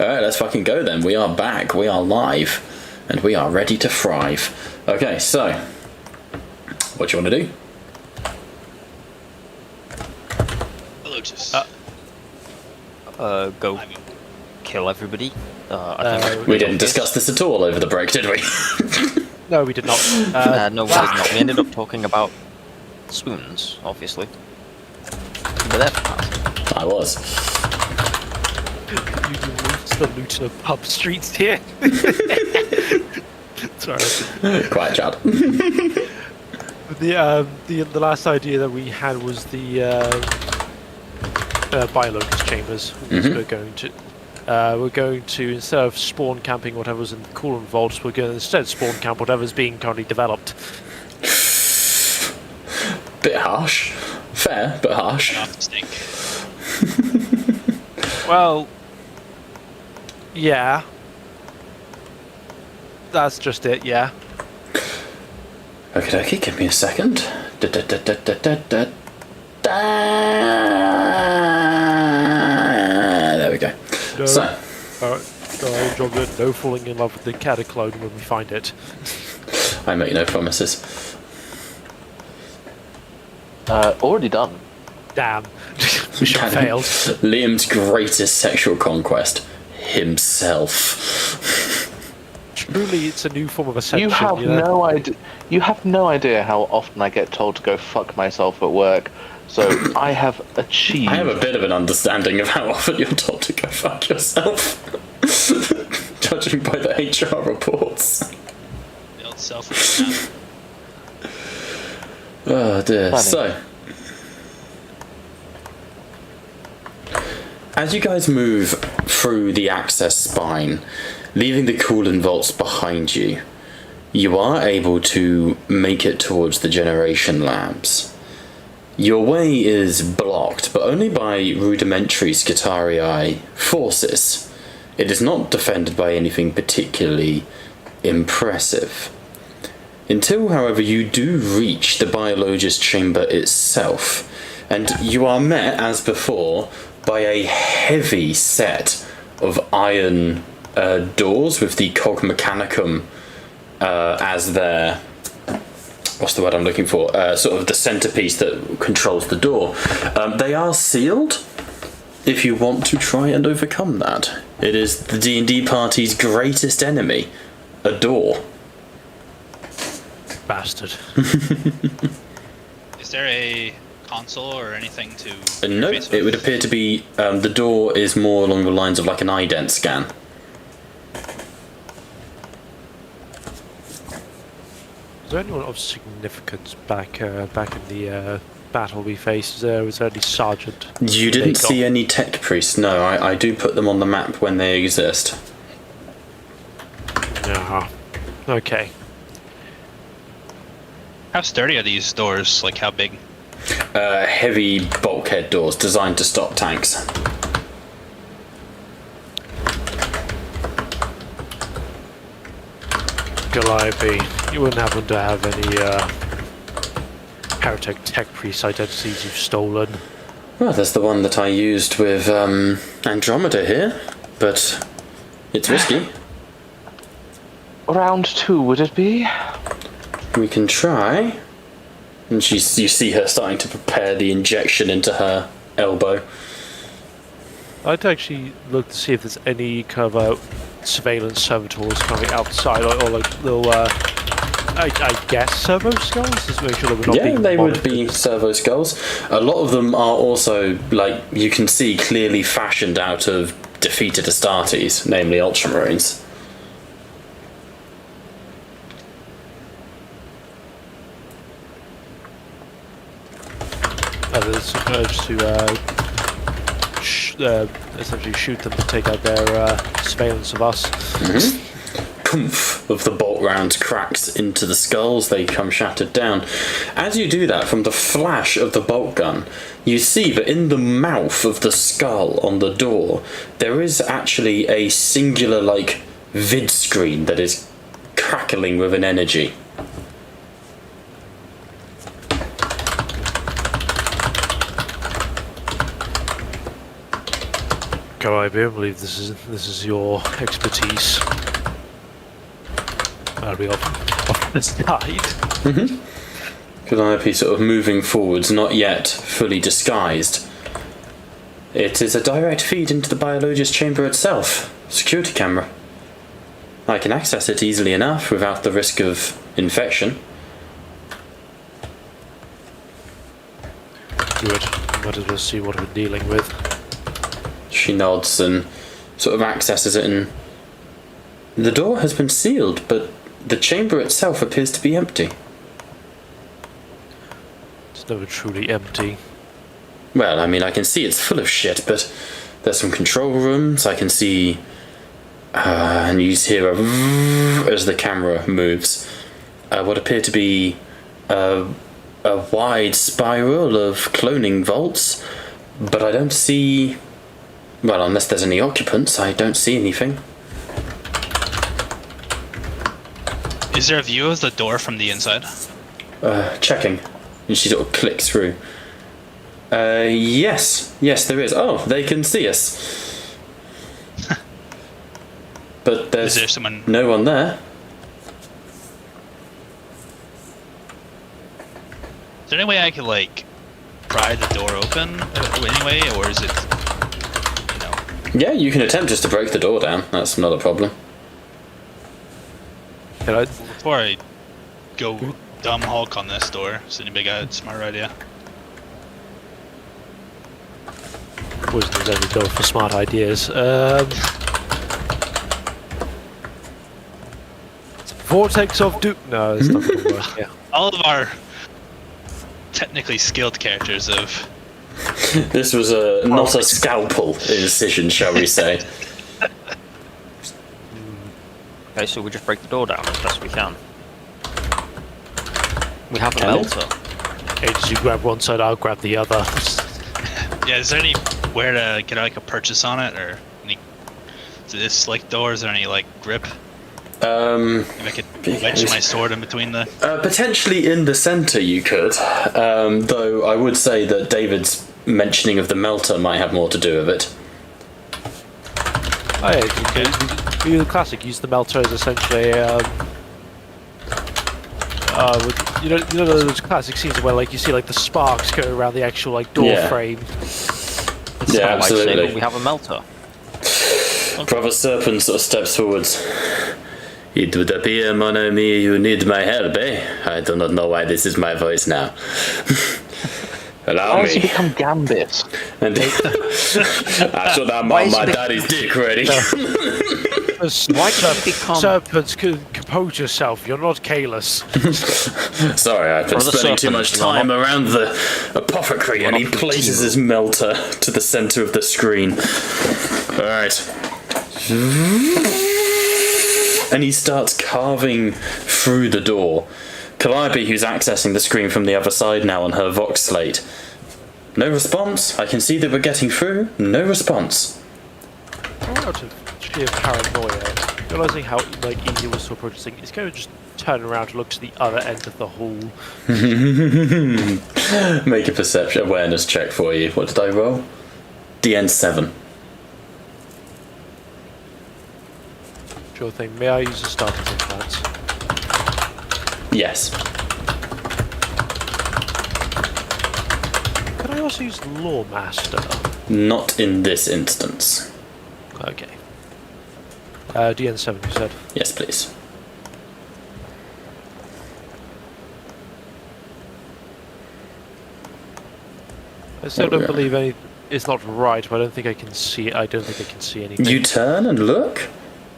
Alright, let's fucking go then. We are back, we are live, and we are ready to thrive. Okay, so, what do you want to do? Hello, just. Go kill everybody. I think We didn't discuss this at all over the break, did we? No, we did not. no, we did not. We ended up talking about swoons, obviously. You were there for that. I was. You still looting of pub streets here. Sorry. Quiet, Chad. The last idea that we had was the biolocust chambers. We're going to instead of spawn camping whatever's in the coolant vaults, we're going to instead spawn camp whatever's being currently developed. Bit harsh. Fair, but harsh. Off the stink. Well, yeah. That's just it, yeah. Okay, give me a second. There we go. No. So, No falling in love with the cataclone when we find it. I make no promises. Already done. Damn. Mission failed. Liam's greatest sexual conquest. Himself. Truly, it's a new form of ascension. You have no idea. You have no idea how often I get told to go fuck myself at work. So I have achieved. I have a bit of an understanding of how often you're told to go fuck yourself. Judging by the HR reports. The old self. Oh dear. Funny. So, as you guys move through the access spine, leaving the coolant vaults behind you, you are able to make it towards the generation labs. Your way is blocked, but only by rudimentary Skitarii forces. It is not defended by anything particularly impressive. Until, however, you do reach the biologist chamber itself, and you are met, as before, by a heavy set of iron doors with the cog mechanicum as their... what's the word I'm looking for? Sort of the centerpiece that controls the door. They are sealed. If you want to try and overcome that, it is the D&D party's greatest enemy, a door. Bastard. Is there a console or anything to? No, interface it would with? appear to be the door is more along the lines of like an ident scan. Was there anyone of significance back in the battle we faced? Was there any sergeant? You didn't see any tech priests. No, I do put them on the map when they exist. No. Okay. How sturdy are these doors? Like how big? Heavy bulkhead doors designed to stop tanks. Calliope, you wouldn't happen to have any heretic tech priest identities you've stolen? Well, there's the one that I used with Andromeda here, but it's risky. Round 2, would it be? We can try. And you see her starting to prepare the injection into her elbow. I'd actually look to see if there's any kind of surveillance servitors coming outside, or like little, I guess, servo skulls? Just make sure that we're not Yeah, being they would monitored. be servo skulls. A lot of them are also, like, you can see clearly fashioned out of defeated Astartes, namely Ultramarines. There's some urge to essentially shoot them to take out their surveillance of us. Poof of the bolt round cracks into the skulls, they come shattered down. As you do that, from the flash of the bolt gun, you see that in the mouth of the skull on the door, there is actually a singular, like, vid screen that is crackling with an energy. Calliope, I believe this is your expertise. I'll be off the side. Calliope sort of moving forwards, not yet fully disguised. It is a direct feed into the biologist chamber itself. Security camera. I can access it easily enough without the risk of infection. Good. Might as well see what we're dealing with. She nods and sort of accesses it, and the door has been sealed, but the chamber itself appears to be empty. It's never truly empty. Well, I mean, I can see it's full of shit, but there's some control rooms. I can see, and you hear a as the camera moves. What appear to be a wide spiral of cloning vaults, but I don't see. Well, unless there's any occupants, I don't see anything. Is there a view of the door from the inside? Checking. And she sort of clicks through. Yes, there is. Oh, they can see us. But there's Is there someone? no one there. Is there any way I could like pry the door open anyway, or is it? You know. Yeah, you can attempt just to break the door down. That's not a problem. Can I? Before I go dumb Hulk on this door, does anybody got a smart idea? Wasn't only go for smart ideas. Vortex of Doom. No, it's not going to work. Yeah. All of our technically skilled characters have. This was not a scalpel incision, shall we say. Okay, so we just break the door down as best we can. We have a Can it? melter. Okay, as you grab one side, I'll grab the other. Yeah, is there anywhere to get like a purchase on it, or any? Is this like door? Is there any like grip? Maybe I could wedge my sword in between the. Potentially in the centre you could, though I would say that David's mentioning of the melter might have more to do with it. Oh yeah, you the classic. Use the melter as essentially you know those classic scenes where like you see like the sparks go around the actual like door Yeah. frame. Yeah, absolutely. We have a melter. Brother Serpent sort of steps forwards. It would appear, mon ami, you need my help, eh? I do not know why this is my voice now. Allow How has he me. become Gambit? And I should have my daddy's dick ready. Why can't he become- Serpents, compose yourself. You're not Kalis. Sorry, I've been Brother spending too Serpent, much you know time what? around the apothecary, and he places his melter to the centre of the screen. Alright. And he starts carving through the door. Calliope, who's accessing the screen from the other side now on her Vox slate. No response. I can see that we're getting through. No response. Out of sheer paranoia, realizing how like easy it was to approach this thing, it's going to just turn around to look to the other end of the hall. Make a perception awareness check for you. What did I roll? DN7. Sure thing. May I use a starter's implants? Yes. Can I also use Lawmaster? Not in this instance. Okay. DN7, you said. Yes, please. I still There we don't are. believe any. It's not right, but I don't think I can see. I don't think I can see anything. You turn and look.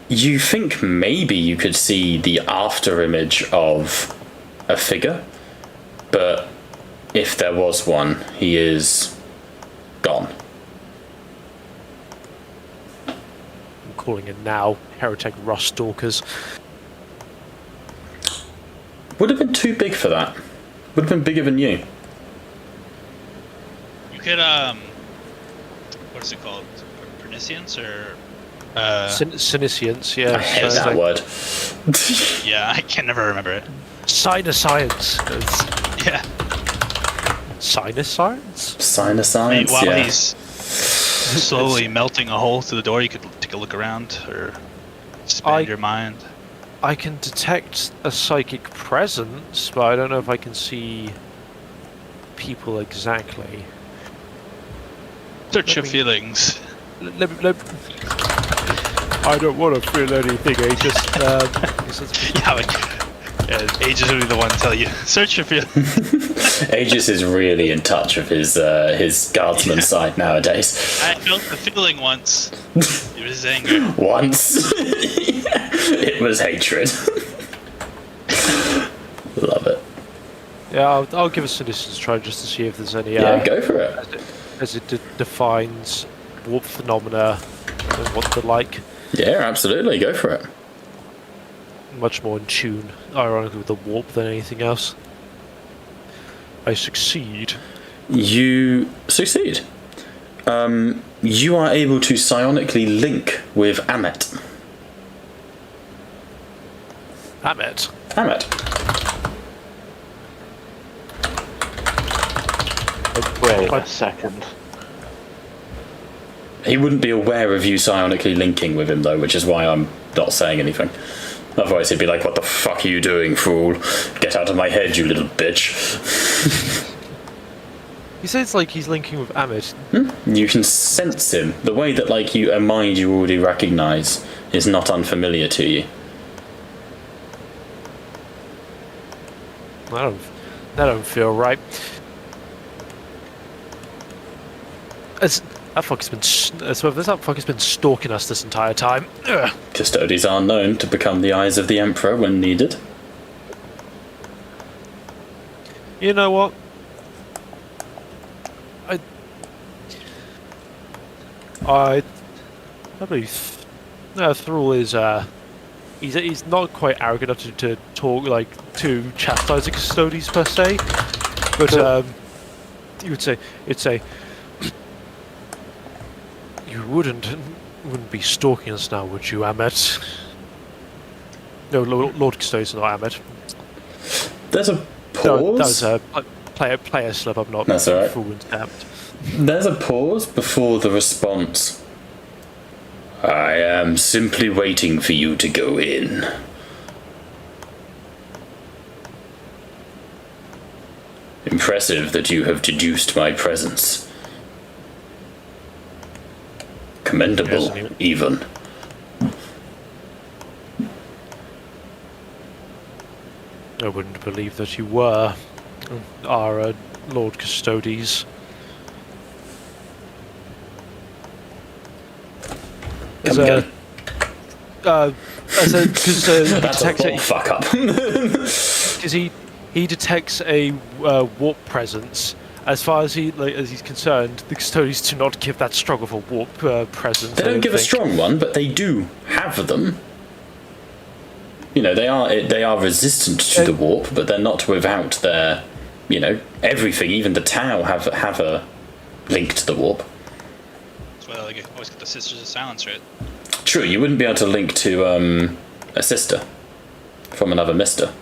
You think maybe you could see the after image of a figure, but if there was one, he is gone. I'm calling it now. Heretic Rust Stalkers. Would have been too big for that. Would have been bigger than you. You could what is it called? Pernicians or Senescience, yeah. I hate so that like word. yeah, I can never remember it. Sinus science. Yeah. Sinus science? Sinus science, While yeah. he's slowly melting a hole through the door, you could take a look around or expand your mind. I can detect a psychic presence, but I don't know if I can see people exactly. Search your feelings. I don't want to feel anything, Aegis. Aegis will be the one to tell you. Search your feelings. Aegis is really in touch with his guardsman side nowadays. I felt the feeling once. It was anger. Once. It was hatred. Love it. Yeah, I'll give a citizens try just to see if there's any. Yeah, go for it. As it defines warp phenomena and what they're like. Yeah, absolutely. Go for it. Much more in tune, ironically, with the warp than anything else. I succeed. You succeed. You are able to psionically link with Amet. Amet. Wait a second. He wouldn't be aware of you psionically linking with him, though, which is why I'm not saying anything. Otherwise, he'd be like, "What the fuck are you doing, fool? Get out of my head, you little bitch." He says like he's linking with Amet. You can sense him. The way that, like, a mind you already recognise is not unfamiliar to you. That don't feel right. That fucker's been stalking us this entire time. Ugh. Custodies are known to become the eyes of the Emperor when needed. You know what? I believe Thrall is he's not quite arrogant enough to talk to chastise the custodies per se, but you'd say you wouldn't be stalking us now, would you, Amet? No, Lord Custodies, not Amet. There's a pause. No, that was a player slip. I'm not. That's all right. Fooled Amet. There's a pause before the response. I am simply waiting for you to go in. Impressive that you have deduced my presence. Commendable, even. I wouldn't believe that you were our Lord Custodies. As a That's a ball fuck up. Because he detects a warp presence. As far as he's concerned, the custodians do not give that strong of a warp presence. They don't give a strong one, but they do have them. You know, they are resistant to the warp, but they're not without their, everything. Even the Tau have a link to the warp. That's why I always get the Sisters of Silence, right? True, you wouldn't be able to link to a sister from another Mister.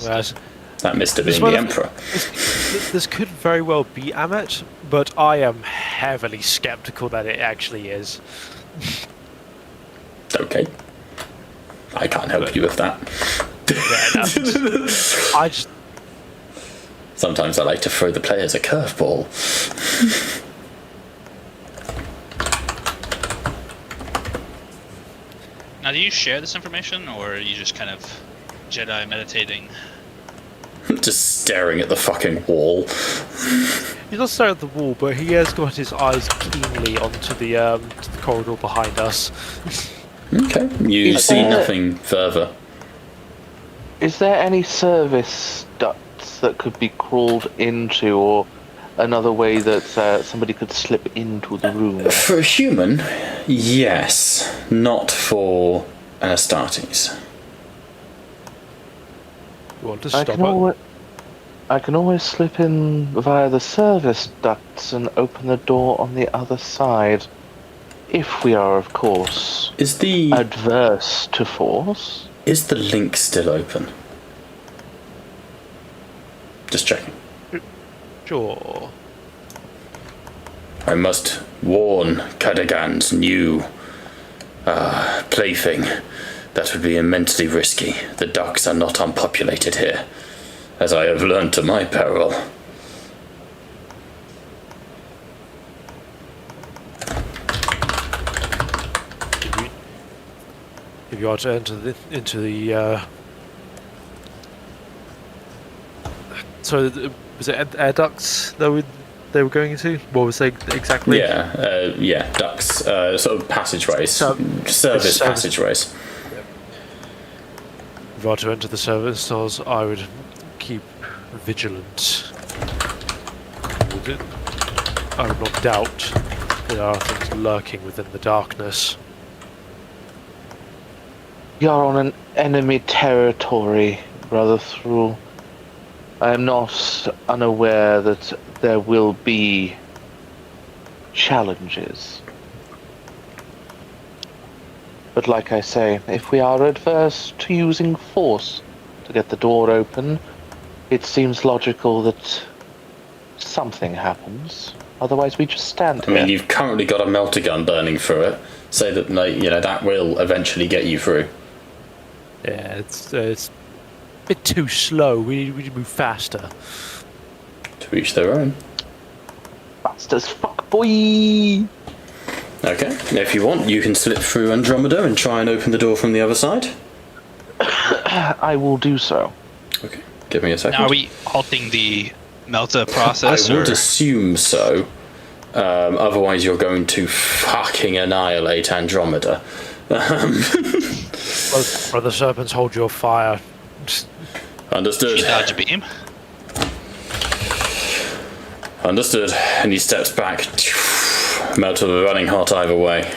Whereas that Mister being the Emperor. This could very well be Amet, but I am heavily skeptical that it actually is. Okay. I can't help you with that. I just... Sometimes I like to throw the players a curveball. Now, do you share this information, or are you just kind of Jedi meditating? Just staring at the fucking wall. He's not staring at the wall, but he has got his eyes keenly onto the corridor behind us. Okay, you see nothing further. Is there any service ducts that could be crawled into, or another way that somebody could slip into the room? For a human, yes. Not for an Astartes. You want to stop it? I can always slip in via the service ducts and open the door on the other side. If we are, of course, adverse to force. Is the link still open? Just checking. Sure. I must warn Cadogan's new plaything. That would be immensely risky. The docks are not unpopulated here, as I have learned to my peril. If you are to enter into the so was it air ducts they were going into? What was they exactly? Yeah, ducts, sort of passageways, service passageways. If you are to enter the service stalls, I would keep vigilant. I would not doubt there are things lurking within the darkness. We are on an enemy territory, Brother Thrall. I am not unaware that there will be challenges. But like I say, if we are adverse to using force to get the door open, it seems logical that something happens. Otherwise we just stand here. I mean, you've currently got a melter gun burning through it, so that, that will eventually get you through. Yeah, it's a bit too slow. We need to move faster. To each their own. Fast as fuck, boy! Okay, if you want, you can slip through Andromeda and try and open the door from the other side. I will do so. Okay, give me a second. Now, are we halting the melter process? I would assume so. Otherwise, you're going to fucking annihilate Andromeda. Brother Serpents, hold your fire. Understood. Dodge a beam. Understood. And he steps back. Melter running hot either way.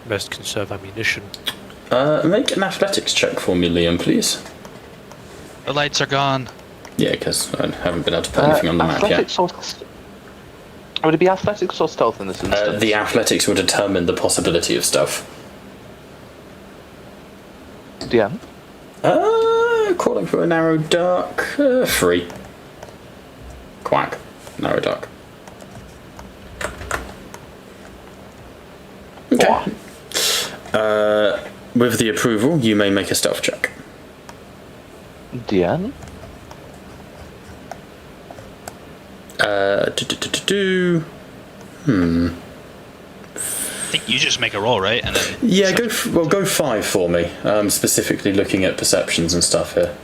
Best conserve ammunition. Make an athletics check for me, Liam, please. The lights are gone. Yeah, because I haven't been able to put anything on the map yet. Would it be athletics or stealth in this instance? The athletics will determine the possibility of stealth. DM? Crawling through a narrow dark. 3. Quack. Narrow dark. Okay. With the approval, you may make a stealth check. DM? I think you just make a roll, right? And then Yeah, go 5 for me. Specifically looking at perceptions and stuff here.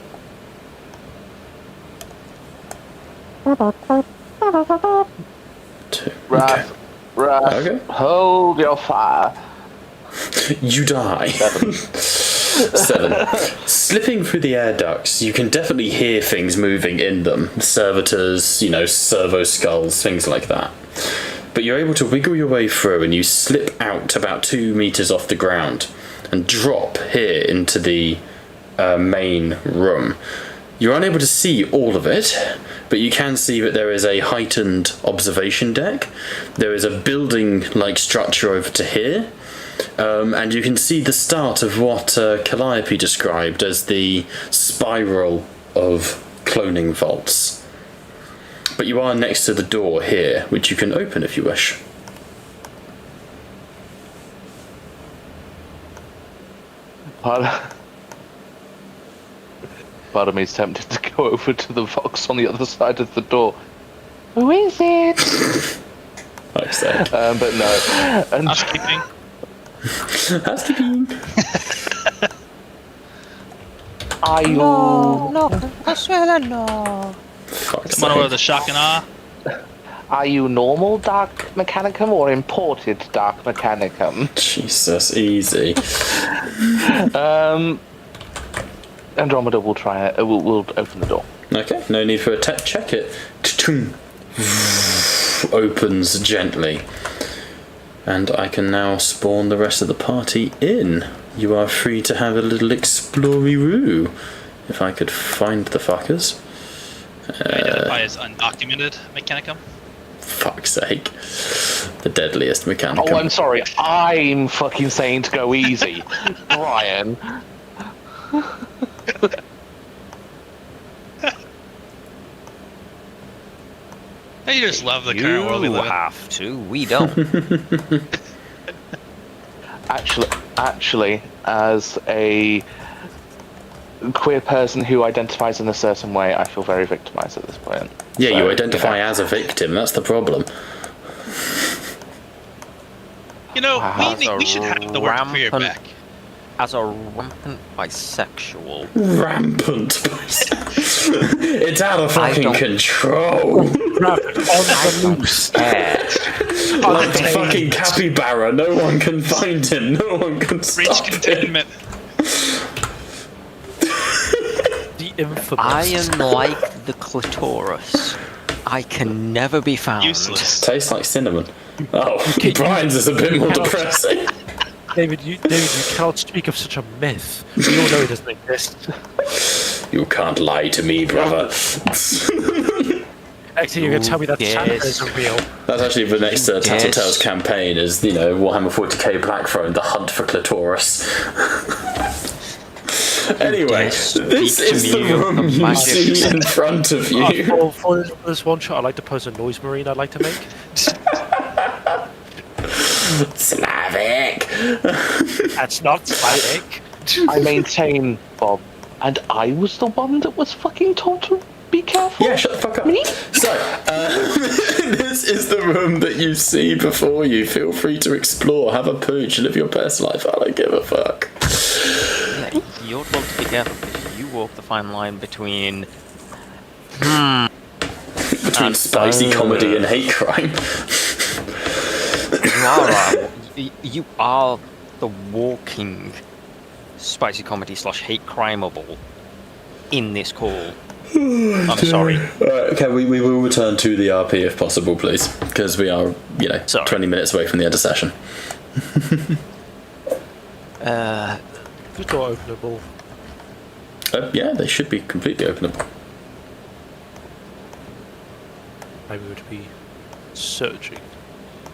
Two. Okay. Wrath, Okay. hold your fire. You die. 7. Slipping through the air ducts, you can definitely hear things moving in them. Servitors, servo skulls, things like that. But you're able to wiggle your way through and you slip out about 2 meters off the ground and drop here into the main room. You're unable to see all of it, but you can see that there is a heightened observation deck. There is a building-like structure over to here. And you can see the start of what Calliope described as the spiral of cloning vaults. But you are next to the door here, which you can open if you wish. Part of me is tempted to go over to the Vox on the other side of the door. Who is it? Like I said. But no. And housekeeping. Housekeeping. are you... No, I swear no. Fuck's Someone over sake. the shock and awe. Are you normal Dark Mechanicum or imported Dark Mechanicum? Jesus, easy. Andromeda will try it. We'll open the door. Okay, no need for a tech check. It opens gently. And I can now spawn the rest of the party in. You are free to have a little explory-roo. If I could find the fuckers. Identify as undocumented Mechanicum. Fuck's sake. The deadliest Mechanicum. Oh, I'm sorry. I'm fucking saying to go easy. Brian. You just love the current world we You live in. have to. We don't. Actually, as a queer person who identifies in a certain way, I feel very victimized at this point. Yeah, So, you identify as a victim. That's the problem. You know, Wow. we should have the word queer Rampant- back. As a rampant bisexual, Rampant. It's out of I fucking don't- control. On the loose. Like the fucking capybara. No one can find him. No one can Reach stop him. contentment. The infamous. I am like the clitoris. I can never be found. Useless. Tastes like cinnamon. Oh, Brian's is a bit more depressing. David, you cannot speak of such a myth. We all know it doesn't exist. You can't lie to me, brother. Actually, you're going to tell me that Yes. Santa isn't real. That's actually the next Yes. Tattletales campaign is, you know, Warhammer 40k Blackthrone, the hunt for clitoris. Anyway, Yes, this speak to is the me of room the you magic. see in front of you. For this one shot, I'd like to pose a noise marine I'd like to make. Slavic! That's not Slavic. I maintain, Bob, and I was the one that was fucking told to be careful. Yeah, shut the fuck up. Me? So, this is the room that you see before you. Feel free to explore, have a pooch, live your best life. I don't give a fuck. Yeah, you're told to be careful because you walk the fine line between. Between spicy comedy and hate crime. You are the walking spicy comedy / hate crimeable in this call. I'm sorry. Okay, we will return to the RP if possible, please, because we are, you know, Sorry. 20 minutes away from the end of session. Just not openable. Yeah, they should be completely openable. I would be searching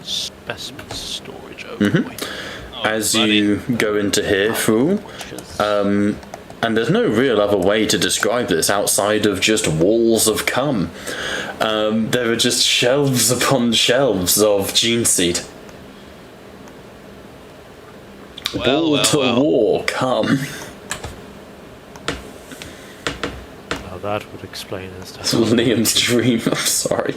specimen storage. Oh boy. As buddy. you go into here, Fool, and there's no real other way to describe this outside of just walls of cum. There are just shelves upon shelves of gene seed. Wall to war cum. Now that would explain this. It's Liam's dream. I'm sorry.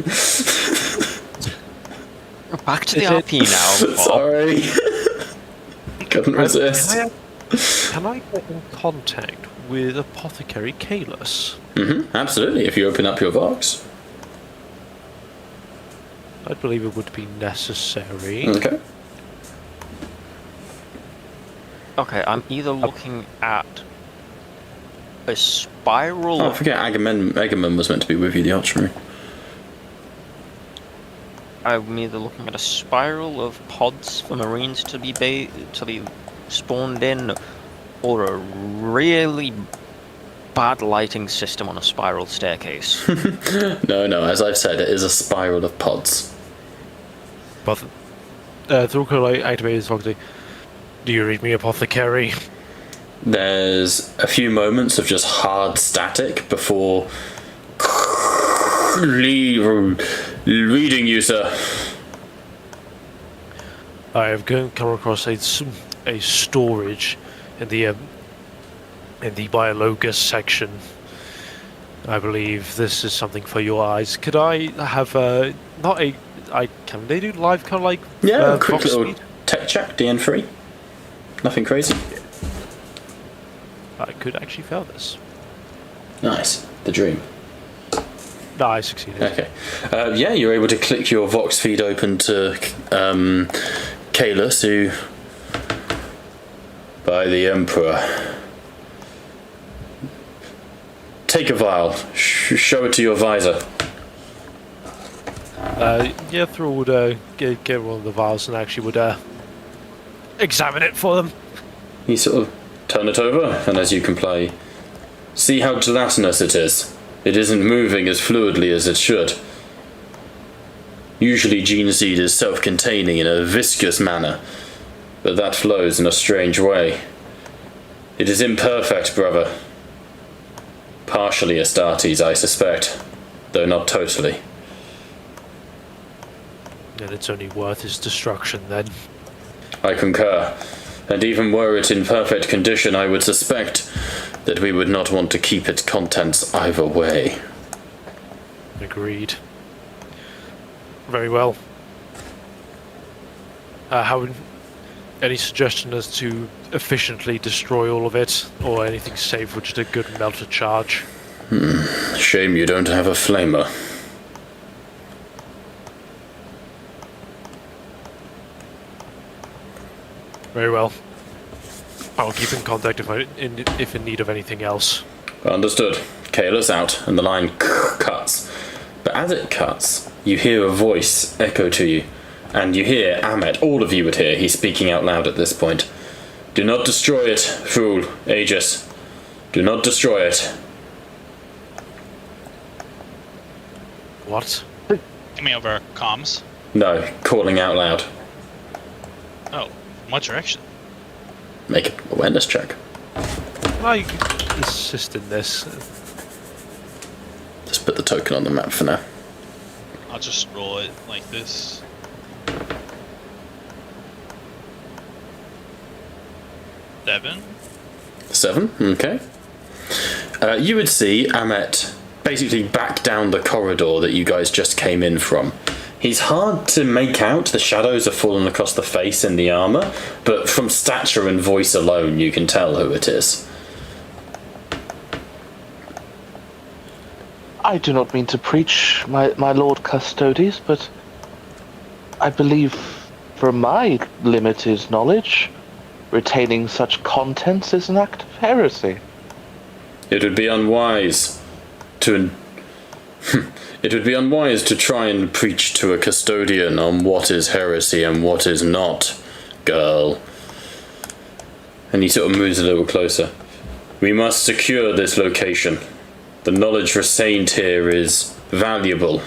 Back to the RP now. Bob. Sorry. Couldn't resist. Can I get in contact with Apothecary Kalis? Absolutely, if you open up your box. I believe it would be necessary. Okay. Okay, I'm either looking at a spiral. Oh, I forget Agamemnon was meant to be with you, the archery. I'm either looking at a spiral of pods for marines to be spawned in, or a really bad lighting system on a spiral staircase. No, as I've said, it is a spiral of pods. But Thorko activated Foxy. Do you read me, Apothecary? There's a few moments of just hard static before reading you, sir. I have come across a storage in the Biologus section. I believe this is something for your eyes. Could I have can they do live kind of like Yeah, a quick box little speed? tech check, DN3. Nothing crazy. I could actually fail this. Nice. The dream. No, I succeeded. Okay. Yeah, you're able to click your Vox feed open to Kalis, who, by the Emperor. Take a vial. Show it to your visor. Yeah, Thrall would get one of the vials and actually would examine it for them. You sort of turn it over, and as you comply, see how gelatinous it is. It isn't moving as fluidly as it should. Usually gene seed is self-containing in a viscous manner, but that flows in a strange way. It is imperfect, brother. Partially Astartes, I suspect, though not totally. And it's only worth his destruction then. I concur. And even were it in perfect condition, I would suspect that we would not want to keep its contents either way. Agreed. Very well. Any suggestion as to efficiently destroy all of it, or anything save for just a good melter charge? Shame you don't have a flamer. Very well. I'll keep in contact if in need of anything else. Understood. Kayla's out, and the line cuts. But as it cuts, you hear a voice echo to you, and you hear Amet. All of you would hear. He's speaking out loud at this point. Do not destroy it, fool, Aegis. Do not destroy it. What? Coming over comms. No, calling out loud. Oh, what direction? Make an awareness check. I assist in this. Just put the token on the map for now. I'll just roll it like this. Seven, okay. You would see Amet basically back down the corridor that you guys just came in from. He's hard to make out, the shadows are falling across the face and the armour, but from stature and voice alone you can tell who it is. I do not mean to preach, my Lord Custodes, but I believe, from my limited knowledge, retaining such contents is an act of heresy. It would be unwise to try and preach to a custodian on what is heresy and what is not, girl. And he sort of moves a little closer. We must secure this location. The knowledge retained here is valuable.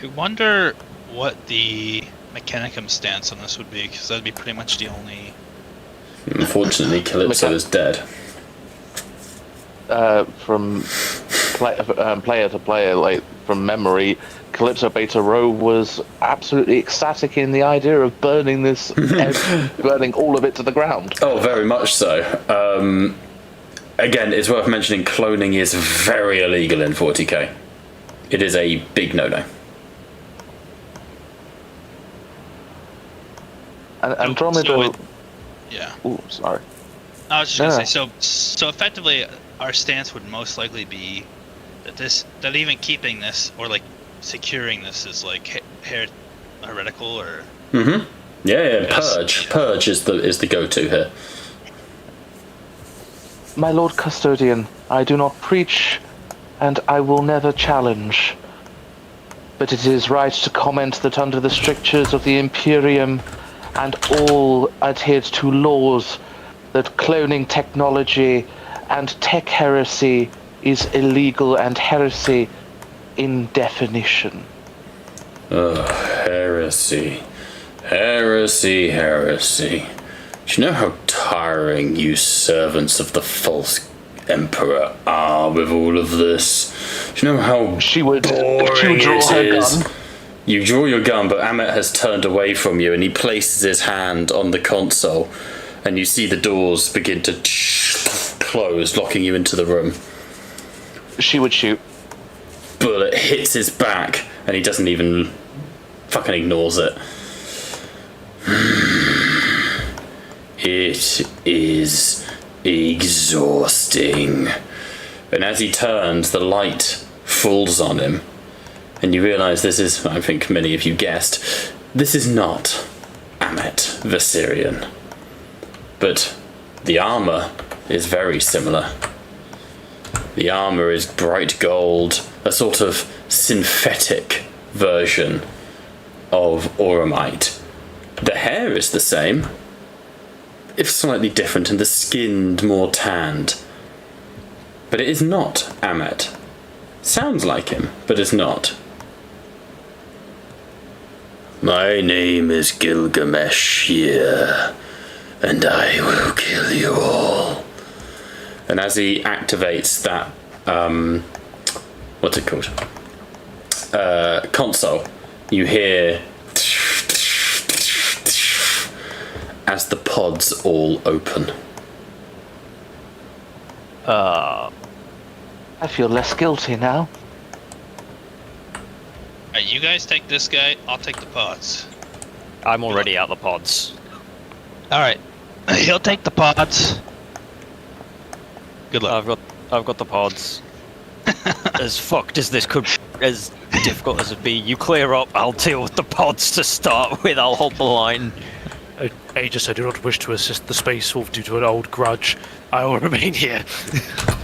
I wonder what the Mechanicum stance on this would be, because that'd be pretty much the only... Unfortunately, Calypso is dead. From player to player, like from memory, Calypso Beta Rho was absolutely ecstatic in the idea of burning this, burning all of it to the ground. Oh, very much so. Again, it's worth mentioning cloning is very illegal in 40k. It is a big no-no. And Andromeda... yeah. Ooh, sorry. I was just gonna say, so effectively, our stance would most likely be that even keeping this or like securing this is like heretical or. Mm-hmm. Yeah. Purge is the go-to here. My Lord Custodian, I do not preach, and I will never challenge. But it is right to comment that under the strictures of the Imperium and all adhered to laws, that cloning technology and tech heresy is illegal and heresy in definition. Heresy. Heresy. Do you know how tiring you servants of the false emperor are with all of this? Do you know how boring she would draw it her is? gun. You draw your gun, but Amet has turned away from you, and he places his hand on the console, and you see the doors begin to close, locking you into the room. She would shoot. Bullet hits his back, and he doesn't even fucking ignores it. It is exhausting. And as he turns, the light falls on him. And you realise this is, I think many of you guessed, this is not Amet Viserion. But the armour is very similar. The armour is bright gold, a sort of synthetic version of Auramite. The hair is the same, if slightly different, and the skin more tanned. But it is not Amet. Sounds like him, but is not. My name is Gilgamesh here, and I will kill you all. And as he activates that what's it called? Console. You hear as the pods all open. I feel less guilty now. Alright, you guys take this guy, I'll take the pods. I'm already out the pods. Alright. He'll take the pods. Good luck. I've got the pods. As fucked as this could, as difficult as it be, you clear up. I'll deal with the pods to start with. I'll hold the line. Aegis, I do not wish to assist the Space Wolf due to an old grudge. I will remain here.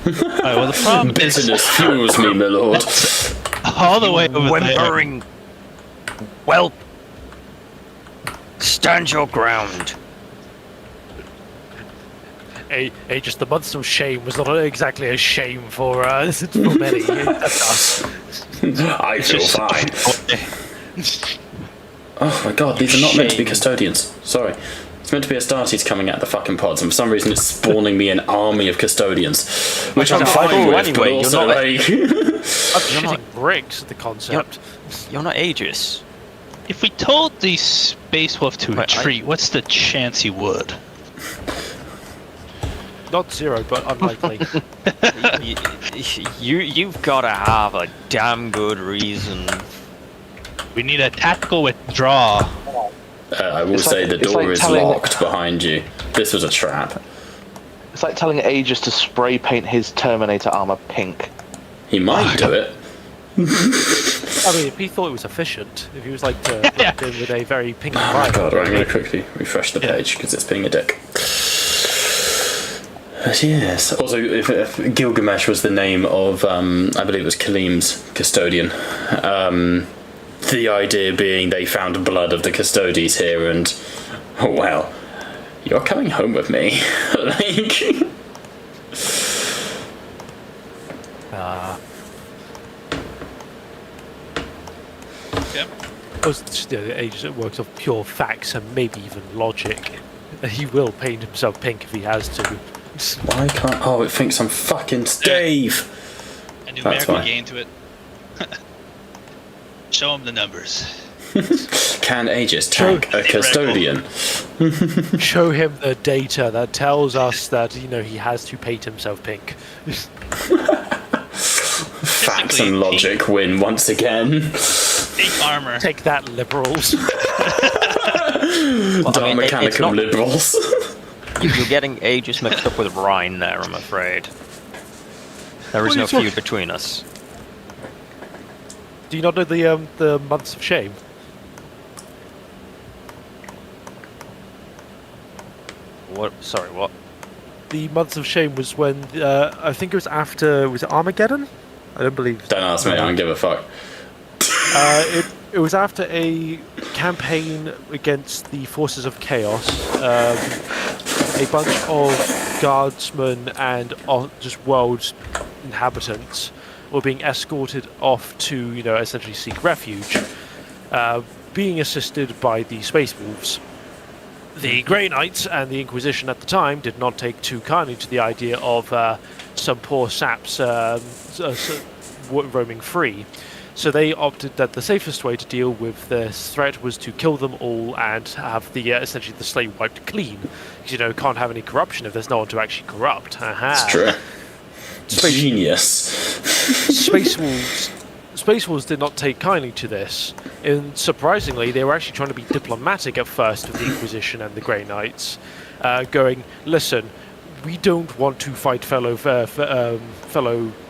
Alright, well, the problem is Bitterness fuels me, my lord. all the way over there. Whimpering. Well, stand your ground. Aegis, the months of shame was not exactly a shame for many. That's us. I feel fine. Oh my god, these are not meant to be custodians. Sorry. It's meant to be Astartes coming out the fucking pods, and for some reason it's spawning me an army of custodians. Which I'm fine with, but anyway, also like... I'm shitting bricks at the concept. You're not Aegis. If we told the Space Wolf to retreat, what's the chance he would? Not zero, but unlikely. You've got to have a damn good reason. We need a tactical withdrawal. I will say the door is locked behind you. This was a trap. It's like telling Aegis to spray paint his Terminator armor pink. He might do it. I mean, if he thought it was efficient, if he was like to blend in with a very pink Oh my environment. god, right, I'm going to quickly refresh the page because it's being a dick. But yes. Also, if Gilgamesh was the name of, I believe it was Kalim's custodian. The idea being they found blood of the custodies here, and oh well, you're coming home with me. Like, Aegis works off pure facts and maybe even logic. He will paint himself pink if he has to. why can't? Oh, it thinks I'm fucking Steve. A That's numerical why. gain to it. Show him the numbers. Can Aegis tank a custodian? Show him the data that tells us that he has to paint himself pink. Facts and logic win once again. Pink armor. Take that, liberals. Dumb mechanical liberals. You're getting Aegis mixed up with Rhine there, I'm afraid. There is no feud between us. Do you not know the months of shame? What? Sorry, what? The months of shame was when I think it was after, was it Armageddon? I don't believe. Don't ask me. I don't give a fuck. It was after a campaign against the forces of chaos. A bunch of guardsmen and just world inhabitants were being escorted off to, essentially seek refuge, being assisted by the Space Wolves. The Grey Knights and the Inquisition at the time did not take too kindly to the idea of some poor saps roaming free. So they opted that the safest way to deal with this threat was to kill them all and have the essentially the slate wiped clean. Because, can't have any corruption if there's no one to actually corrupt. It's true. Genius. Space Wolves did not take kindly to this. And surprisingly, they were actually trying to be diplomatic at first with the Inquisition and the Grey Knights, going, listen, we don't want to fight fellow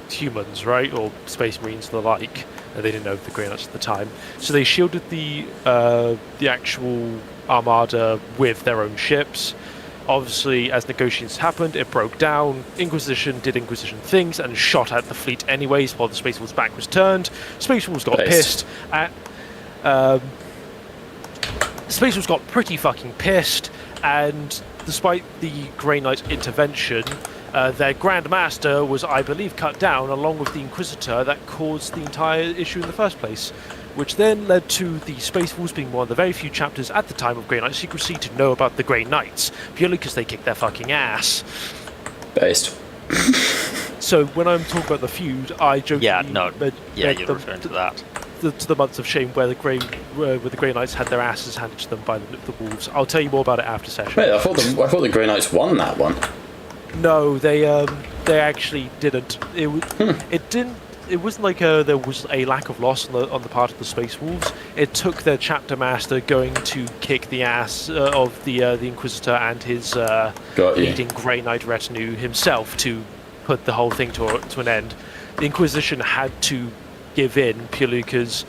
humans, right, or Space Marines and the like. They didn't know the Grey Knights at the time, so they shielded the actual armada with their own ships. Obviously, as negotiations happened, it broke down. Inquisition did Inquisition things and shot at the fleet anyways while the Space Wolves' back was turned. Space Wolves got pissed. Space Wolves got pretty fucking pissed, and despite the Grey Knight intervention, their Grand Master was, I believe, cut down along with the Inquisitor that caused the entire issue in the first place, which then led to the Space Wolves being one of the very few chapters at the time of Grey Knight secrecy to know about the Grey Knights, purely because they kicked their fucking ass. Based. So when I'm talking about the feud, I jokingly Yeah, no. meant Yeah, you're the- referring to that. to the months of shame where the Grey Knights had their asses handed to them by the wolves. I'll tell you more about it after session. Wait, I thought the Grey Knights won that one. No, they actually didn't. It didn't. It wasn't like there was a lack of loss on the part of the Space Wolves. It took their chapter master going to kick the ass of the Inquisitor and his leading Grey Knight retinue himself to put the whole thing to an end. The Inquisition had to give in purely because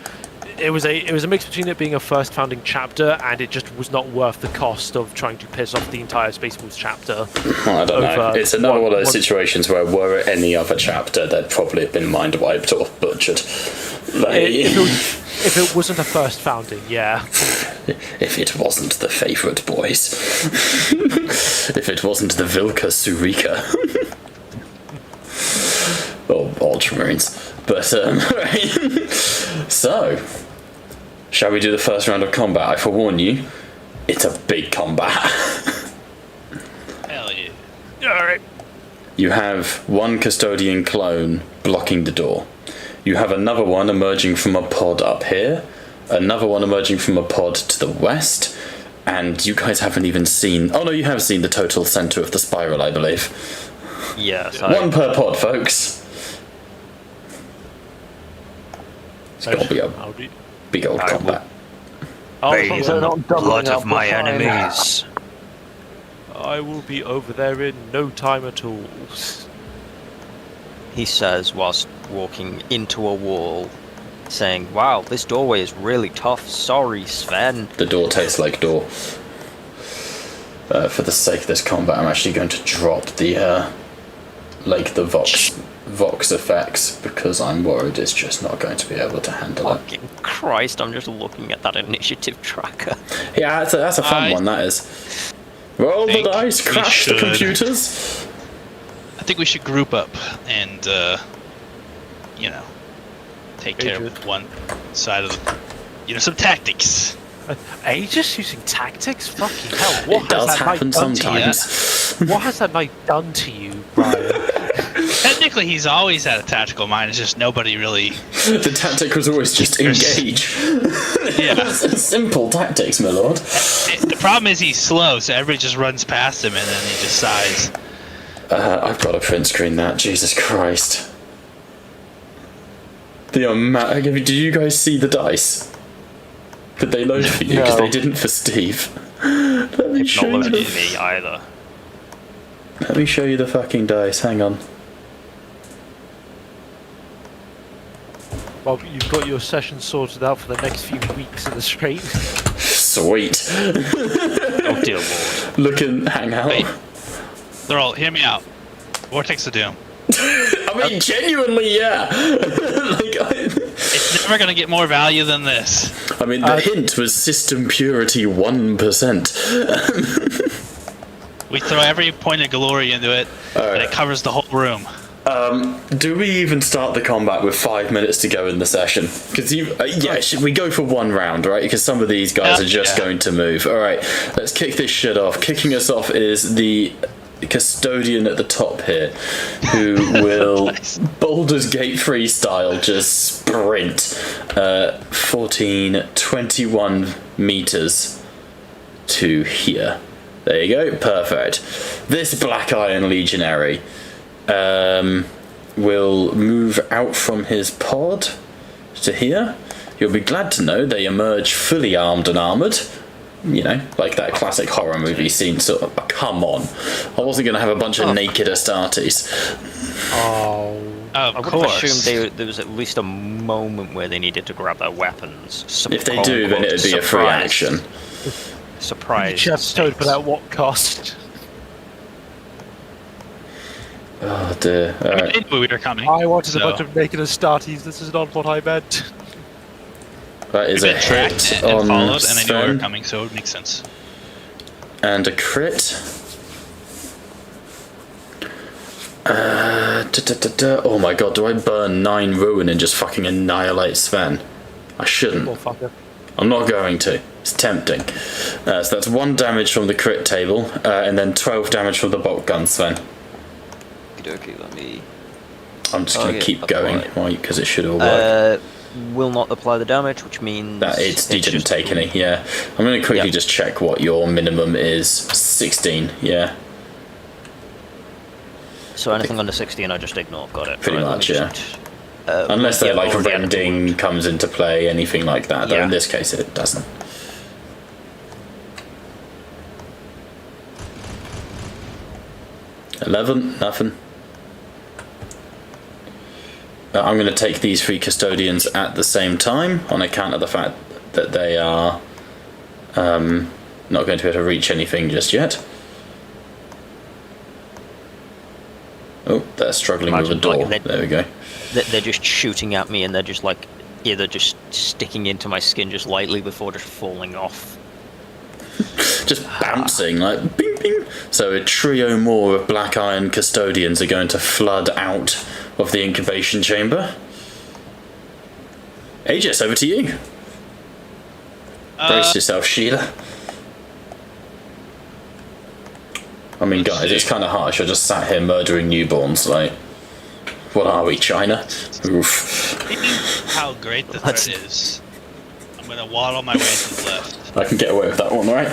it was a mix between it being a first founding chapter and it just was not worth the cost of trying to piss off the entire Space Wolves chapter. I don't know. It's another one of those situations where were it any other chapter, they'd probably have been mind wiped or butchered. If it wasn't a first founding, yeah. If it wasn't the favourite boys. If it wasn't the Vilka Surika. Or Ultramarines. But, right. So, shall we do the first round of combat? I forewarn you, it's a big combat. Hell yeah. Alright. You have one custodian clone blocking the door. You have another one emerging from a pod up here, another one emerging from a pod to the west, and you guys haven't even seen... Oh no, you have seen the total centre of the spiral, I believe. Yes. One per pod, folks. It's gotta be a big old combat. Bathe in the blood of my enemies. I will be over there in no time at all. He says whilst walking into a wall, saying, "Wow, this doorway is really tough. Sorry, Sven." The door tastes like door. For the sake of this combat, I'm actually going to drop the Vox effects because I'm worried it's just not going to be able to handle it. Fucking Christ, I'm just looking at that initiative tracker. Yeah, that's a fun one, that is. Roll the dice, crash the computers. I think we should group up and, take care of one side of the, some tactics. Aegis using tactics? Fucking hell! What It does has that happen knight done to you? sometimes. What has that knight done to you, Brian? Technically, he's always had a tactical mind. It's just nobody really. The tactic was always just engage. Yeah. Simple tactics, my lord. The problem is he's slow, so everybody just runs past him and then he just sighs. I've got to print screen that. Jesus Christ. Did you guys see the dice? Did they load for you? Because they didn't for Steve. Let me show Not you loaded me either. Let me show you the fucking dice. Hang on. Well, you've got your session sorted out for the next few weeks in the straight. Sweet. Oh dear lord. Looking, hang out. Wait. They're all, hear me out. Vortex of Doom. I mean, genuinely, yeah. It's never gonna get more value than this. I mean, the hint was system purity 1%. We throw every point of glory into it, and it covers the whole room. Do we even start the combat with 5 minutes to go in the session? Because should we go for one round, right? Because some of these guys are just going to move. All right, let's kick this shit off. Kicking us off is the custodian at the top here, who will Nice. Baldur's Gate freestyle just sprint 21 meters to here. There you go, perfect. This Black Iron Legionary will move out from his pod to here. You'll be glad to know they emerge fully armed and armoured. Like that classic horror movie scene. So, come on. I wasn't going to have a bunch of naked Astartes. Of I would have course. assumed there was at least a moment where they needed to grab their weapons. If they do, then it would be a free action. Surprise. Just told, but at what cost? Oh dear. I Alright. knew we were coming. I wanted a so- bunch of naked Astartes. This is not what I meant. That is We've a been hit tracked and on followed, and I knew we were Sven. coming, so it makes sense. And a crit. Oh my god, do I burn 9 ruin and just fucking annihilate Sven? I shouldn't. Motherfucker. I'm not going to. It's tempting. So that's 1 damage from the crit table, and then 12 damage from the bolt gun, Sven. Okay, let me I'm just going to Target keep going, applied. right? Because it should all work. Will not apply the damage, which means That you didn't just- take any, yeah. I'm going to quickly Yeah. just check what your minimum is. 16, yeah. So anything under 16, I just ignore. Got it. Pretty Right, let much, me yeah. just, Unless yeah, they're like or the rending comes into play, anything like that. Though Yeah. in this case, it doesn't. $11, nothing. I'm going to take these 3 custodians at the same time on account of the fact that they are not going to be able to reach anything just yet. Oh, they're struggling with a Imagine, door. like, There we go. They're just shooting at me, and they're just like either just sticking into my skin just lightly before just falling off. Just bouncing like bing bing. So a trio more of black iron custodians are going to flood out of the incubation chamber. Aegis, over to you. Brace yourself, Sheila. I mean, guys, it's kind of harsh. I just sat here murdering newborns. Like, what are we, China? Oof. How great the threat is. I'm gonna waddle my way to the left. I can get away with that one, right?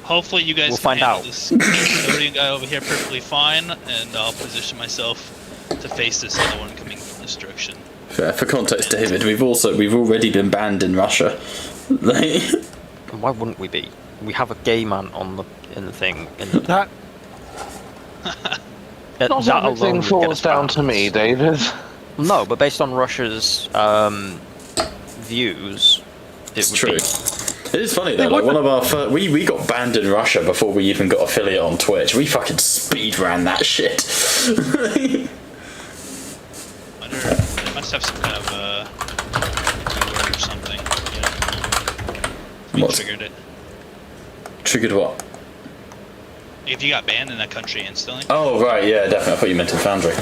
Hopefully you guys We'll can find handle out. this custodian guy over here perfectly fine, and I'll position myself to face this other one coming from this direction. For context, David, we've already been banned in Russia. And why wouldn't we be? We have a gay man in the thing. That not that everything alone would get falls us down banned. to me, David. No, but based on Russia's views, It's would true. be- It is funny though. Like one of our we got banned in Russia before we even got affiliate on Twitch. We fucking speed ran that shit. Wonder, they must have some kind of keyword or something. Yeah. What? Triggered it. Triggered what? If you got banned in that country instantly. Oh right, yeah, definitely. I thought you meant in Foundry.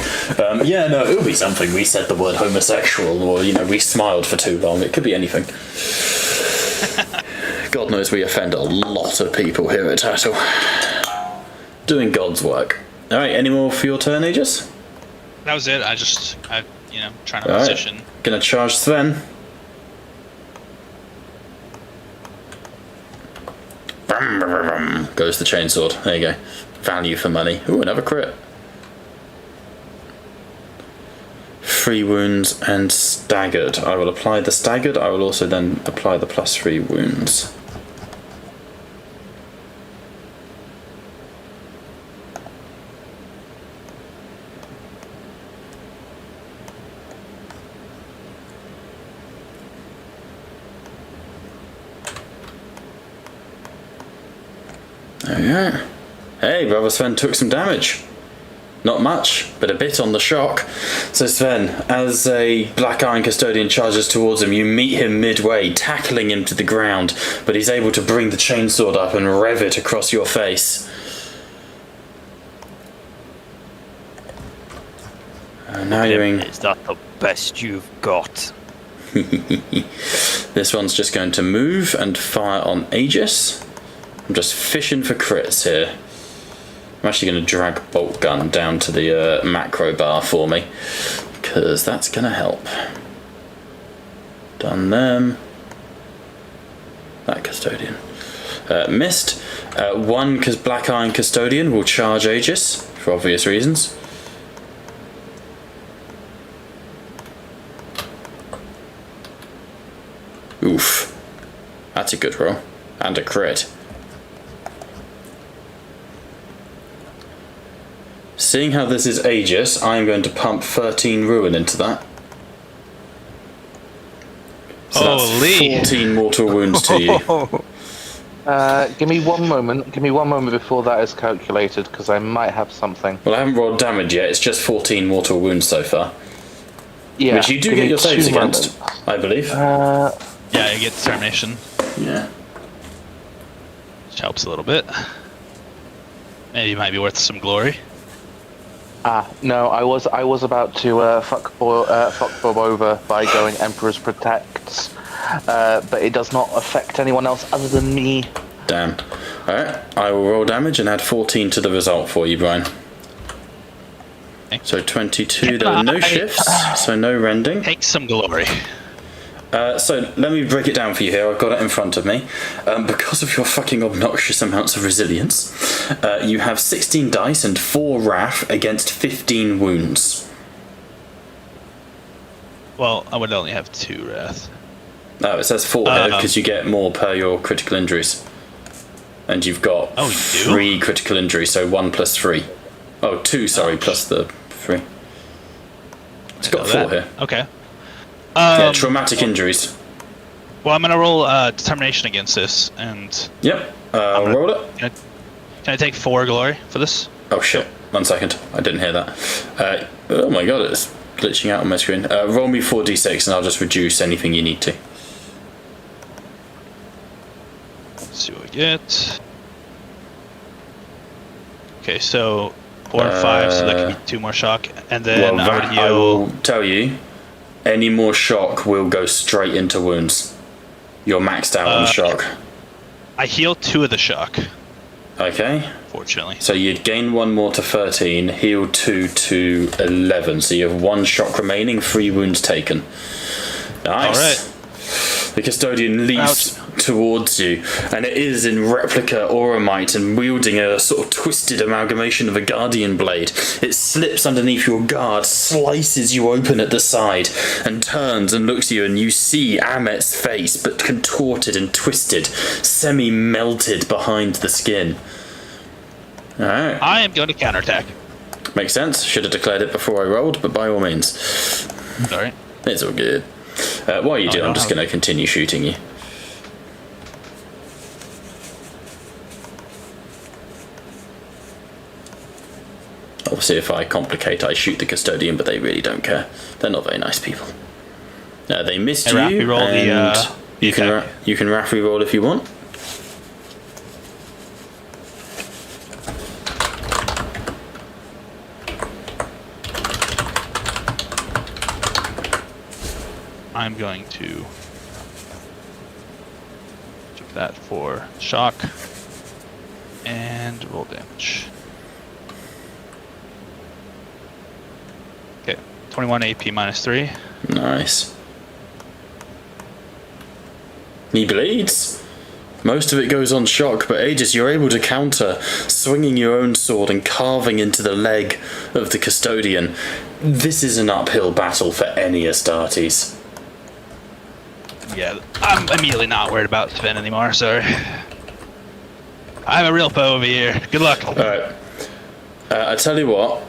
Yeah, no, it would be something. We said the word homosexual, or we smiled for too long. It could be anything. God knows we offend a lot of people here at Tattle. Doing God's work. All right, any more for your turn, Aegis? That was it. I trying to All right, position. gonna charge Sven. Brum, brum, brum, brum. Goes the chainsword. There you go. Value for money. Ooh, another crit. 3 wounds and staggered. I will apply the staggered. I will also then apply the +3 wounds. There we go. Hey, brother Sven took some damage. Not much, but a bit on the shock. So Sven, as a Black Iron Custodian charges towards him, you meet him midway, tackling him to the ground, but he's able to bring the chainsword up and rev it across your face. Now you're in... Is that the best you've got? This one's just going to move and fire on Aegis. I'm just fishing for crits here. I'm actually going to drag Bolt Gun down to the macro bar for me, because that's going to help. Done them. That Custodian. Missed. One Black Iron Custodian will charge Aegis, for obvious reasons. Oof. That's a good roll. And a crit. Seeing how this is Aegis, I am going to pump 13 Ruin into that. So Holy. that's 14 mortal wounds to you. Give me one moment. Give me one moment before that is calculated, because I might have something. Well, I haven't rolled damage yet, it's just 14 mortal wounds so far. Yeah. Which you do give get me your saves 2 against, moments. I believe. Yeah, you get determination, Yeah. which helps a little bit. Maybe it might be worth some glory. No, I was about to fuck Bob over by going Emperor's Protects, but it does not affect anyone else other than me. Damn. Alright, I will roll damage and add 14 to the result for you, Brian. So 22, there were no shifts, so no rending. Take some glory. So let me break it down for you here. I've got it in front of me. Because of your fucking obnoxious amounts of resilience, you have 16 dice and 4 wrath against 15 wounds. Well, I would only have 2 wrath. No, it says 4 here because you get more per your critical injuries. And you've got 3 critical injuries, so 1 plus 3. Oh, 2, sorry, plus the 3. It's got 4 here. Okay. Yeah, traumatic injuries. Well, I'm gonna roll determination against this, and Yep. Roll it. can I take 4 glory for this? Oh shit! 1 second. I didn't hear that. Oh my god, it's glitching out on my screen. Roll me 4d6, and I'll just reduce anything you need to. Let's see what we get. Okay, so 4 and 5, so that can be 2 more shock, and then Well, I would that, heal. I will tell you, any more shock will go straight into wounds. You're maxed out on shock. I heal 2 of the shock, Okay. fortunately. So you'd gain 1 more to 13, heal 2 to 11. So you have 1 shock remaining, 3 wounds taken. Nice. Alright. The custodian leaps towards you, and it is in replica auramite and wielding a sort of twisted amalgamation of a guardian blade. It slips underneath your guard, slices you open at the side, and turns and looks at you, and you see Amet's face, but contorted and twisted, semi-melted behind the skin. Alright. I am going to counterattack. Makes sense. Should have declared it before I rolled, but by all means. Sorry. It's all good. While you do, I'm just going to continue shooting you. Obviously, if I complicate, I shoot the custodian, but they really don't care. They're not very nice people. They missed you, and you can Raff reroll if you want. I'm going to check that for shock and roll damage. Okay, 21 AP minus 3. Nice. He bleeds. Most of it goes on shock, but Aegis, you're able to counter, swinging your own sword and carving into the leg of the custodian. This is an uphill battle for any Astartes. Yeah, I'm immediately not worried about Sven anymore, sorry. I'm a real foe over here. Good luck. Alright. I tell you what,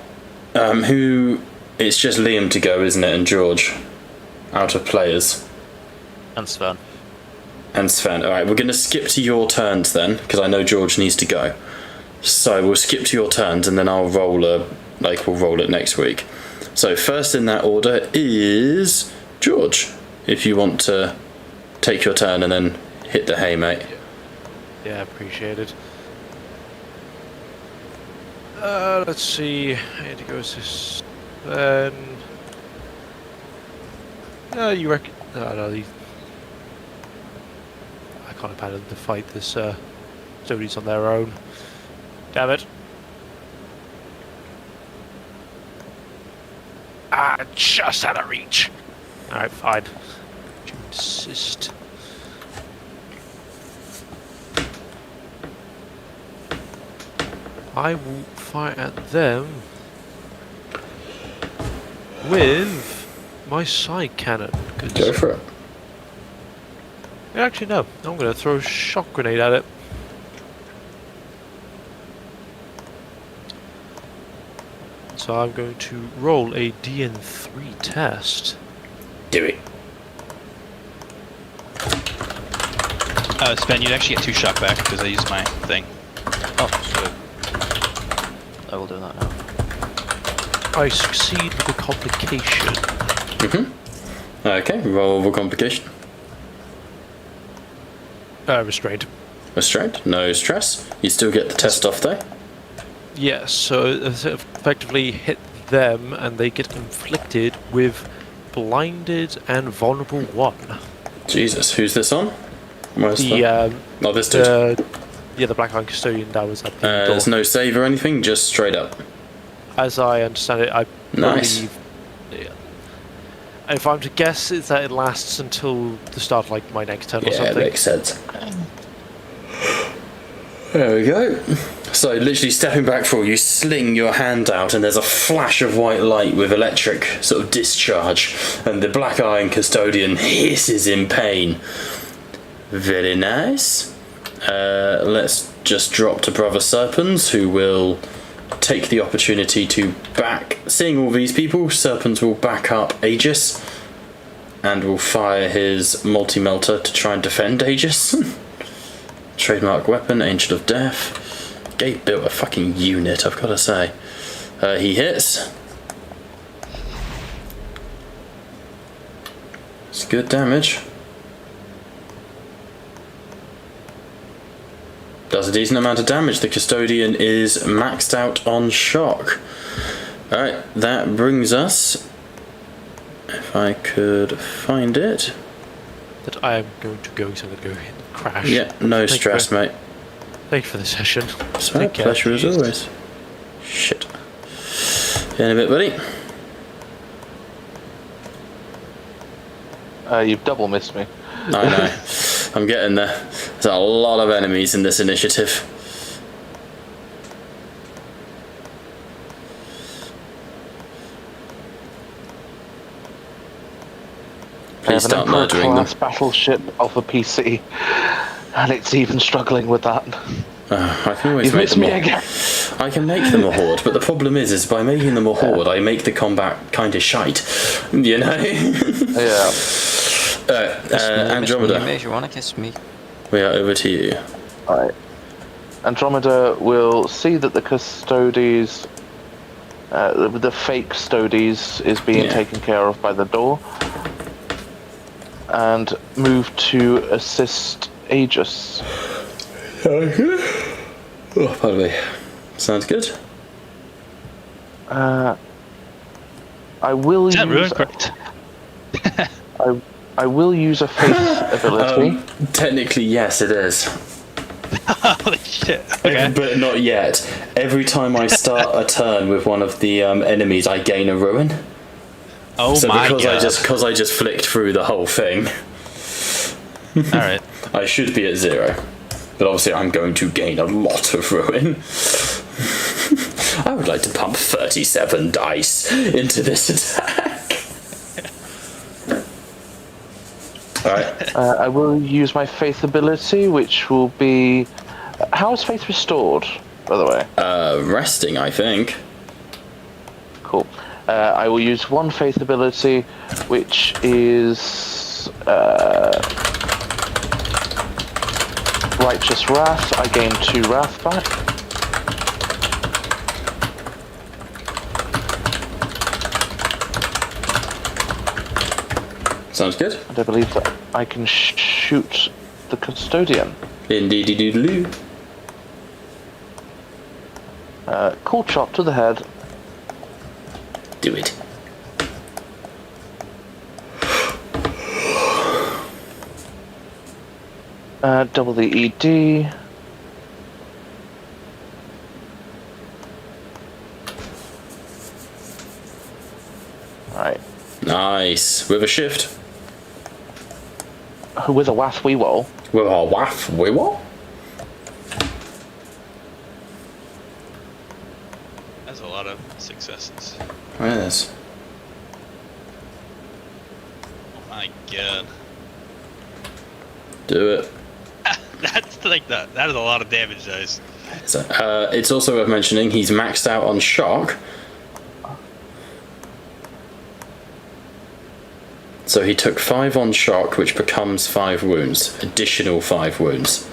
it's just Liam to go, isn't it, and George, out of players. And Sven. And Sven. Alright, we're going to skip to your turns then, because I know George needs to go. So we'll skip to your turns, and then I'll roll we'll roll it next week. So first in that order is George, if you want to take your turn and then hit the hay, mate. Yeah, appreciate it. Let's see. I need to go this. Then. You reckon? No, I can't abandon to fight this. Somebody's on their own. Damn it. Just out of reach. Alright, fine. Insist. I will fire at them with my side cannon. Go for it. Actually, no. I'm going to throw a shock grenade at it. So I'm going to roll a DN3 test. Do it. Sven, you'd actually get 2 shock back because I used my thing. Oh, so I will do that now. I succeed with a complication. Mm-hmm. Okay, roll the complication. Restrained. Restrained, no stress. You still get the test off though. Yes, so effectively hit them and they get inflicted with blinded and vulnerable 1. Jesus, who's this on? Where's this dude. The Blackthrone custodian that was at the door. There's no save or anything, just straight up. as I understand it, I Nice. believe. Yeah. If I'm to guess, is that it lasts until the start of like my next turn or Yeah, something. makes sense. There we go. So, literally stepping back for you sling your hand out, and there's a flash of white light with electric sort of discharge, and the Black Iron Custodian hisses in pain. Very nice. Let's just drop to Brother Serpens, who will take the opportunity to back. Seeing all these people, Serpens will back up Aegis and will fire his multi-melter to try and defend Aegis. Trademark weapon, Angel of Death. Gabe built a fucking unit, I've got to say. He hits. It's good damage. Does a decent amount of damage. The Custodian is maxed out on shock. Alright, that brings us... If I could find it. That I am going to go, so I'm going to go hit and crash. Yeah, no Thank stress, you. mate. Thank you for the session. It's my Take care. pleasure as always. Shit. In a bit, buddy. You've double missed me. I know. I'm getting there. There's a lot of enemies in this initiative. Please I start have an murdering them. Emperor-class battleship of a PC, and it's even struggling with that. I can always You've make missed them me a, again. I can make them a horde, but the problem is by making them a horde, I make the combat kind of shite. You know? Yeah. Andromeda, If you want to kiss me. we are over to you. Alright. Andromeda will see that the Custodes, the fake Custodes, is being Yeah. taken care of by the door, and move to assist Aegis. Oh, pardon me. Sounds good. I will Is that ruin use. correct? I will use a faith ability. Technically, yes, it is. Holy shit. Okay. But not yet. Every time I start a turn with one of the enemies, I gain a ruin. Oh So my god. because I just flicked through the whole thing, Alright. I should be at 0. But obviously I'm going to gain a lot of ruin. I would like to pump 37 dice into this attack. Alright. I will use my faith ability, which will be. How is faith restored, by the way? Resting, I think. Cool. I will use one faith ability, which is Righteous Wrath. I gain 2 Wrath back. Sounds good. And I believe that I can shoot the Custodian. Indeedy-doodaloo. Cool chop to the head. Do it. Double the ED. Right. Nice. With a shift. With a waff we roll. With a waff. Wait, what? That's a lot of successes. Yes. Oh my god. Do it. That's like that. That is a lot of damage dice. So, it's also worth mentioning he's maxed out on shock. So he took 5 on shock, which becomes 5 wounds. Additional 5 wounds.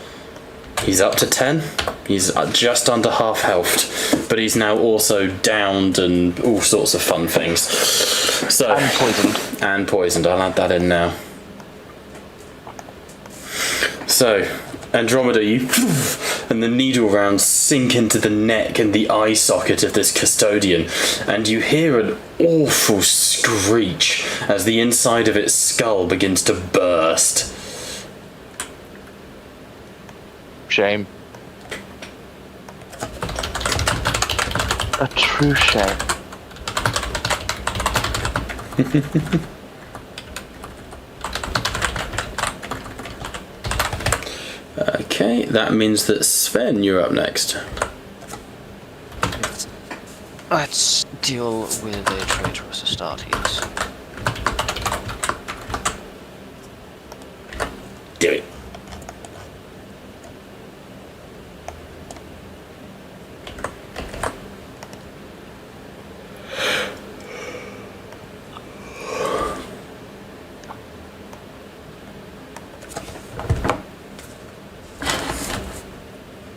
He's up to 10. He's just under half health, but he's now also downed and all sorts of fun things. So And poisoned. And poisoned. I'll add that in now. So, Andromeda, you and the needle rounds sink into the neck and the eye socket of this Custodian, and you hear an awful screech as the inside of its skull begins to burst. Shame. A true shame. Okay, that means that Sven, you're up next. Let's deal with a traitorous Astartes. Do it.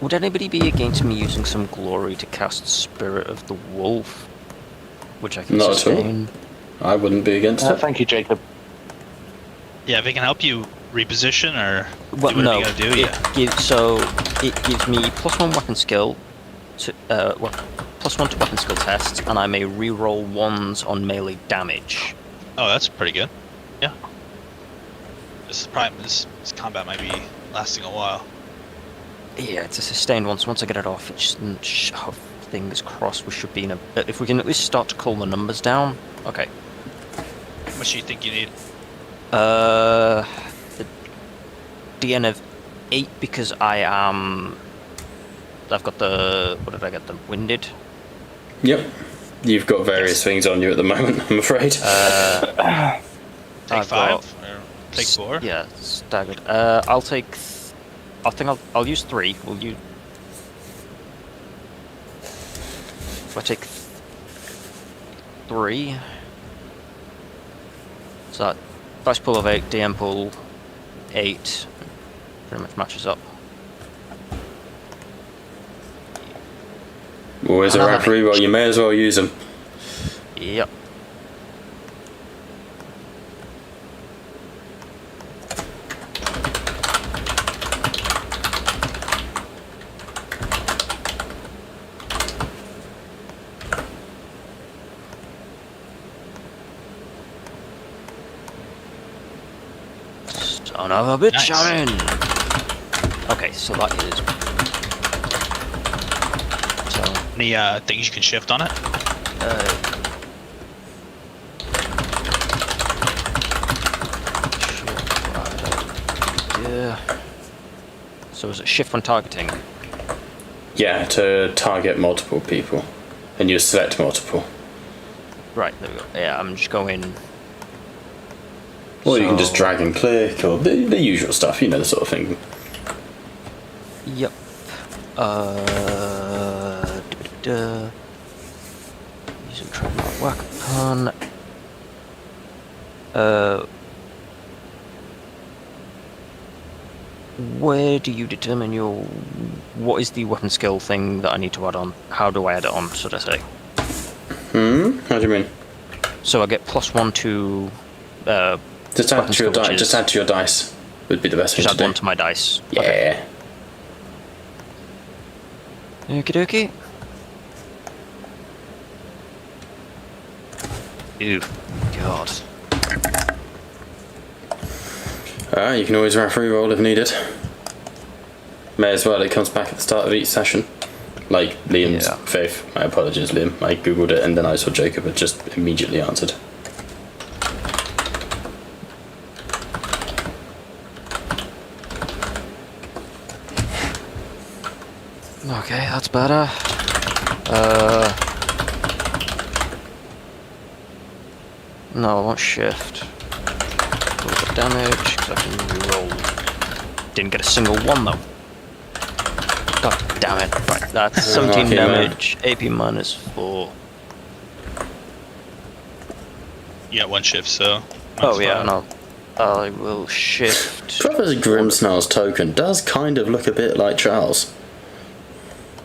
Would anybody be against me using some glory to cast Spirit of the Wolf? Which I can Not sustain. at all. I wouldn't be against it. Thank you, Jacob. Yeah, if it can help you reposition or Well, do whatever no. you gotta do, yeah. It gives me +1 weapon skill, to, +1 to weapon skill tests, and I may reroll ones on melee damage. Oh, that's pretty good. Yeah. This combat might be lasting a while. Yeah, it's a sustained one, so once I get it off, it's just, fingers crossed we should be in a... If we can at least start to call the numbers down. Okay. How much do you think you need? The DN of 8 because I've got the... What did I get? The Winded? Yep. You've got various things on you at the moment, I'm afraid. Take I've 5? got Or take 4? Yeah, staggered. I'll take... I'll use 3. Will you... If I take 3... So that dice pool of 8, DM pool 8, pretty much matches up. Always a Another referee, well, you may as well use them. Yep. Son of a bitch, Nice. I'm in. Okay, so that is... So, Any things you can shift on it? yeah. So is it shift when targeting? Yeah, to target multiple people. And you select multiple. Right, there we go. Yeah, I'm just going... Or you can just So- drag and click, or the usual stuff, you know, the sort of thing. Yep. Using trademark weapon. Where do you determine your... What is the weapon skill thing that I need to add on? How do I add it on, should I say? How do you mean? So I get +1 to... Just add weapon to your skill, which dice. is- Just add to your dice. Would be the best thing Just to add do. 1 to my dice. Yeah. Okay. Okie dokie. Ew. God. You can always referee roll if needed. May as well, it comes back at the start of each session. Like Liam's Yeah. faith. My apologies, Liam. I googled it and then I saw Jacob had just immediately answered. Okay, that's better. No, I want shift. A little bit damage, because I can reroll. Didn't get a single one though. God damn it. Right, that's 17 Okay, man. damage, AP -4. You got 1 shift, so. Oh yeah, fine. no. I will shift. Professor Grimsnarl's token does kind of look a bit like Charles.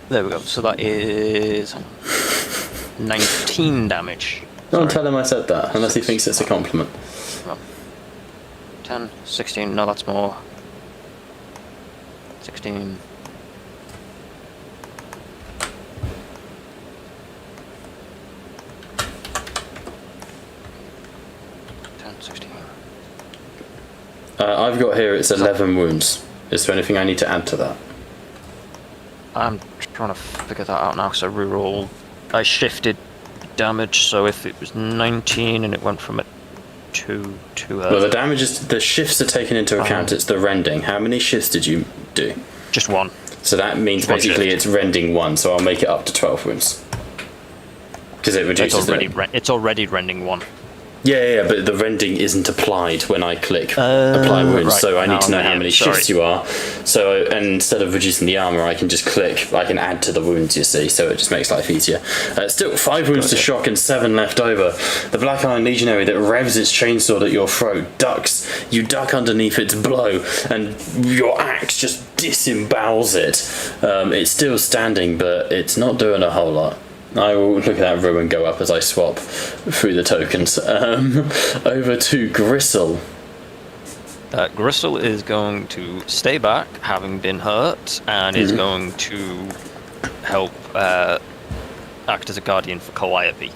There we go, so that is 19 damage. Don't tell him I said that, unless he thinks it's a compliment. 10, 16, no, that's more. 16. I've got here it's 11 wounds. Is there anything I need to add to that? I'm trying to figure that out now because I reroll I shifted damage, so if it was 19 and it went from a 2 to a... Well, the damage is... The shifts are taken into account. It's the rending. How many shifts did you do? Just 1. So that means One basically shift. it's rending 1, so I'll make it up to 12 wounds. Because it reduces It's already rending 1. Yeah, but the rending isn't applied when I click apply wounds, right. so I need to know No, how many sorry. shifts you are. So, and instead of reducing the armor, I can just click, I can add to the wounds, you see, so it just makes life easier. Still, 5 wounds to shock and 7 left over. The Black Iron Legionary that revs its chainsword at your throat ducks. You duck underneath its blow, and your axe just disembowels it. It's still standing, but it's not doing a whole lot. I will look at that room and go up as I swap through the tokens. Over to Gristle. Gristle is going to stay back, having been hurt, and is going to help act as a guardian for Calliope.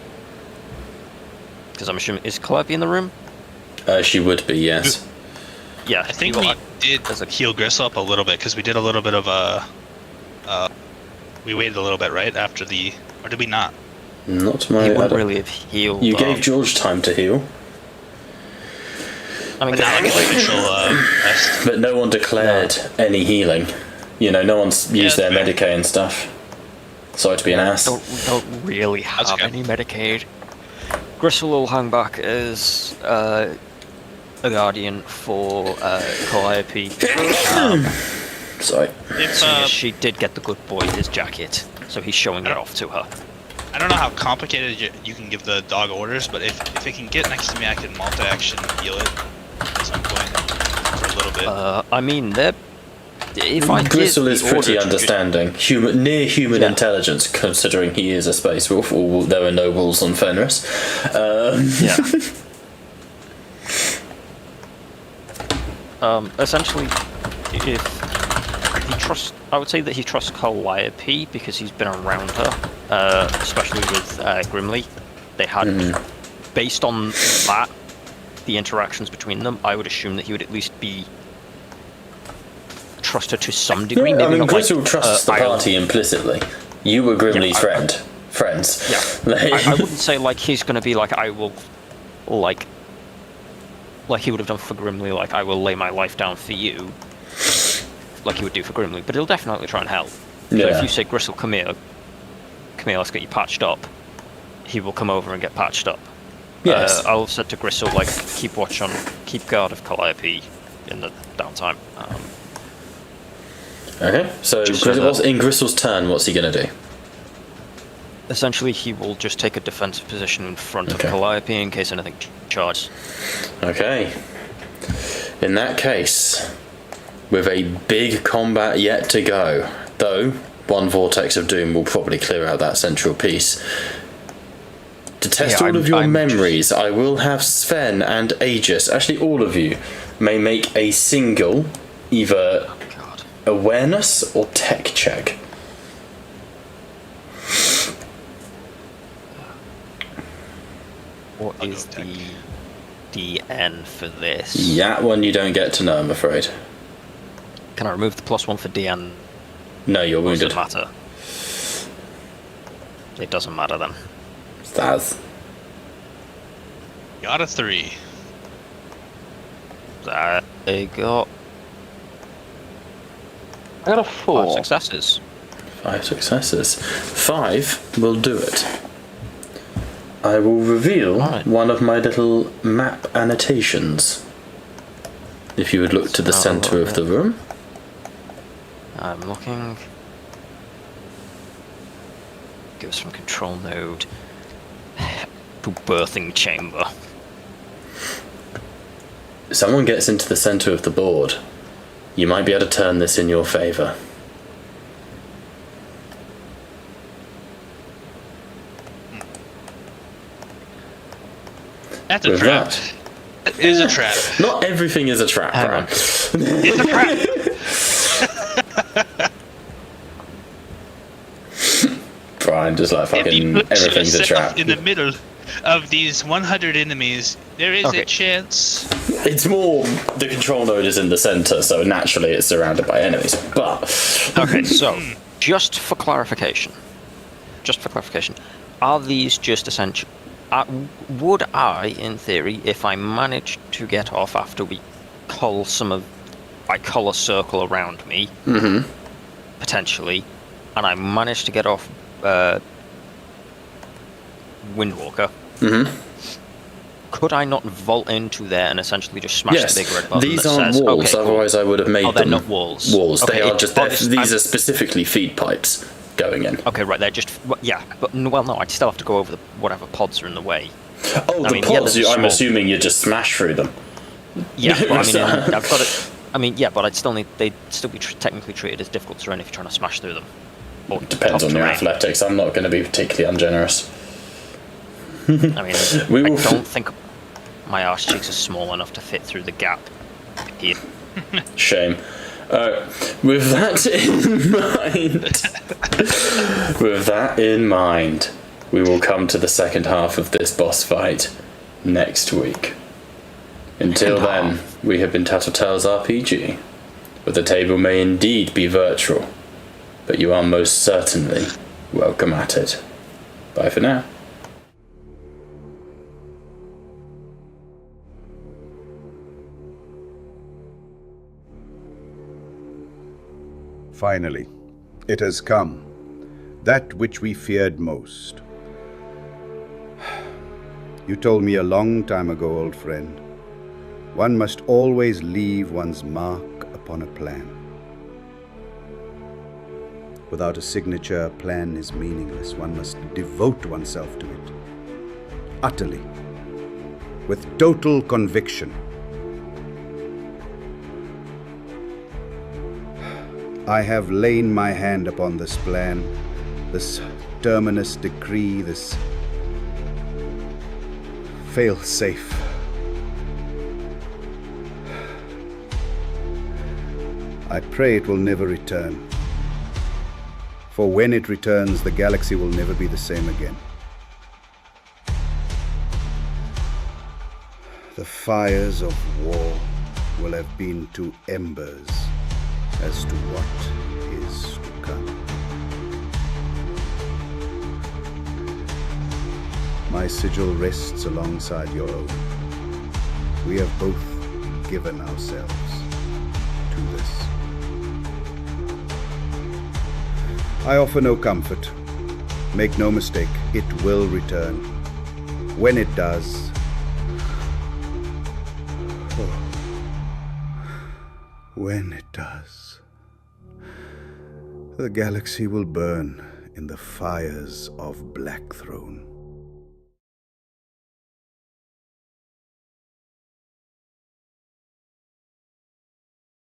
Because I'm assuming... Is Calliope in the room? She would be, yes. Yeah. I think we did heal Gristle up a little bit, because we did a little bit of a... we waited a little bit, right, after the... Or did we not? Not to my... He wouldn't really have healed. You gave George time to heal. I mean, But not like an official rest. But no one declared any healing. You know, no one's used their fair. Medicaid and stuff. Sorry to be an ass. we don't really have okay. any Medicaid. Gristle will hang back as a guardian for Calliope. Sorry. If, She did get the good boy his jacket, so he's showing it off to her. I don't know how complicated you can give the dog orders, but if it can get next to me, I can multi-action heal it at some point for a little bit. I mean, if I Gristle did is the pretty order to- understanding. Near human intelligence, considering he is a space wolf, or there are no wolves on Fenris. Yeah. Essentially, if he trusts, I would say that he trusts Calliope because he's been around her, especially with Grimly. They had, based on that, the interactions between them, I would assume that he would at least be trust her to some degree. Yeah, Maybe I mean, not Gristle like, trusts the party implicitly. You were Grimly's Yeah, friends. Yeah, I wouldn't say like he's going to be like I will, like he would have done for Grimly. Like I will lay my life down for you, like he would do for Grimly. But he'll definitely try and help. So Yeah. if you say Gristle, come here, let's get you patched up, he will come over and get patched up. Yes. I'll set to Gristle like keep guard of Calliope in the downtime. Okay, so Just so that- in Gristle's turn, what's he going to do? Essentially, he will just take a defensive position in front Okay. of Calliope in case anything charges. Okay. In that case, with a big combat yet to go, though one Vortex of Doom will probably clear out that central piece. To test Yeah, all of your I'm memories, I will have Sven and Aegis, actually all of you, may make a single, either God. awareness or tech check. What I'll is go tech. the DN for this? That one you don't get to know, I'm afraid. Can I remove the +1 for DN? No, you're Does wounded. it matter? It doesn't matter then. That's Got a 3. I got I got a 5 4. successes. 5 successes. 5 will do it. I will reveal Right. one of my little map annotations. If you would look to the Oh, centre of the room. I'm looking. Give us some control node to birthing chamber. If someone gets into the centre of the board, you might be able to turn this in your favour. That's a With trap. that. It is a trap. Not everything is a trap, Hang Brian. on. It's a trap. Brian, just like If you fucking put everything's a yourself trap. in the middle of these 100 enemies, there is Okay. a chance. It's more the control node is in the centre, so naturally it's surrounded by enemies. But Okay, so just for clarification, are these just essential? Would I, in theory, if I managed to get off after we cull a circle around me, potentially, and I managed to get off Windwalker, could I not vault into there and essentially just smash the big red button? These that aren't says, walls, okay, cool. otherwise I would have made they're them not walls. walls. Okay, They are just, obviously, these are specifically feed pipes going in. Okay, right, they're just, yeah, but, well, no, I'd still have to go over whatever pods are in the way. Oh, the pods, I'm assuming you just smash through them. Yeah, but I mean, I've got it. I mean, yeah, but they'd still be technically treated as difficult terrain if you're trying to smash through them. Or Depends on your athletics. I'm not going to be particularly ungenerous. I mean, I don't think my arse cheeks are small enough to fit through the gap here. Shame. With that in mind, we will come to the second half of this boss fight next week. Until then, we have been Tattletales RPG, where the table may indeed be virtual, but you are most certainly welcome at it. Bye for now. Finally, it has come, that which we feared most. You told me a long time ago, old friend, one must always leave one's mark upon a plan. Without a signature, a plan is meaningless. One must devote oneself to it, utterly, with total conviction. I have lain my hand upon this plan, this terminus decree, this fail-safe. I pray it will never return. For when it returns, the galaxy will never be the same again. The fires of war will have been to embers as to what is to come. My sigil rests alongside your own. We have both given ourselves to this. I offer no comfort. Make no mistake, it will return. When it does, when it does, the galaxy will burn in the fires of Blackthrone.